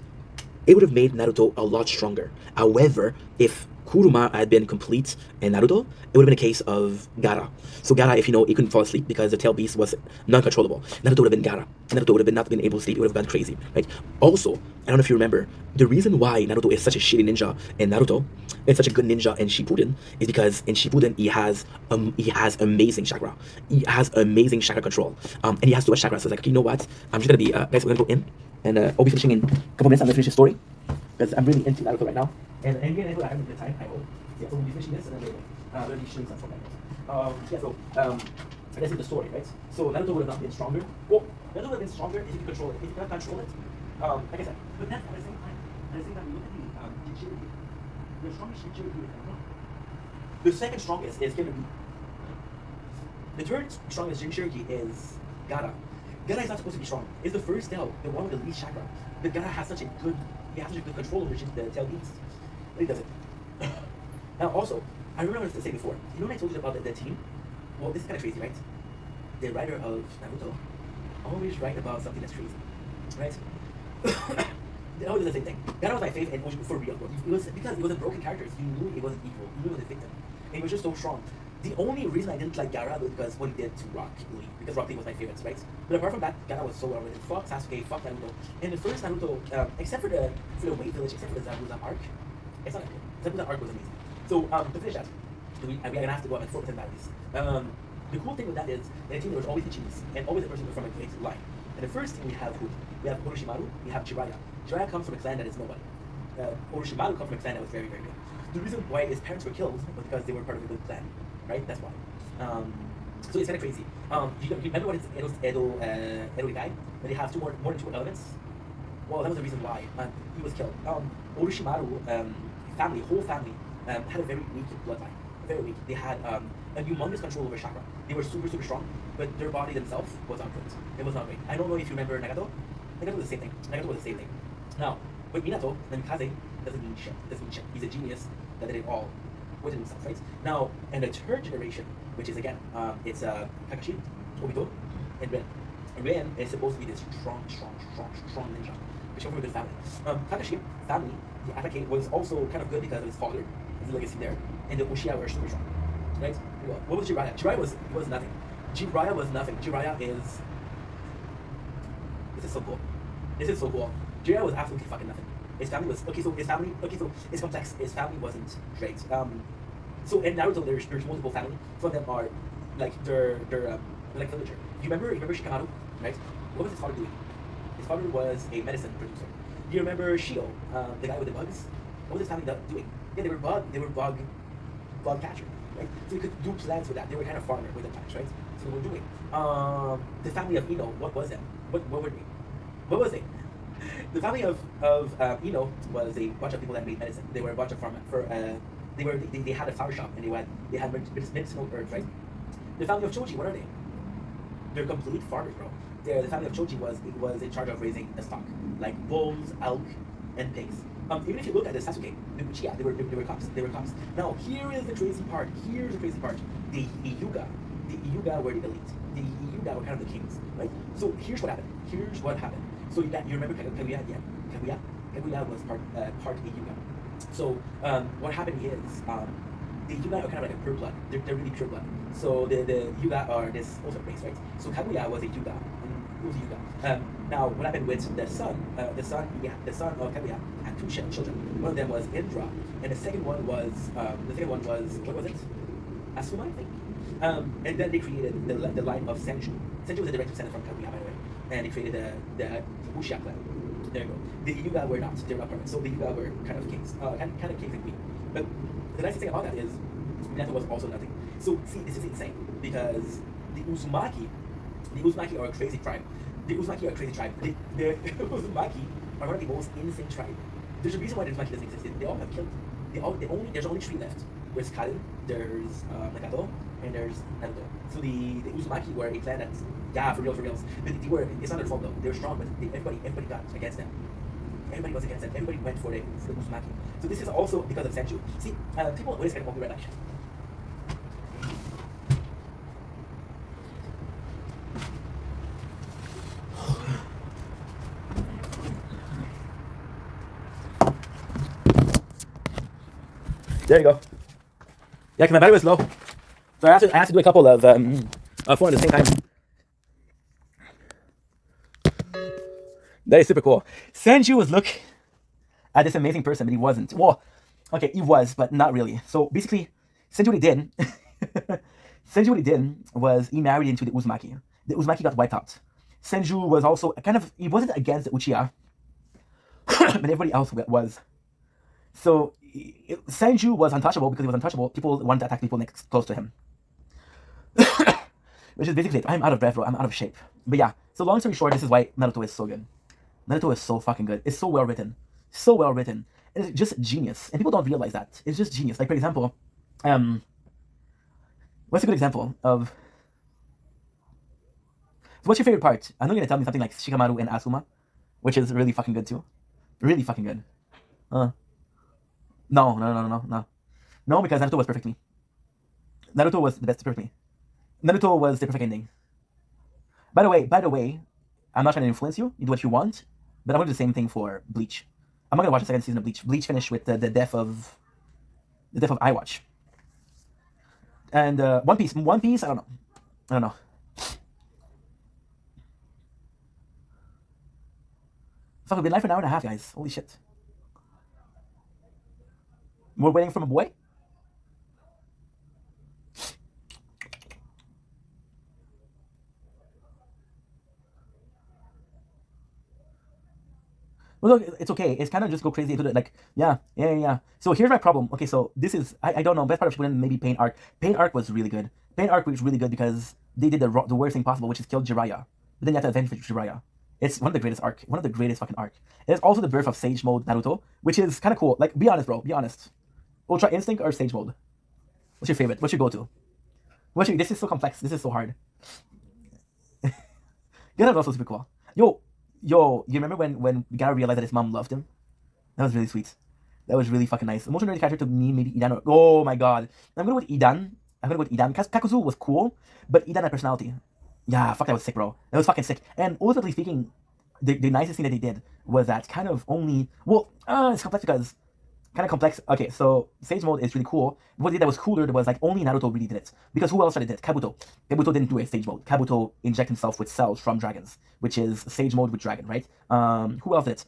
it would have made Naruto a lot stronger. However, if Kuruma had been complete in Naruto, it would have been a case of Gaara. So Gaara, if you know, he couldn't fall asleep because the tail beast was non-controllable. Naruto would have been Gaara. Naruto would have been not been able to sleep. It would have gone crazy, right? Also, I don't know if you remember, the reason why Naruto is such a shitty ninja in Naruto and such a good ninja in Shippuden is because in Shippuden he has amazing chakra. He has amazing chakra control. And he has too much chakra. So it's like, okay, you know what? I'm just gonna be guys, we're gonna go in and I'll be finishing in a couple minutes. I'm gonna finish the story because I'm really into Naruto right now. And again, I having a good time, I hope. Yeah, so we'll be finishing this and then we'll be showing some from Naruto. Yeah, so let's see the story, right? So Naruto would have not been stronger. Well, Naruto would have been stronger if he could control it. If he cannot control it, like I said, but then at the same time, you look at the Jinchuriki. The strongest Jinchuriki is Naruto. The second strongest is gonna be. The third strongest Jinchuriki is Gaara. Gaara is not supposed to be strong. It's the first tail, the one with the least chakra. But Gaara has such a good, control over the tail beast. But he doesn't. Now also, I remember what I was saying before. You know when I told you about the team? Well, this is kind of crazy, right? The writer of Naruto always write about something that's crazy, right? They always do the same thing. Gaara was my favorite, and for real. It was because it was a broken character. You knew it wasn't evil. You knew it was a victim. And it was just so strong. The only reason I didn't like Gaara was because what he did to Rock Lee, because Rock Lee was my favorite, right? But apart from that, Gaara was so well written. Fuck Sasuke, fuck Naruto. And the first Naruto, except for the Wave Village, except for the Zabuza arc, it's not that good. Zabuza arc was amazing. So to finish that, we're gonna have to go up at 4% batteries. The cool thing with that is, in a team there was always the genius, and always a person from a great line. And the first team we have who? We have Orochimaru, we have Jiraiya. Jiraiya comes from a clan that is nobody. Orochimaru comes from a clan that was very, very good. The reason why his parents were killed was because they were part of a good clan, right? That's why. So it's kind of crazy. You remember what it's Edo Ikai? That they have more than 2 elements? Well, that was the reason why he was killed. Orochimaru family, whole family, had a very weak bloodline. Very weak. They had a humongous control over chakra. They were super, super strong, but their body themselves was not good. It was not great. I don't know if you remember Nagato. Nagato was the same thing. Nagato was the same thing. Now, with Minato, Namikaze doesn't mean shit. He's a genius that did it all within himself, right? Now, in the third generation, which is again, it's Kakashi, Obito, and Ren. And Ren is supposed to be this strong ninja, which comes from a good family. Kakashi family, the Atake was also kind of good because of his father, his legacy there, and the Uchiha were super strong, right? What was Jiraiya? Jiraiya was nothing. Jiraiya was nothing. Jiraiya is. This is so cool. This is so cool. Jiraiya was absolutely fucking nothing. His family was okay. So it's complex. His family wasn't great. So in Naruto, there's multiple families. Some of them are like they're like villager. You remember Shikamaru, right? What was his father doing? His father was a medicine producer. Do you remember Shio, the guy with the bugs? What was his family doing? Yeah, they were bug catcher, right? So you could do plants with that. They were kind of farmer with the plants, right? So they were doing. The family of Ino, what was them? What were they? What was they? The family of Ino was a bunch of people that made medicine. They were a bunch of farmers. They had a flower shop and they had medicinal herbs, right? The family of Choji, what are they? They're complete farmers, bro. The family of Choji was in charge of raising the stock, like bulls, elk, and pigs. Even if you look at the Sasuke, the Uchiha, they were cops. They were cops. Now here is the crazy part. The Hyuga were the elite. The Hyuga were kind of the kings, right? So here's what happened. So you remember Kaguya? Yeah, Kaguya was part Hyuga. So what happened is the Hyuga are kind of like a pure blood. They're really pure blood. So the Hyuga are this ultimate race, right? So Kaguya was a Hyuga. Who was a Hyuga? Now what happened with the son of Kaguya had 2 children. One of them was Indra, and the second one was what was it? Asuma, I think. And then they created the line of Senju. Senju was a direct descendant from Kaguya, by the way. And they created the Uchiha clan. There you go. The Hyuga were not. They were not perfect. So the Hyuga were kind of kings. Kind of kings and queen. But the nice thing about that is Minato was also nothing. So see, this is insane. Because the Uzumaki are a crazy tribe. The Uzumaki are one of the most insane tribes. There's a reason why the Uzumaki doesn't exist. They all have killed. There's only 3 left. There's Kalin, there's Nagato, and there's Naruto. So the Uzumaki were a clan that's, yeah, for reals. But it's not their fault though. They were strong, but everybody got against them. Everybody was against them. Everybody went for the Uzumaki. So this is also because of Senju. See, people always kind of want me red light. There you go. Yeah, because my battery was low. So I have to do a couple of 4 at the same time. That is super cool. Sanju was look at this amazing person, but he wasn't. Well, okay, he was, but not really. So basically, Sanju what he did, Sanju what he did was he married into the Uzumaki. The Uzumaki got wiped out. Sanju was also kind of, he wasn't against the Uchiha, but everybody else was. So Sanju was untouchable because he was untouchable. People wanted to attack people next close to him. Which is basically it. I'm out of breath, bro. I'm out of shape. But yeah, so long story short, this is why Naruto is so good. Naruto is so fucking good. It's so well written. So well written. It's just genius. And people don't realize that. It's just genius. Like, for example, what's a good example of... So what's your favorite part? I know you're gonna tell me something like Shikamaru and Asuma, which is really fucking good too. Really fucking good. No, because Naruto was perfect me. Naruto was the best perfect me. Naruto was the perfect ending. By the way, I'm not trying to influence you. You do what you want, but I'm gonna do the same thing for Bleach. I'm not gonna watch the second season of Bleach. Bleach finished with the death of iWatch. And One Piece, I don't know. Fuck, we've been live for an hour and a half, guys. Holy shit. We're waiting for a boy? Well, look, it's okay. It's kind of just go crazy into it. Like, yeah. So here's my problem. Okay, so this is, I don't know. Best part of Shippuden, maybe Pain Arc. Pain Arc was really good. Pain Arc was really good because they did the worst thing possible, which is kill Jiraiya. But then you have to avenge Jiraiya. It's one of the greatest arc. One of the greatest fucking arc. It's also the birth of Sage Mode Naruto, which is kind of cool. Like, be honest, bro. Be honest. Ultra Instinct or Sage Mode? What's your favorite? What's your go-to? This is so complex. This is so hard. Yeah, that was also super cool. Yo, you remember when Gara realized that his mom loved him? That was really sweet. That was really fucking nice. Most nerdy character to me, maybe Idan. Or, oh my god. I'm gonna go with Idan. Because Kakuzu was cool, but Idan had personality. Yeah, fuck, that was sick, bro. That was fucking sick. And ultimately speaking, the nicest thing that they did was that kind of only... Well, it's complex because... Kind of complex. Okay, so Sage Mode is really cool. What they did that was cooler was like only Naruto really did it. Because who else did it? Kabuto. Kabuto didn't do a Sage Mode. Kabuto inject himself with cells from dragons, which is Sage Mode with dragon, right? Who else did it?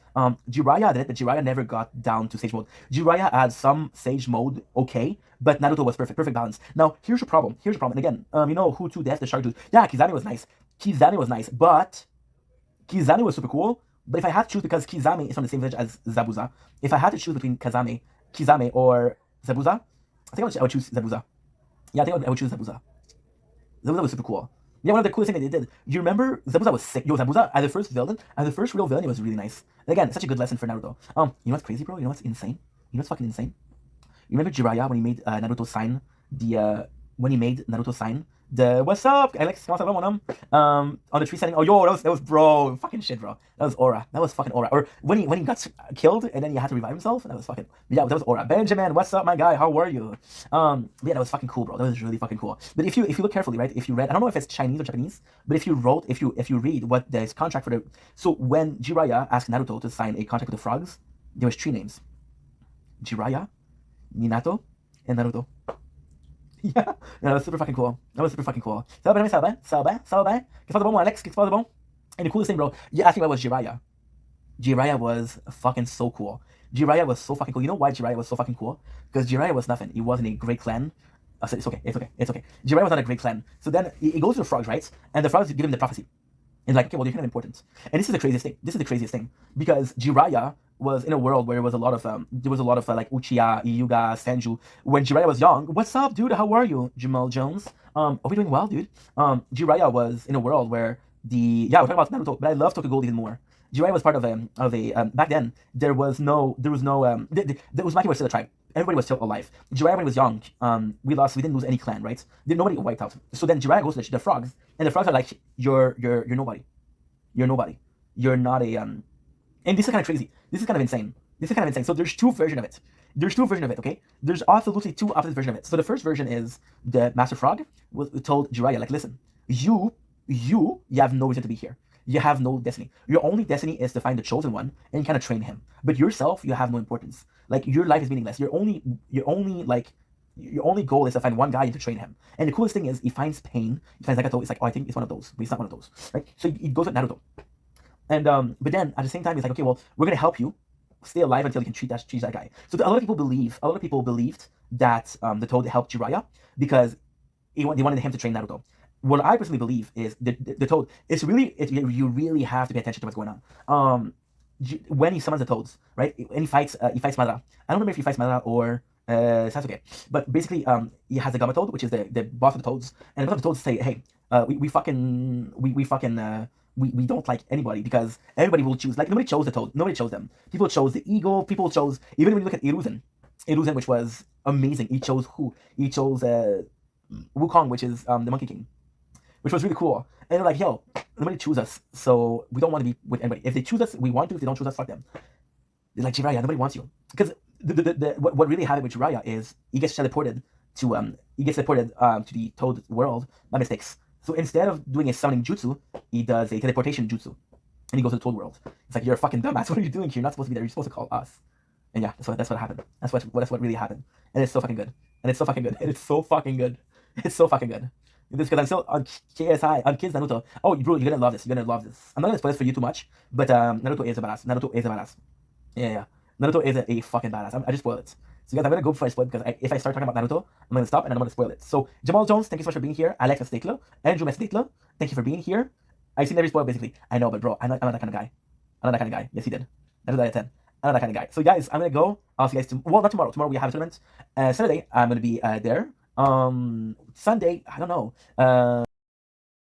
Jiraiya did it, but Jiraiya never got down to Sage Mode. Jiraiya had some Sage Mode, okay, but Naruto was perfect balance. Now, here's your problem. And again, you know who to death, the shark dude. Yeah, Kizami was nice, but Kizami was super cool. But if I had to choose, because Kizami is from the same village as Zabuza, if I had to choose between Kizame or Zabuza, I think I would choose Zabuza. Yeah, I think I would choose Zabuza. Zabuza was super cool. Yeah, one of the coolest things that they did. You remember Zabuza was sick. Yo, Zabuza as the first real villain, it was really nice. And again, such a good lesson for Naruto. You know what's crazy, bro? You know what's insane? You know what's fucking insane? You remember Jiraiya when he made Naruto sign the what's up? Alex, comment ça va, mon homme? On the tree setting. Oh, yo, that was bro, fucking shit, bro. That was aura. That was fucking aura. Or when he got killed and then he had to revive himself. That was fucking, yeah, that was aura. Benjamin, what's up, my guy? How are you? Yeah, that was fucking cool, bro. That was really fucking cool. But if you look carefully, right? If you read, I don't know if it's Chinese or Japanese, but if you read what this contract for the, so when Jiraiya asked Naruto to sign a contract with the frogs, there was 3 names: Jiraiya, Minato, and Naruto. Yeah, that was super fucking cool. Ça va, Benjamin? Ça va bien? Qu'est-ce que de bon, Alex? Qu'est-ce que de bon? And the coolest thing, bro, you asked me what was Jiraiya. Jiraiya was fucking so cool. Jiraiya was so fucking cool. You know why Jiraiya was so fucking cool? Because Jiraiya was nothing. He wasn't a great clan. It's okay. Jiraiya was not a great clan. So then he goes to the frogs, right? And the frogs give him the prophecy. And like, okay, well, you're kind of important. And this is the craziest thing. Because Jiraiya was in a world where there was a lot of like Uchiha, Hyuga, Senju. When Jiraiya was young, what's up, dude? How are you, Jamal Jones? Are we doing well, dude? Jiraiya was in a world where we're talking about Naruto, but I love Tokyo Ghoul even more. Jiraiya was part of a back then there was no the Uzumaki was still a tribe. Everybody was still alive. Jiraiya, when he was young, we didn't lose any clan, right? Nobody got wiped out. So then Jiraiya goes to the frogs, and the frogs are like, you're nobody. You're nobody. You're not a and this is kind of crazy. This is kind of insane. So there's 2 versions of it. Okay? There's absolutely 2 opposite versions of it. So the first version is the Master Frog told Jiraiya, like, listen, you have no reason to be here. you have no destiny. Your only destiny is to find the chosen one and kind of train him. But yourself, you have no importance. Like your life is meaningless. Your only goal is to find one guy and to train him. And the coolest thing is he finds pain. He finds Nagato. It's like, oh, I think it's one of those, but it's not one of those, right? So he goes with Naruto. And but then at the same time, he's like, okay, well, we're gonna help you stay alive until you can treat that guy. So a lot of people believed that the Toad helped Jiraiya because they wanted him to train Naruto. What I personally believe is the Toad. You really have to pay attention to what's going on. When he summons the Toads, right? And he fights Madara. I don't remember if he fights Madara or Sasuke, but basically he has the Gamma Toad, which is the boss of the Toads, and the boss of the Toads say, hey, we don't like anybody because everybody will choose. Like nobody chose the Toad, nobody chose them. People chose the Eagle. People chose, even when you look at Iruzen, which was amazing. He chose who? He chose Wukong, which is the Monkey King, which was really cool. And they're like, yo, nobody choose us, so we don't want to be with anybody. If they choose us, we want to. If they don't choose us, fuck them. They're like, Jiraiya, nobody wants you. Because what really happened with Jiraiya is he gets teleported to the Toad world by mistakes. So instead of doing a summoning jutsu, he does a teleportation jutsu. And he goes to the Toad world. It's like, you're a fucking dumbass. What are you doing here? You're not supposed to be there. You're supposed to call us. And yeah, that's what happened. That's what really happened. And it's so fucking good. And it's so fucking good. It's so fucking good. This because I'm still on KSI, on Kids Naruto. Oh, bro, you're gonna love this. I'm not gonna spoil this for you too much, but Naruto is a badass. Yeah. Naruto is a fucking badass. I just spoiled it. So guys, I'm gonna go before I spoil it because if I start talking about Naruto, I'm gonna stop and I'm gonna spoil it. So Jamal Jones, thank you so much for being here. Alex Mestetlo, Andrew Mestetlo, thank you for being here. I've seen every spoil basically. I know, but bro, I'm not that kind of guy. Yes, he did. That's out of 10. I'm not that kind of guy. So guys, I'm gonna go. I'll see you guys not tomorrow. Tomorrow we have a tournament. Saturday I'm gonna be there. Sunday, I don't know.